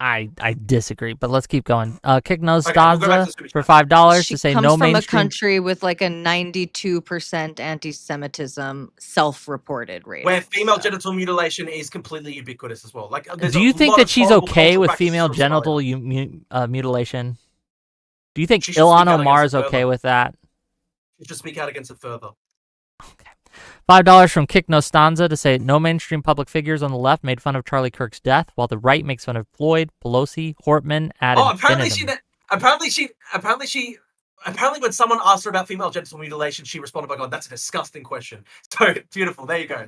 I disagree, but let's keep going. Kick Nose Staza for $5 to say no mainstream. She comes from a country with like a 92% anti-Semitism self-reported rate. Where female genital mutilation is completely ubiquitous as well. Like, do you think that she's okay with female genital mutilation? Do you think Ilhan Omar is okay with that? She should speak out against it further. Okay. $5 from Kick Nostanza to say no mainstream public figures on the left made fun of Charlie Kirk's death, while the right makes fun of Floyd, Pelosi, Hortman, ad infinitum. Apparently when someone asked her about female genital mutilation, she responded by going, "That's a disgusting question." So beautiful. There you go.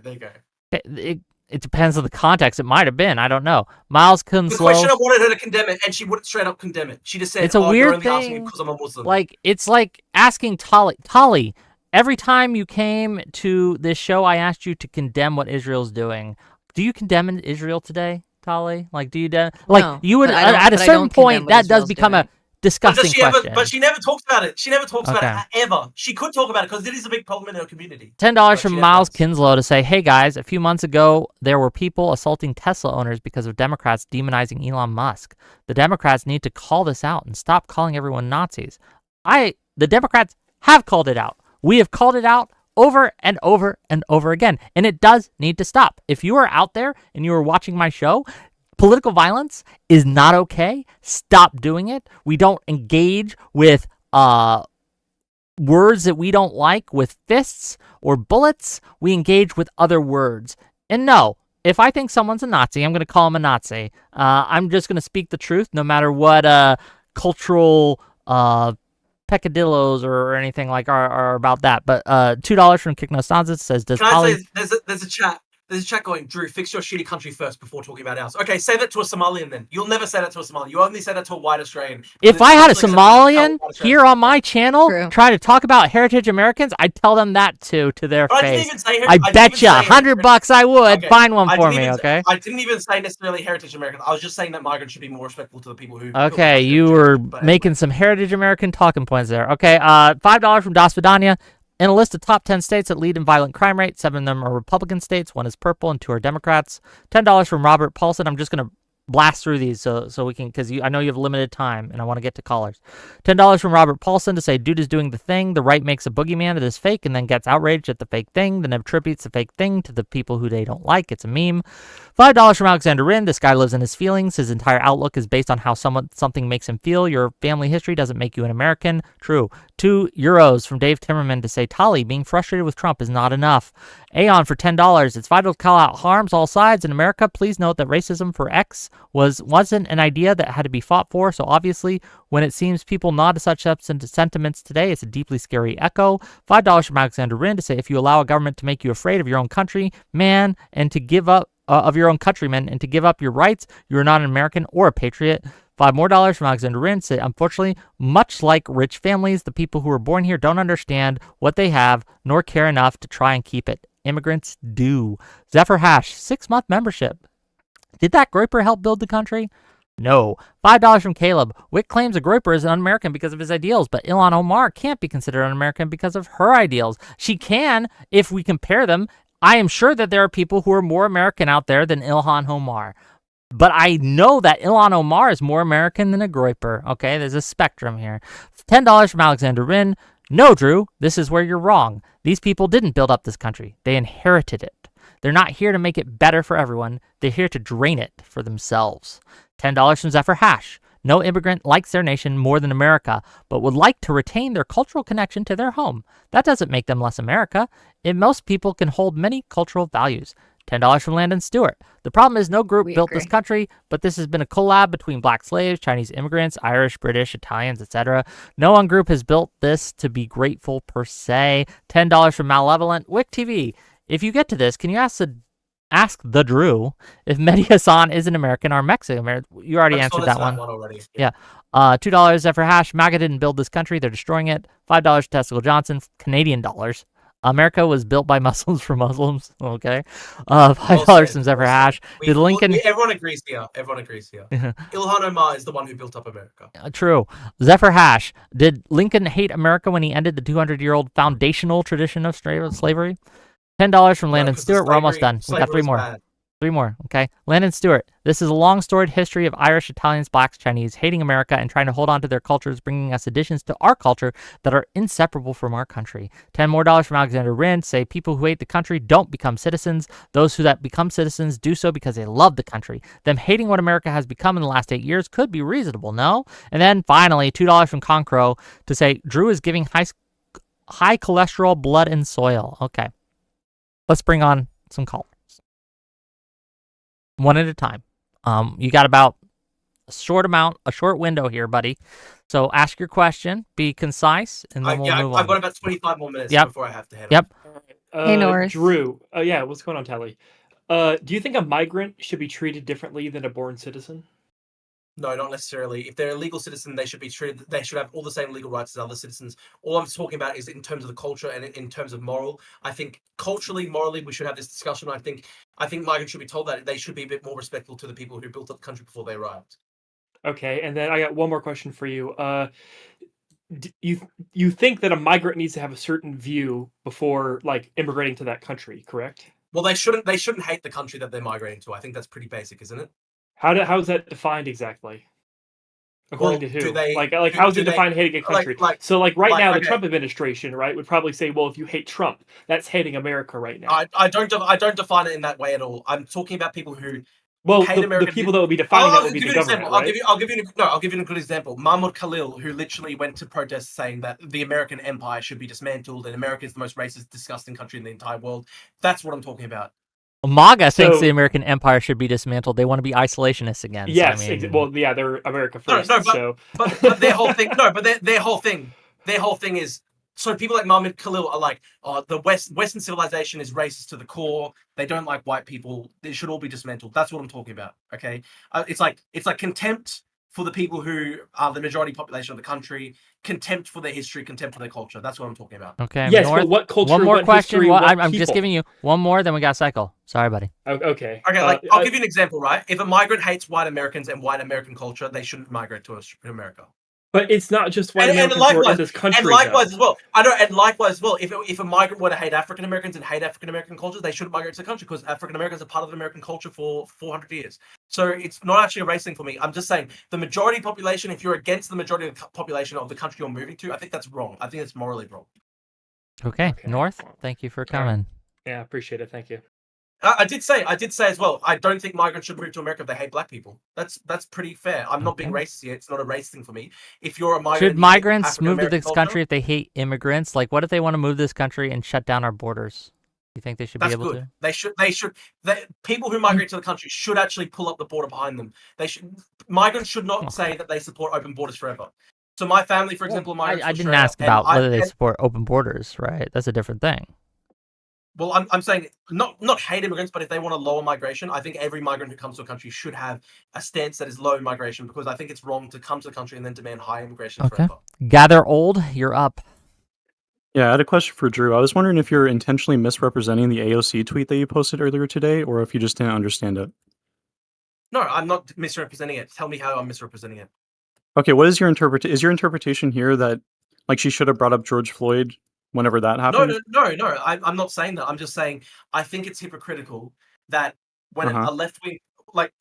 It depends on the context. It might have been. I don't know. Miles Kunslow. The questioner wanted her to condemn it, and she wouldn't straight up condemn it. She just said, "It's a weird you're only thing. asking me because I'm a Muslim." Like, it's like asking Tali. Every time you came to this show, I asked you to condemn what Israel's doing. Do you condemn Israel today, Tali? Like, do you? No, you would at a certain point that does become a disgusting question. But she never talks about it. She never talks about it ever. She could talk about it because it is a big problem in her community. $10 from Miles Kinslow to say, "Hey guys, a few months ago there were people assaulting Tesla owners because of Democrats demonizing Elon Musk. The Democrats need to call this out and stop calling everyone Nazis." The Democrats have called it out. We have called it out over and over and over again, and it does need to stop. If you are out there and you are watching my show, political violence is not okay. Stop doing it. We don't engage with words that we don't like with fists or bullets. We engage with other words. And no, if I think someone's a Nazi, I'm going to call him a Nazi. I'm just going to speak the truth no matter what cultural peccadillos or anything like are about that. But $2 from Kick Nostanza says, "Does Tali..." There's a chat. There's a chat going, "Drew, fix your shitty country first before talking about ours." Okay, say that to a Somalian then. You'll never say that to a Somalian. You only say that to a white Australian. If I had a Somalian here on my channel try to talk about heritage Americans, I'd tell them that to their face. I bet you $100 I would. Okay, find one for me, okay? I didn't even say necessarily heritage Americans. I was just saying that migrants should be more respectful to the people who... Okay, you were making some heritage American talking points there. Okay, $5 from Das Vidania. In a list of top 10 states that lead in violent crime rate, 7 of them are Republican states, 1 is purple, and 2 are Democrats. $10 from Robert Paulson. I'm just going to blast through these so we can, because I know you have limited time and I want to get to callers. $10 from Robert Paulson to say, dude is doing the thing. The right makes a boogeyman that is fake and then gets outraged at the fake thing, then attributes the fake thing to the people who they don't like. It's a meme. $5 from Alexander Rin. This guy lives in his feelings. His entire outlook is based on how something makes him feel. Your family history doesn't make you an American. True. €2 from Dave Timmerman to say, Tali, being frustrated with Trump is not enough. Aeon for $10. It's vital to call out harms all sides in America. Please note that racism for X wasn't an idea that had to be fought for, so obviously when it seems people nod to such sentiments today, it's a deeply scary echo. $5 from Alexander Rin to say, if you allow a government to make you afraid of your own country, man, and to give up of your own countrymen and to give up your rights, you are not an American or a patriot. $5 more from Alexander Rin say, unfortunately, much like rich families, the people who are born here don't understand what they have nor care enough to try and keep it. Immigrants do. Zephyr Hash, 6-month membership. Did that Groyper help build the country? No. $5 from Caleb. Whick claims a Groyper is un-American because of his ideals, but Ilhan Omar can't be considered un-American because of her ideals. She can if we compare them. I am sure that there are people who are more American out there than Ilhan Omar. But I know that Ilhan Omar is more American than a Groyper. Okay, there's a spectrum here. $10 from Alexander Rin. No, Drew, this is where you're wrong. These people didn't build up this country. They inherited it. They're not here to make it better for everyone. They're here to drain it for themselves. $10 from Zephyr Hash. No immigrant likes their nation more than America, but would like to retain their cultural connection to their home. That doesn't make them less America. Most people can hold many cultural values. $10 from Landon Stewart. The problem is no group built this country, but this has been a collab between black slaves, Chinese immigrants, Irish, British, Italians, etc. No one group has built this to be grateful per se. $10 from Malevolent. Wick TV. If you get to this, can you ask the Drew if Mehdi Hassan is an American or Mexican? You already answered that one. Already. Yeah. $2 Zephyr Hash. MAGA didn't build this country. They're destroying it. $5 Testicle Johnson. Canadian dollars. America was built by Muslims for Muslims. Okay. $5 from Zephyr Hash. Did Lincoln... Everyone agrees here. Ilhan Omar is the one who built up America. True. Zephyr Hash. Did Lincoln hate America when he ended the 200-year-old foundational tradition of slavery? $10 from Landon Stewart. We're almost done. We got 3 more. Bad. 3 more, okay? Landon Stewart. This is a long storied history of Irish, Italians, Blacks, Chinese hating America and trying to hold on to their cultures, bringing us additions to our culture that are inseparable from our country. $10 more from Alexander Rin. Say people who hate the country don't become citizens. Those who that become citizens do so because they love the country. Them hating what America has become in the last 8 years could be reasonable, no? And then finally, $2 from Concro to say Drew is giving high cholesterol blood and soil. Okay. Let's bring on some callers. One at a time. You got about a short window here, buddy. So ask your question, be concise, and then we'll move on. I've got about 25 more minutes before I have to head Yep. Hey, Norris. Drew. Yeah, what's going on, Tali? Do you think a migrant should be treated differently than a born citizen? No, not necessarily. If they're a legal citizen, they should be treated. They should have all the same legal rights as other citizens. All I'm talking about is in terms of the culture and in terms of moral. I think culturally, morally, we should have this discussion. I think migrants should be told that they should be a bit more respectful to the people who built up the country before they arrived. Okay, and then I got one more question for you. You think that a migrant needs to have a certain view before like immigrating to that country, correct? Well, they shouldn't hate the country that they're migrating to. I think that's pretty basic, isn't it? How is that defined exactly? According to who? How is it defined hating a country? So right now, the Trump administration, right, would probably say, well, if you hate Trump, that's hating America right now. I don't define it in that way at all. I'm talking about people who hate America. The people that would be defining that would be the government, right? I'll give you a good example. Mahmoud Khalil, who literally went to protest saying that the American empire should be dismantled and America is the most racist, disgusting country in the entire world. That's what I'm talking about. MAGA thinks the American empire should be dismantled. They want to be isolationists again. Yes, they're America first. But their whole thing. Their whole thing is. So people like Mahmoud Khalil are like, oh, the Western civilization is racist to the core. They don't like white people. They should all be dismantled. That's what I'm talking about. Okay, it's like contempt for the people who are the majority population of the country, contempt for their history, contempt for their culture. That's what I'm talking about. Okay. Yes, but what culture? One more what question. History, I'm just giving you one more, then we got cycle. Sorry, buddy. Okay. Okay. I'll give you an example. Right, if a migrant hates white Americans and white American culture, they shouldn't migrate to America. But it's not just white Americans who are in this country. And likewise as well. I know, and likewise as well. If a migrant were to hate African Americans and hate African American culture, they shouldn't migrate to the country because African Americans are part of the American culture for 400 years. So it's not actually a race thing for me. I'm just saying the majority population. If you're against the majority of the population of the country you're moving to, I think that's wrong. I think it's morally wrong. Okay, North. Thank you for coming. Yeah, appreciate it. Thank you. I did say as well. I don't think migrants should move to America if they hate black people. That's pretty fair. I'm not being racist here. It's not a race thing for me. If you're a migrant, should migrants move to this country if they hate immigrants? Like, what if they want to move to this country and shut down our borders? You think they should be able to? They should. People who migrate to the country should actually pull up the border behind them. Migrants should not say that they support open borders forever. So my family, for example, migrants. I didn't ask about whether they support open borders, right? That's a different thing. Well, I'm saying not hate immigrants, but if they want to lower migration, I think every migrant who comes to a country should have a stance that is low migration, because I think it's wrong to come to the country and then demand high immigration forever. Gather Old, you're up. Yeah, I had a question for Drew. I was wondering if you're intentionally misrepresenting the AOC tweet that you posted earlier today, or if you just didn't understand it. No, I'm not misrepresenting it. Tell me how I'm misrepresenting it. Okay, what is your interpretation? Is your interpretation here that, like, she should have brought up George Floyd whenever that happened? No. I'm not saying that. I'm just saying I think it's hypocritical that when a left wing, like,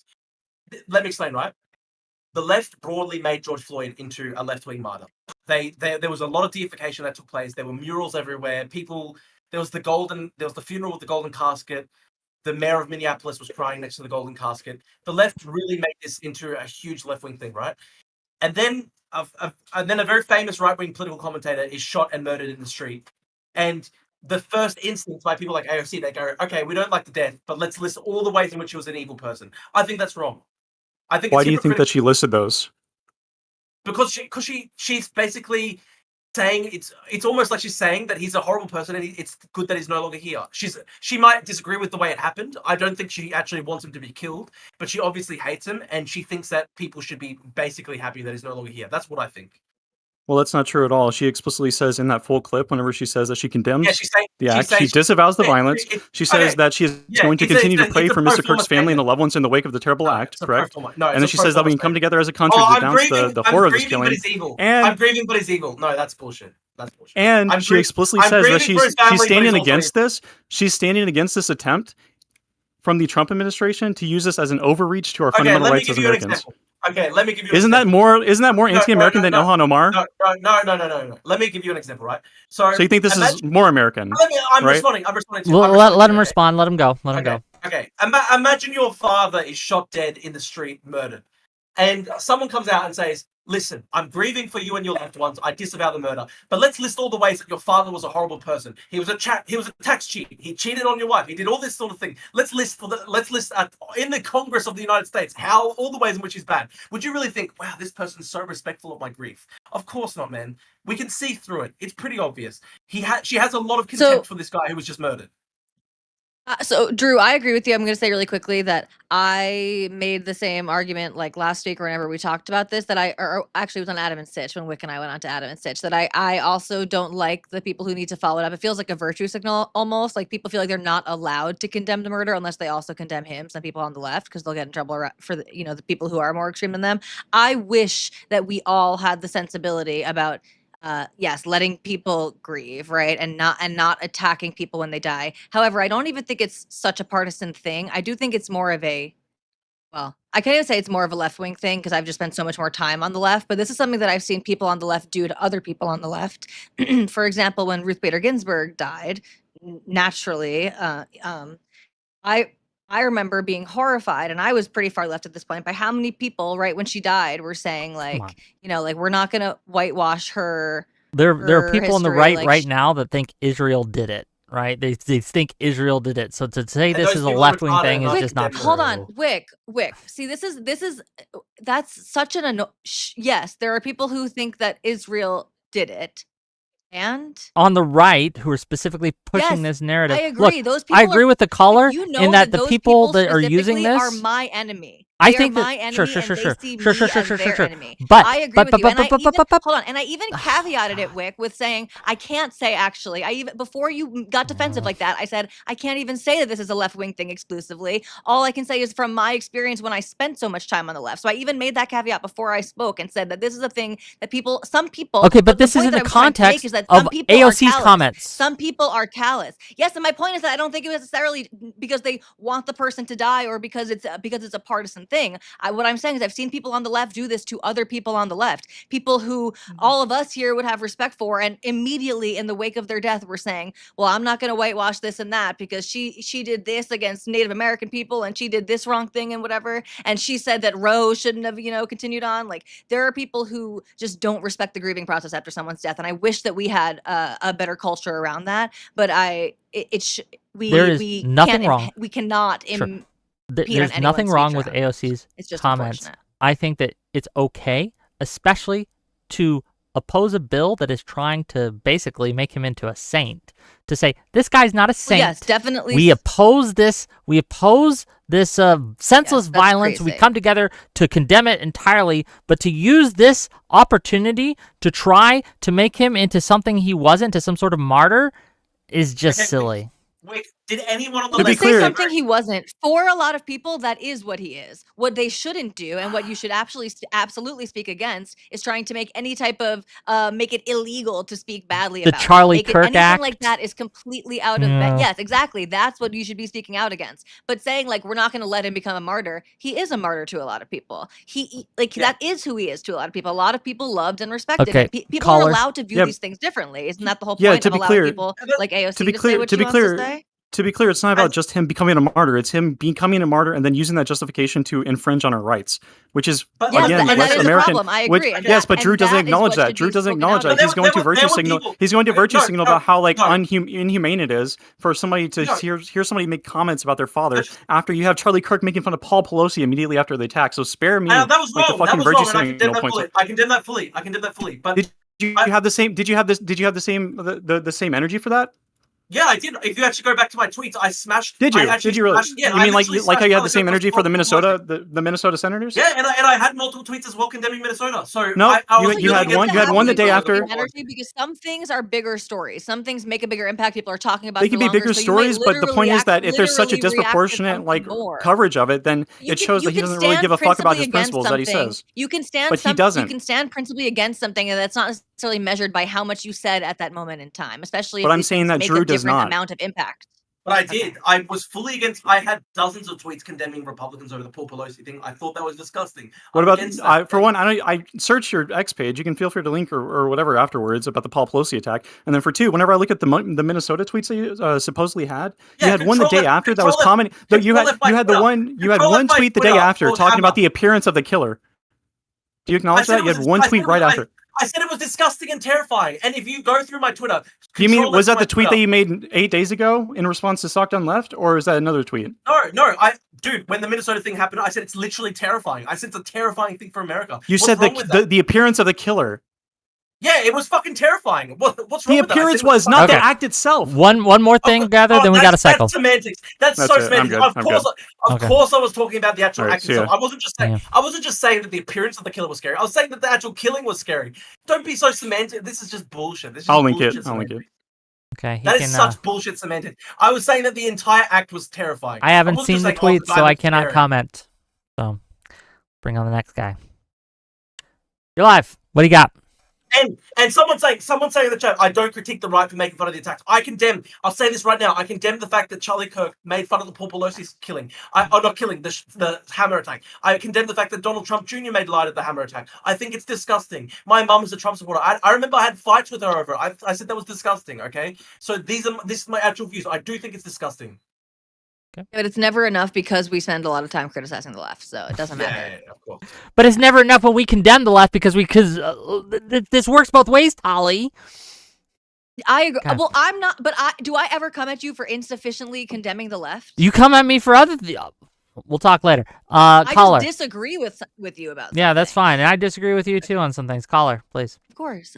let me explain, right? The left broadly made George Floyd into a left wing martyr. There was a lot of deification that took place. There were murals everywhere. There was the funeral with the golden casket. The mayor of Minneapolis was crying next to the golden casket. The left really made this into a huge left wing thing, right? And then a very famous right wing political commentator is shot and murdered in the street. And the first instinct by people like AOC, they go, okay, we don't like the death, but let's list all the ways in which he was an evil person. I think that's wrong. I think. Why do you think that she listed those? Because she's basically saying it's almost like she's saying that he's a horrible person and it's good that he's no longer here. She might disagree with the way it happened. I don't think she actually wants him to be killed, but she obviously hates him, and she thinks that people should be basically happy that he's no longer here. That's what I think. Well, that's not true at all. She explicitly says in that full clip, whenever she says that she condemns the act, she disavows the violence. She says that she is going to continue to pray for Mr. Kirk's family and the loved ones in the wake of the terrible act, correct? And then she says that we can come together as a country to denounce the horror of this killing. I'm grieving, but he's evil. No, that's bullshit. That's bullshit. And she explicitly says that she's standing against this. She's standing against this attempt from the Trump administration to use this as an overreach to our fundamental rights as Americans. Okay, let me give you. Isn't that more anti-American than Ilhan Omar? No. Let me give you an example, right? So you think this is more American? I'm responding. Let him respond. Let him go. Let him go. Okay. Imagine your father is shot dead in the street, murdered, and someone comes out and says, "Listen, I'm grieving for you and your loved ones. I disavow the murder. But let's list all the ways that your father was a horrible person. He was a tax cheat. He cheated on your wife. He did all this sort of thing. Let's list in the Congress of the United States all the ways in which he's bad." Would you really think, wow, this person's so respectful of my grief? Of course not, man. We can see through it. It's pretty obvious. She has a lot of contempt for this guy who was just murdered. So, Drew, I agree with you. I'm going to say really quickly that I made the same argument like last week or whenever we talked about this, that actually was on Adam and Stitch when Whick and I went on to Adam and Stitch, that I also don't like the people who need to follow it up. It feels like a virtue signal almost, like people feel like they're not allowed to condemn the murder unless they also condemn him, some people on the left, because they'll get in trouble for the people who are more extreme than them. I wish that we all had the sensibility about yes, letting people grieve, right, and not attacking people when they die. However, I don't even think it's such a partisan thing. I do think it's more of I can't even say it's more of a left-wing thing because I've just spent so much more time on the left, but this is something that I've seen people on the left do to other people on the left. For example, when Ruth Bader Ginsburg died, naturally, I remember being horrified, and I was pretty far left at this point, by how many people, right, when she died, were saying, like, we're not going to whitewash her. There are people on the right right now that think Israel did it, right? They think Israel did it. So to say this is a left-wing thing is just not true. Hold on, Whick. See, that's such an yes, there are people who think that Israel did it. And on the right, who are specifically pushing this narrative. I agree. Look, I agree with the caller in that the people that are using this are my enemy. I think my enemy and they see me as their enemy. But I agree with you. And hold on. And I even caveated it, Whick, with saying I can't say actually. I even before you got defensive like that, I said I can't even say that this is a left-wing thing exclusively. All I can say is from my experience when I spent so much time on the left. So I even made that caveat before I spoke and said that this is a thing that some people. Okay, but this is in the context of AOC's comments. Some people are callous. Yes, and my point is that I don't think it was necessarily because they want the person to die or because it's a partisan thing. What I'm saying is I've seen people on the left do this to other people on the left, people who all of us here would have respect for, and immediately in the wake of their death, we're saying, well, I'm not going to whitewash this and that because she did this against Native American people and she did this wrong thing and whatever, and she said that Roe shouldn't have, continued on. Like, there are people who just don't respect the grieving process after someone's death, and I wish that we had a better culture around that. But we nothing wrong. We cannot. Sure. There's nothing wrong with AOC's comments. I think that it's okay, especially to oppose a bill that is trying to basically make him into a saint. To say, this guy's not a saint. Well, yes, definitely. We oppose this. We oppose this senseless violence. Crazy. We come together to condemn it entirely. But to use this opportunity to try to make him into something he wasn't, to some sort of martyr, is just silly. Wait, did anyone on the left say something he wasn't? For a lot of people, that is what he is. What they shouldn't do, and what you should absolutely speak against, is trying to make any type of make it illegal to speak badly about. The Charlie Kirk anything Act, like that is completely out of yes, exactly. That's what you should be speaking out against. But saying like we're not going to let him become a martyr, he is a martyr to a lot of people. That is who he is to a lot of people. A lot of people loved and respected him. People are allowed to view these things differently. Isn't that the whole point of allowing people like AOC to say what she wants to say? To be clear, it's not about just him becoming a martyr. It's him becoming a martyr and then using that justification to infringe on our rights, which is, again, less American. I agree. Yes, but Drew doesn't acknowledge that. Drew doesn't acknowledge that. He's going to virtue signal. He's going to virtue signal about how inhumane it is for somebody to hear somebody make comments about their father after you have Charlie Kirk making fun of Paul Pelosi immediately after the attack. So spare me. That was wrong. The fucking virtue signal points. I condemn that fully. But did you have the same? Did you have the same energy for that? Yeah, I did. If you actually go back to my tweets, I smashed. Did you? Did you really? Yeah, you mean like how you had the same energy for the Minnesota Senators? Yeah, and I had multiple tweets as well condemning Minnesota. So no, you had one. You had one the day after. Energy, because some things are bigger stories. Some things make a bigger impact. People are talking about. They can be bigger stories, but the point is that if there's such a disproportionate coverage of it, then it shows that he doesn't really give a fuck about his principles that he says. You can stand, but he doesn't. You can stand principally against something, and that's not necessarily measured by how much you said at that moment in time, especially. But I'm saying that Drew does not. Amount of impact. But I did. I was fully against. I had dozens of tweets condemning Republicans over the Paul Pelosi thing. I thought that was disgusting. What about for one? I searched your X page. You can feel free to link or whatever afterwards about the Paul Pelosi attack. And then for two, whenever I look at the Minnesota tweets that you supposedly had, you had one the day after that was commenting. You had one tweet the day after talking about the appearance of the killer. Do you acknowledge that? You had one tweet right after. I said it was disgusting and terrifying. And if you go through my Twitter... You mean, was that the tweet that you made 8 days ago in response to Sock Down Left? Or is that another tweet? No. Dude, when the Minnesota thing happened, I said it's literally terrifying. I said it's a terrifying thing for America. You said the appearance of the killer. Yeah, it was fucking terrifying. What's wrong with that? The appearance was not the act itself. One more thing, Gather, then we got to cycle. That's semantics. That's so semantics. Of course, I was talking about the actual act itself. I wasn't just saying that the appearance of the killer was scary. I was saying that the actual killing was scary. Don't be so semantic. This is just bullshit. I'll link it. Okay. That is such bullshit semantics. I was saying that the entire act was terrifying. I haven't seen the tweet, so I cannot comment. So, bring on the next guy. You're live. What do you got? And someone saying in the chat, I don't critique the right for making fun of the attacks. I'll say this right now, I condemn the fact that Charlie Kirk made fun of the Paul Pelosi's killing. Not killing, the hammer attack. I condemn the fact that Donald Trump Jr. made light of the hammer attack. I think it's disgusting. My mum is a Trump supporter. I remember I had fights with her over it. I said that was disgusting, okay? So this is my actual views. I do think it's disgusting. Okay. But it's never enough because we spend a lot of time criticizing the left, so it doesn't matter. Yeah, of course. But it's never enough when we condemn the left because this works both ways, Tali. I agree. Okay. Well, I'm not. But do I ever come at you for insufficiently condemning the left? You come at me for other. We'll talk later. Caller. I just disagree with you about. Yeah, that's fine, and I disagree with you too on some things. Caller, please. Of course.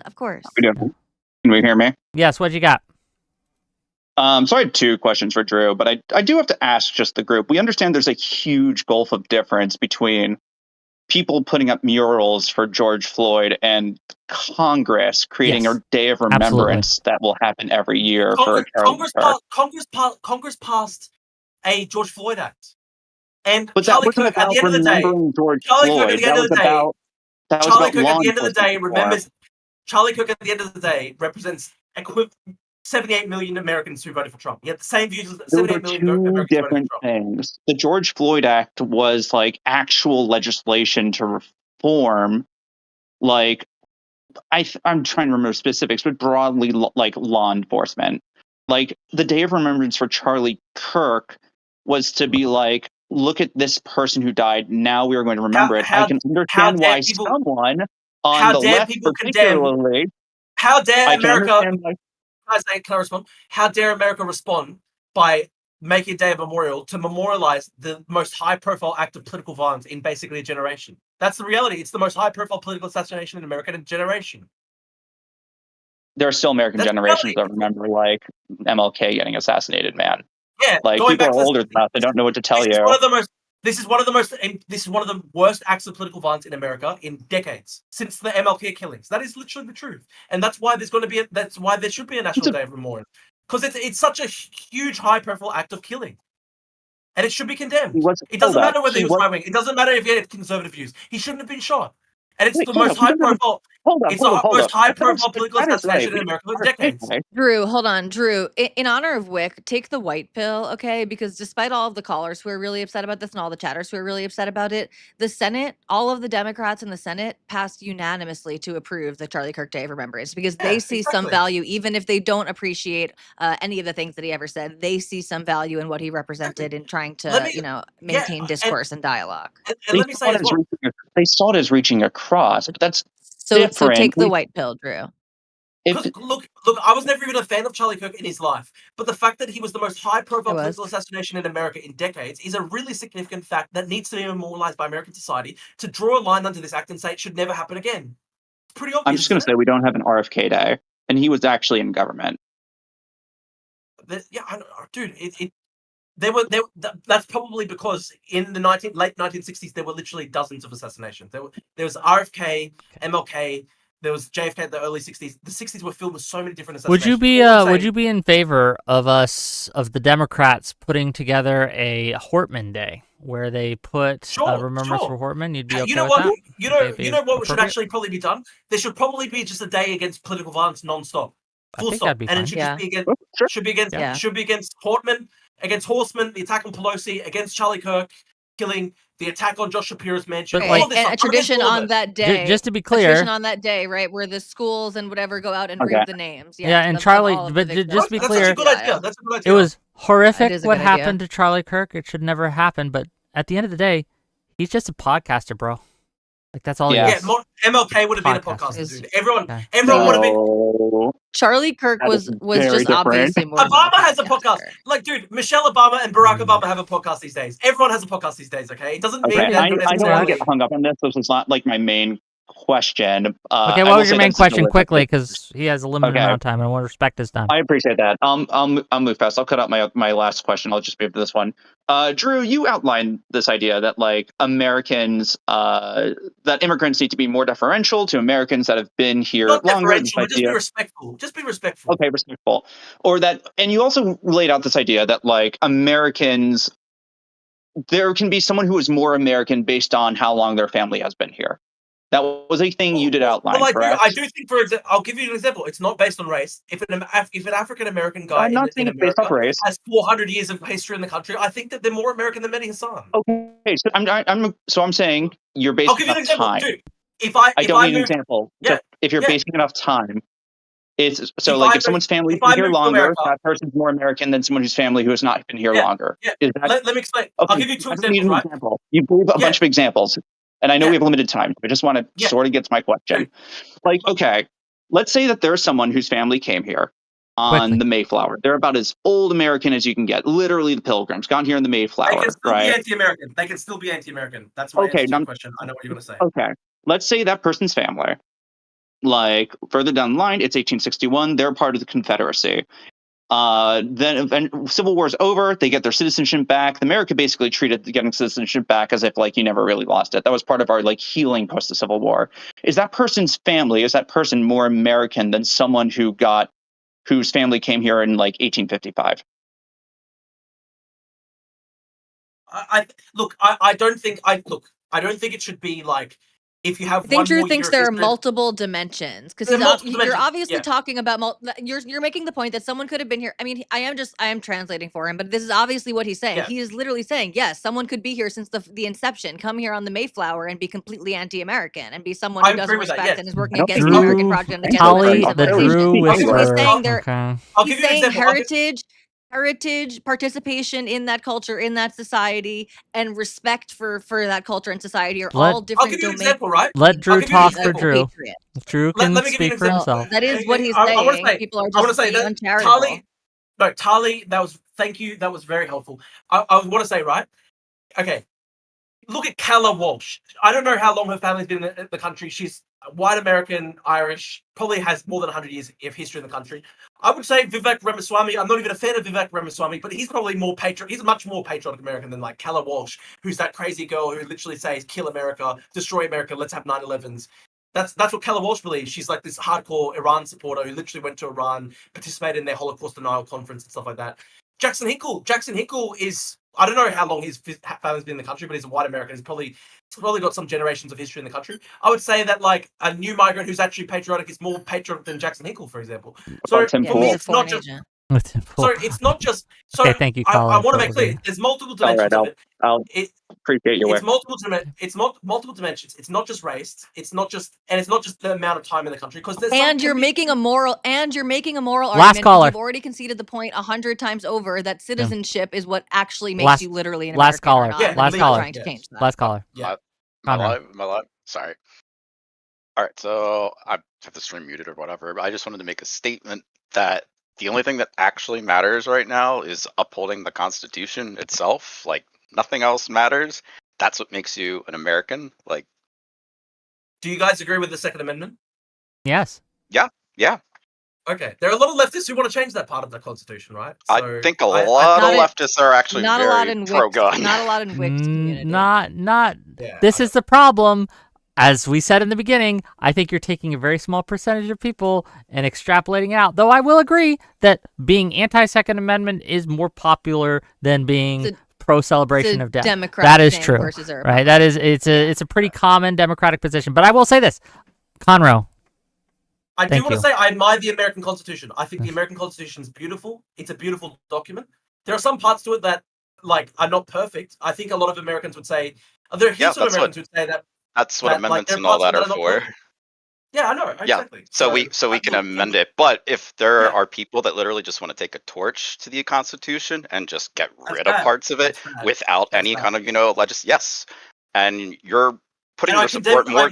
Can we hear me? Yes. What you got? So I had two questions for Drew, but I do have to ask just the group. We understand there's a huge gulf of difference between people putting up murals for George Floyd and Congress creating a day of remembrance that will happen every year for Congress passed a George Floyd Act. But that wasn't about remembering George Floyd. That was about law enforcement. Charlie Kirk at the end of the day represents 78 million Americans who voted for Trump. He had the same views as 78 million Americans who voted for Trump. Things. The George Floyd Act was like actual legislation to reform, like I'm trying to remember specifics, but broadly like law enforcement. Like the Day of Remembrance for Charlie Kirk was to be like, look at this person who died. Now we are going to remember it. I can understand why someone on the left, particularly, how dare America? Can I respond? How dare America respond by making a day of memorial to memorialize the most high-profile act of political violence in basically a generation? That's the reality. It's the most high-profile political assassination in America in a generation. There are still American generations that remember, like, MLK getting assassinated, man. Yeah, like people are older than us. They don't know what to tell you. This is one of the worst acts of political violence in America in decades since the MLK killings. That is literally the truth, and that's why that's why there should be a national day of memorial, because it's such a huge, high-profile act of killing, and it should be condemned. It doesn't matter whether he was right-wing. It doesn't matter if he had conservative views. He shouldn't have been shot. And it's the most high-profile. It's the most high-profile political assassination in America in decades. Drew, hold on, Drew. In honor of Whick, take the white pill, okay? Because despite all of the callers who are really upset about this and all the chatters who are really upset about it, the Senate, all of the Democrats in the Senate passed unanimously to approve the Charlie Kirk Day of Remembrance because they see some value, even if they don't appreciate any of the things that he ever said. They see some value in what he represented in trying to, maintain discourse and dialogue. And let me say as well. They saw it as reaching across. That's so take the white pill, Drew. Look, I was never even a fan of Charlie Kirk in his life, but the fact that he was the most high-profile political assassination in America in decades is a really significant fact that needs to be memorialized by American society to draw a line under this act and say it should never happen again. It's pretty obvious. I'm just going to say we don't have an RFK Day, and he was actually in government. Dude, that's probably because in the late 1960s there were literally dozens of assassinations. There was RFK, MLK. There was JFK in the early 60s. The 60s were filled with so many different assassinations. Would you be in favor of the Democrats putting together a Hortman Day where they put remembrance for Hortman? You'd be okay with that? You know what should actually probably be done? There should probably be just a day against political violence nonstop. Full stop. And it should just be against should be against Hortman, against Horseman, the attack on Pelosi, against Charlie Kirk killing, the attack on Josh Shapiro's mansion. And a tradition on that day. Just to be clear, a tradition on that day, right, where the schools and whatever go out and read the names. And Charlie, but just to be clear, that's a good idea. That's a good idea. It was horrific what happened to Charlie Kirk. It should never happen. But at the end of the day, he's just a podcaster, bro. Like that's all he is. Yeah, MLK would have been a podcaster, dude. Everyone would have been. Charlie Kirk was just different. Obviously more. Obama has a podcast. Like, dude, Michelle Obama and Barack Obama have a podcast these days. Everyone has a podcast these days. Okay, it doesn't mean. I don't want to get hung up on this. This is not like my main question. Okay, what was your main question quickly? Because he has a limited amount of time, and I want to respect his time. I appreciate that. I'll move fast. I'll cut out my last question. I'll just move to this one. Drew, you outlined this idea that like Americans, that immigrants need to be more deferential to Americans that have been here longer. Just be respectful. Just be respectful. Okay, respectful. Or that, and you also laid out this idea that like Americans, there can be someone who is more American based on how long their family has been here. That was a thing you did outline, correct? I do think, for example, I'll give you an example. It's not based on race. If an African-American guy in America has 400 years of history in the country, I think that they're more American than Mehdi Hassan. Okay, so I'm saying you're basing I'll give you an example, time. Dude, I don't need an example. Yeah, if you're basing enough time, it's so like if someone's family has been here longer, that person's more American than someone whose family who has not been here longer. Yeah. Let me explain. Okay. I'll give you two examples. You gave a bunch of examples. And I know we have limited time. I just want to sort of get to my question. Like, okay, let's say that there's someone whose family came here on the Mayflower. They're about as old American as you can get. Literally the Pilgrims got here in the Mayflower. They can still be anti-American. They can still be anti-American. That's my answer to your question. I know what you're going to say. Okay. Let's say that person's family, like further down the line, it's 1861. They're part of the Confederacy. Then Civil War is over. They get their citizenship back. America basically treated getting citizenship back as if like you never really lost it. That was part of our like healing post the Civil War. Is that person's family? Is that person more American than someone whose family came here in like 1855? I don't think it should be like if you have. I think one Drew more thinks year of there are history- multiple dimensions because There are multiple you're dimensions, obviously yeah. talking about you're making the point that someone could have been here. I mean, I am translating for him, but this is obviously what he's saying. Yeah. He is literally saying, yes, someone could be here since the inception, come here on the Mayflower and be completely anti-American and be someone who I doesn't agree with that, respect yes. and is working I don't against think the Drew, American project and against Tali, Western the civilization. Drew He's whisperer. saying there. Okay. I'll He's give you an saying example. heritage, participation in that culture, in that society, and respect for that culture and society are all different I'll give you an domains. example, right? Let Drew talk for of a Drew. patriot. Drew can Let me give you speak an for example. himself. That is what he's I saying. want to say, People are I want to just say being that uncharitable. Tali, thank you. That was very helpful. I want to say, right? Okay. Look at Calla Walsh. I don't know how long her family's been in the country. She's white American, Irish, probably has more than 100 years of history in the country. I would say Vivek Ramaswamy. I'm not even a fan of Vivek Ramaswamy, but he's probably he's much more patriotic American than like Calla Walsh, who's that crazy girl who literally says, kill America, destroy America, let's have 9/11s. That's what Calla Walsh believes. She's like this hardcore Iran supporter who literally went to Iran, participated in their Holocaust denial conference and stuff like that. Jackson Hinkle is, I don't know how long his family's been in the country, but he's a white American. He's probably got some generations of history in the country. I would say that like a new migrant who's actually patriotic is more patriotic than Jackson Hinkle, for example. So for me, it's not just. Sorry, it's not just. So okay, thank you, I Colin. want to make clear, there's multiple dimensions of it. I'll appreciate your It's multiple dimensions. It's not just race. It's not just the amount of time in the country. Because you're making a moral argument. Last caller. You've already conceded the point 100 times over that citizenship is what actually makes you literally an last American. caller. Or not, Yeah, last caller. Trying to change that. Last caller. Yeah. My live. Sorry. All right, so I have the stream muted or whatever, but I just wanted to make a statement that the only thing that actually matters right now is upholding the Constitution itself. Like, nothing else matters. That's what makes you an American. Like, do you guys agree with the Second Amendment? Yes. Yeah. Okay, there are a lot of leftists who want to change that part of the Constitution, right? So I think a lot of leftists are actually very pro-gun. Not a lot in Whick's community. Not. Yeah, this is the problem. As we said in the beginning, I think you're taking a very small percentage of people and extrapolating out. Though I will agree that being anti-Second Amendment is more popular than being pro-celebration of death. That is true, right? That is, it's a pretty common Democratic position. But I will say this, Conroe. I do want to say I admire the American Constitution. I think the American Constitution is beautiful. It's a beautiful document. There are some parts to it that like are not perfect. I think a lot of Americans would say there are heaps of Americans who would say that. That's what amendments and all that are for. Yeah, I know. Exactly. Yeah. So we can amend it. But if there are people that literally just want to take a torch to the Constitution and just get rid of parts of it without any kind of, yes. And you're putting your support more.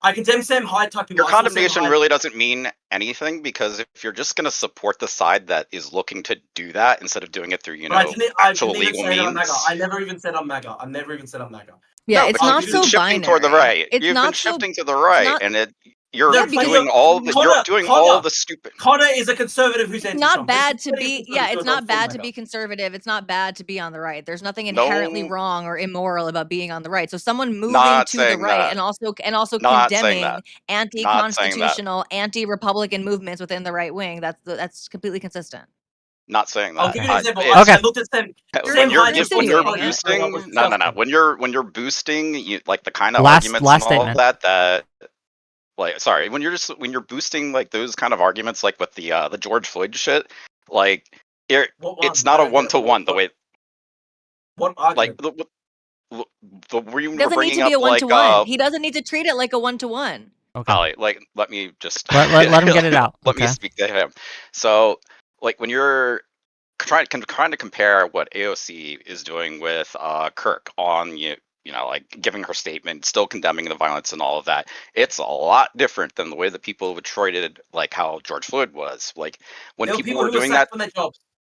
I condemn Sam Hyde type people. Your condemnation really doesn't mean anything because if you're just going to support the side that is looking to do that instead of doing it through, actual legal means. I never even said I'm MAGA. Yeah, no, it's not so shifting binary. toward the right. You've been shifting to the right, and you're doing all the stupid. Connor is a conservative who's not bad to be. Yeah, it's not bad to be conservative. It's not bad to be on the right. There's nothing inherently wrong or immoral about being on the right. So someone moving to the right and also condemning anti-constitutional, anti-republican movements within the right wing. That's completely consistent. Not saying that. I'll give you an example. Okay. I looked at Sam. When you're boosting, no. When you're boosting, like the kind of arguments and all of that. Like, sorry, when you're boosting like those kind of arguments, like with the George Floyd shit, like it's not a 1-to-1 the way. What argument? Like the doesn't need to be a 1-to-1. He doesn't need to treat it like a 1-to-1. Okay. Holly, like let me just let him get it out. Let me speak to him. So, like when you're trying to compare what AOC is doing with Kirk on like giving her statement, still condemning the violence and all of that, it's a lot different than the way that people have treated like how George Floyd was. Like when people were doing that,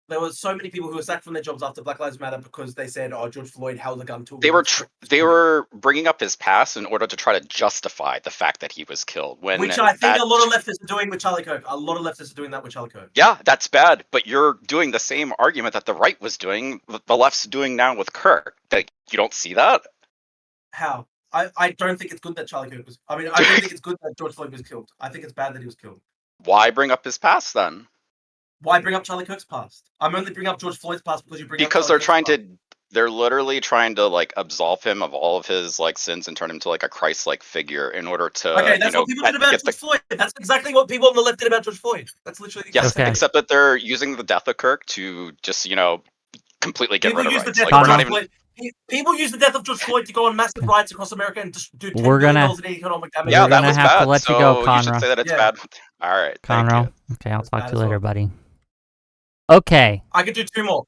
There were so many people who were sacked from their jobs after Black Lives Matter because they said, "Oh, George Floyd held a gun to." They were bringing up his past in order to try to justify the fact that he was killed. Which I think a lot of leftists are doing with Charlie Kirk. A lot of leftists are doing that with Charlie Kirk. Yeah, that's bad. But you're doing the same argument that the right was doing, the left's doing now with Kirk. That you don't see that? How? I don't think it's good that Charlie Kirk was. I mean, I don't think it's good that George Floyd was killed. I think it's bad that he was killed. Why bring up his past then? Why bring up Charlie Kirk's past? I'm only bringing up George Floyd's past because you bring because up they're trying to. They're literally trying to like absolve him of all of his like sins and turn him to like a Christ-like figure in order to. Okay, that's what people did about George Floyd. That's exactly what people on the left did about George Floyd. That's literally. Yes, except that they're using the death of Kirk to just completely get rid of rights. People use the death of George Floyd to go on massive riots across America and just do $10 billion in economic damage. Yeah, that was bad. To let you go, Conroe. You should say that it's bad. All right, Conroe. Okay, I'll talk to you later, buddy. Okay. I can do two more.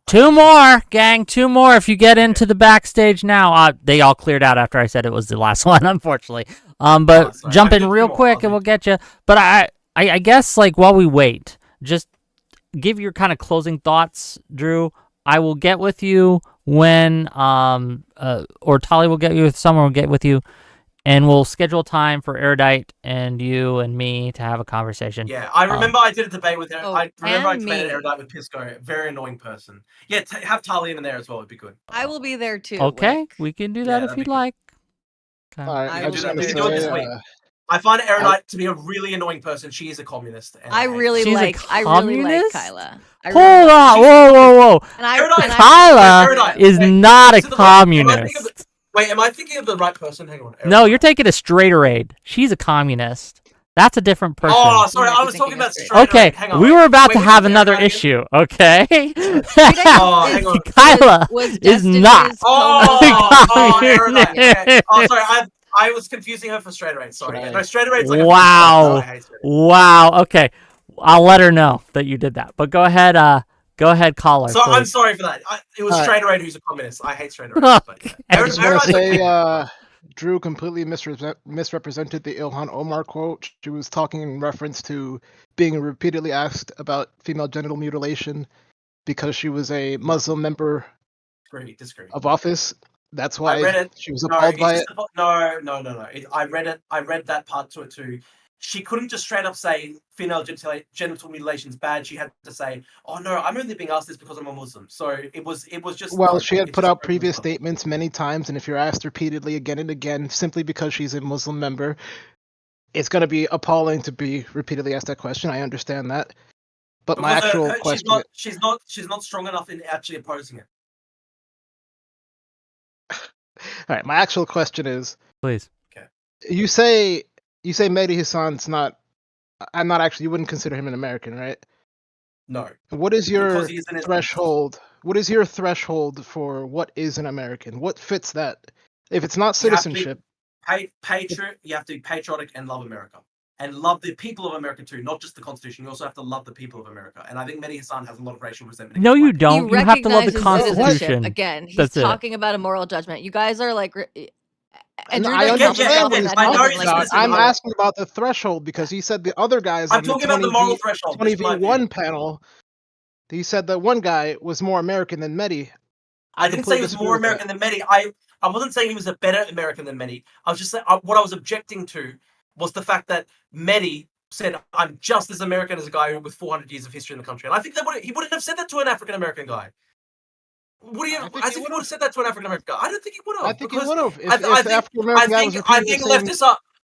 Two more, gang. Two more. If you get into the backstage now, they all cleared out after I said it was the last one, unfortunately. But jump in real quick and we'll get you. But I guess like while we wait, just give your kind of closing thoughts, Drew. I will get with you when, or Tali will get you with someone will get with you, and we'll schedule time for Erudite and you and me to have a conversation. Yeah, I remember I did a debate with her. I remember I debated Erudite with Pisco. Very annoying person. Yeah, have Tali in there as well. It'd be good. I will be there too. Okay, Whick. we can do that if you'd like. Okay. All right, I just want to say, I find Erudite to be a really annoying person. She is a communist. I really like Kyla. Hold on, whoa. Kyla is not a communist. Wait, am I thinking of the right person? Hang on. Erudite. No, you're taking a straighterade. She's a communist. That's a different person. Oh, sorry, I was talking about Okay, we were about to have another issue, okay? Kyla is not. Erudite. Oh, sorry, I was confusing her for straighterade. Sorry. No, straighterade's like Wow. Okay. I'll let her know that you did that. But go ahead, caller. So I'm sorry for that. It was straighterade who's a communist. I hate straighterade. I just want to say, Drew completely misrepresented the Ilhan Omar quote. She was talking in reference to being repeatedly asked about female genital mutilation because she was a Muslim member of office. That's why she was appalled by it. No. I read it. I read that part to it too. She couldn't just straight up say female genital mutilation is bad. She had to say, "Oh no, I'm only being asked this because I'm a Muslim." So it was just. Well, she had put out previous statements many times, and if you're asked repeatedly again and again, simply because she's a Muslim member, it's going to be appalling to be repeatedly asked that question. I understand that, but my actual question: she's not strong enough in actually opposing it. All right, my actual question is, please. Okay. You say Mehdi Hassan's not. I'm not actually. You wouldn't consider him an American, right? No. What is your threshold? What is your threshold for what is an American? What fits that? If it's not citizenship, you have to be patriotic and love America. And love the people of America too, not just the Constitution. You also have to love the people of America. And I think Mehdi Hassan has a lot of racial resentment. No, you don't. You have to love the Constitution. Again, he's talking about a moral judgment. You guys are like... And I understand what he's talking about. I'm asking about the threshold because he said the other guys on the 20v1 panel, he said that one guy was more American than Mehdi. I didn't say he was more American than Mehdi. I wasn't saying he was a better American than Mehdi. I was just saying what I was objecting to was the fact that Mehdi said, "I'm just as American as a guy with 400 years of history in the country." And I think that he wouldn't have said that to an African American guy. Would he have? As if he would have said that to an African American guy. I don't think he would have. I think he would have.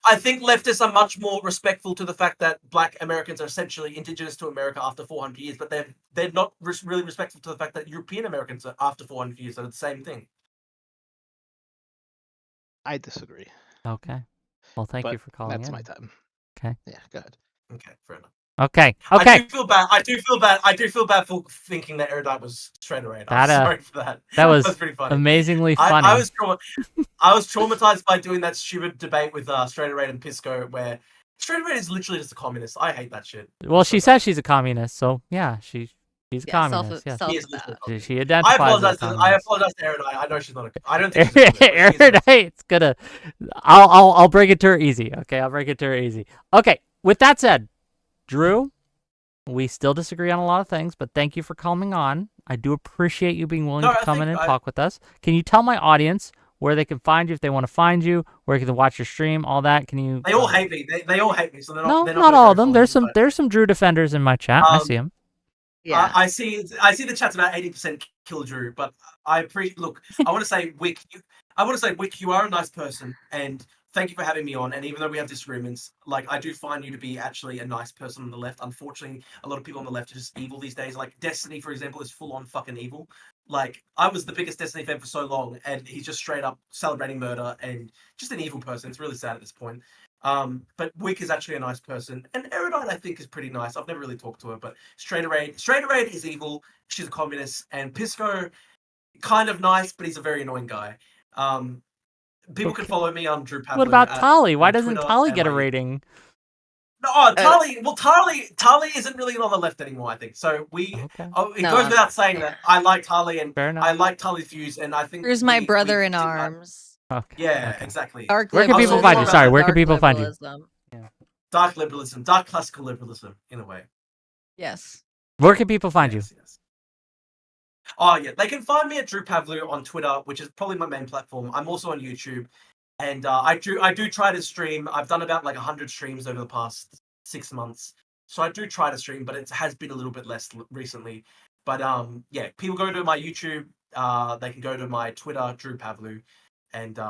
I think leftists are much more respectful to the fact that Black Americans are essentially indigenous to America after 400 years, but they're not really respectful to the fact that European Americans are after 400 years are the same thing. I disagree. Okay. Well, thank you for calling in. That's my time. Okay. Yeah, go ahead. Okay, fair enough. Okay. I do feel bad for thinking that Erudite was straighterade. I'm sorry for that. That was pretty funny. Amazingly funny. I was traumatized by doing that stupid debate with straighterade and Pisco, where straighterade is literally just a communist. I hate that shit. Well, she says she's a communist, so yeah, she's a communist. She identifies. I apologize to Erudite. I know she's not. I don't think Erudite's gonna. I'll bring it to her easy. Okay, I'll bring it to her easy. Okay. With that said, Drew, We still disagree on a lot of things, but thank you for coming on. I do appreciate you being willing to come in and talk with us. Can you tell my audience where they can find you if they want to find you, where they can watch your stream, all that? Can you? They all hate me. They all hate me. So they're No, not not all of them. There's some Drew defenders in my chat. I see them. Yeah, I see the chat's about 80% kill Drew, but I look. I want to say Whick. Whick, you are a nice person, and thank you for having me on. And even though we have disagreements, like I do find you to be actually a nice person on the left. Unfortunately, a lot of people on the left are just evil these days. Like Destiny, for example, is full on fucking evil. Like I was the biggest Destiny fan for so long, and he's just straight up celebrating murder and just an evil person. It's really sad at this point. But Whick is actually a nice person, and Erudite I think is pretty nice. I've never really talked to her, but Straight Raid is evil. She's a communist, and Pisco, kind of nice, but he's a very annoying guy. People can follow me on Drew Pavlou. What about Tali? Why doesn't Tali get a rating? No, Tali. Well, Tali isn't really on the left anymore. I think so. It goes without saying that I like Tali, and I like Tali's views, and I think Drew's my brother in arms. Okay. Yeah, exactly. Where can people find you? Sorry, where can people find you? Yeah. Dark liberalism, dark classical liberalism, in a way. Yes. Where can people find you? Yes. Oh yeah, they can find me at Drew Pavlou on Twitter, which is probably my main platform. I'm also on YouTube, and I do try to stream. I've done about like 100 streams over the past 6 months, so I do try to stream, but it has been a little bit less recently. But yeah, people go to my YouTube. They can go to my Twitter, Drew Pavlou. And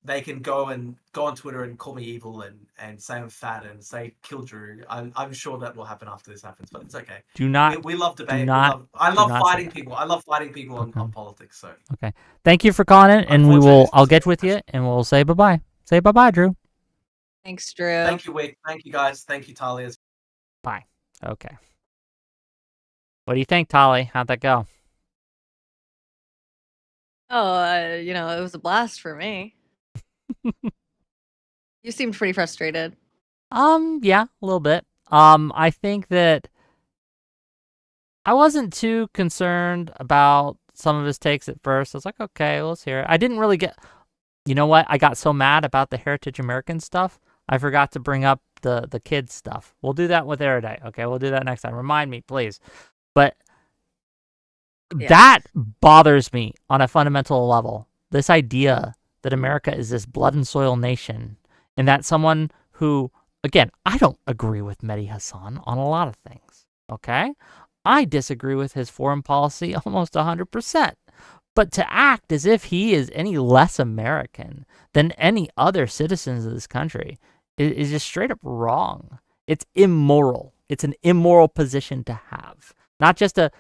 they can go on Twitter and call me evil and say I'm fat and say kill Drew. I'm sure that will happen after this happens, but it's okay. We love debate. I love fighting people. I love fighting people on politics. So okay, thank you for calling in, and I'll get with you, and we'll say bye bye. Say bye bye, Drew. Thanks, Drew. Thank you, Whick. Thank you, guys. Thank you, Tali. Bye. Okay. What do you think, Tali? How'd that go? Oh, it was a blast for me. You seemed pretty frustrated. Yeah, a little bit. I think that I wasn't too concerned about some of his takes at first. I was like, okay, let's hear it. I didn't really get, you know what? I got so mad about the Heritage American stuff. I forgot to bring up the kids stuff. We'll do that with Erudite. Okay, we'll do that next time. Remind me, please. But that bothers me on a fundamental level. This idea that America is this blood and soil nation, and that someone who, again, I don't agree with Mehdi Hasan on a lot of things, okay? I disagree with his foreign policy almost 100%. But to act as if he is any less American than any other citizens of this country is just straight up wrong. It's immoral. It's an immoral position to have. Not just a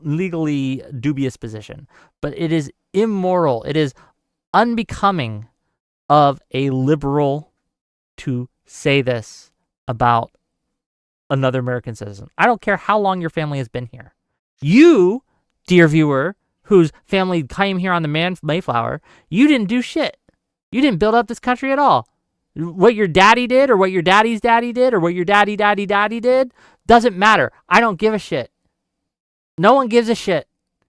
legally dubious position, but it is immoral. It is unbecoming of a liberal to say this about another American citizen. I don't care how long your family has been here. You, dear viewer, whose family came here on the Mayflower, you didn't do shit. You didn't build up this country at all. What your daddy did, or what your daddy's daddy did, or what your daddy did, doesn't matter. I don't give a shit. No one gives a shit.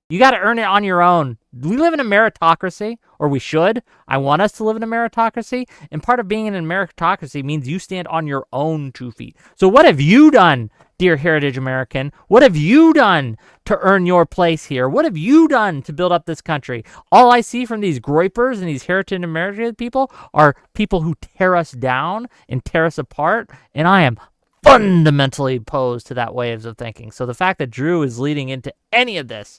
You got to earn it on your own. We live in a meritocracy, or we should. I want us to live in a meritocracy, and part of being in a meritocracy means you stand on your own 2 feet. So what have you done, dear Heritage American? What have you done to earn your place here? What have you done to build up this country? All I see from these groypers and these Heritage American people are people who tear us down and tear us apart, and I am fundamentally opposed to that ways of thinking. So the fact that Drew is leading into any of this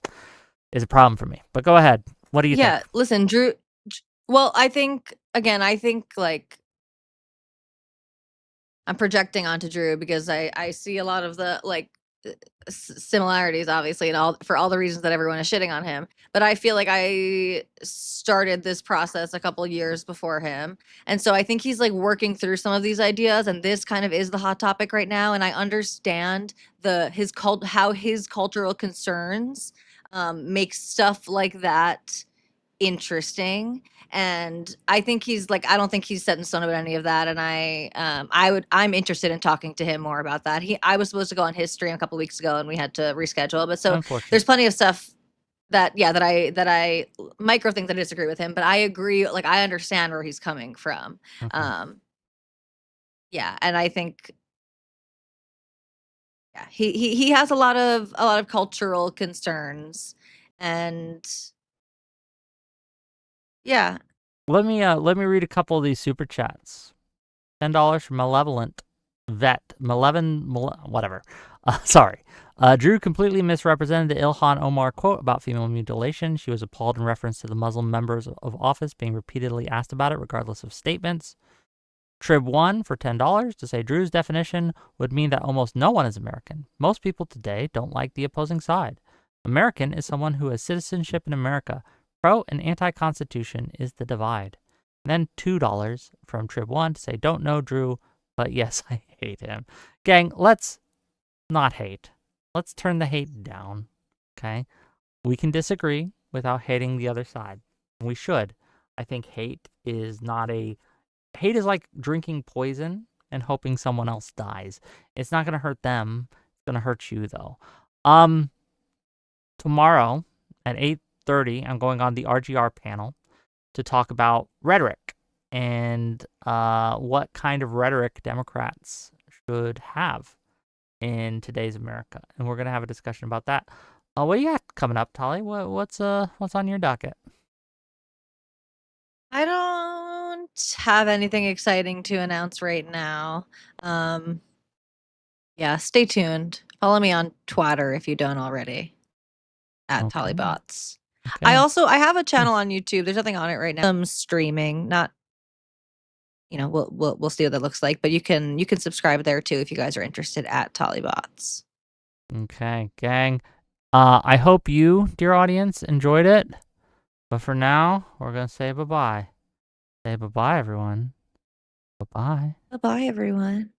is a problem for me. But go ahead. What do you think? Yeah, listen, Drew. Well, I think like I'm projecting onto Drew because I see a lot of the similarities, obviously, and for all the reasons that everyone is shitting on him. But I feel like I started this process a couple years before him, and so I think he's like working through some of these ideas, and this kind of is the hot topic right now. And I understand how his cultural concerns make stuff like that interesting. And I think I don't think he's set in stone about any of that. And I'm interested in talking to him more about that. I was supposed to go on his stream a couple weeks ago and we had to reschedule. But so there's plenty of stuff that I micro things that I disagree with him, but I agree. Like, I understand where he's coming from. Okay. Yeah. And I think yeah, he has a lot of cultural concerns, and yeah. Let me read a couple of these super chats. $10 from Malevolent Vet. Whatever. Sorry. Drew completely misrepresented the Ilhan Omar quote about female mutilation. She was appalled in reference to the Muslim members of office being repeatedly asked about it, regardless of statements. Trib1 for $10 to say Drew's definition would mean that almost no one is American. Most people today don't like the opposing side. American is someone who has citizenship in America. Pro and anti-Constitution is the divide. Then $2 from Trib1 to say, don't know Drew, but yes, I hate him. Gang, let's not hate. Let's turn the hate down, okay? We can disagree without hating the other side. We should. I think hate is like drinking poison and hoping someone else dies. It's not going to hurt them. It's going to hurt you, though. Tomorrow at 8:30, I'm going on the RGR panel to talk about rhetoric and what kind of rhetoric Democrats should have in today's America. And we're going to have a discussion about that. What do you got coming up, Tali? What's on your docket? I don't have anything exciting to announce right now. Yeah, stay tuned. Follow me on Twitter if you don't already. At Okay. Talibots. Okay. I have a channel on YouTube. There's nothing on it right now. I'm streaming, not we'll see what that looks like, but you can subscribe there too if you guys are interested at Talibots. Okay, gang. I hope you, dear audience, enjoyed it. But for now, we're going to say bye-bye. Say bye-bye, everyone. Bye-bye. Bye-bye, everyone.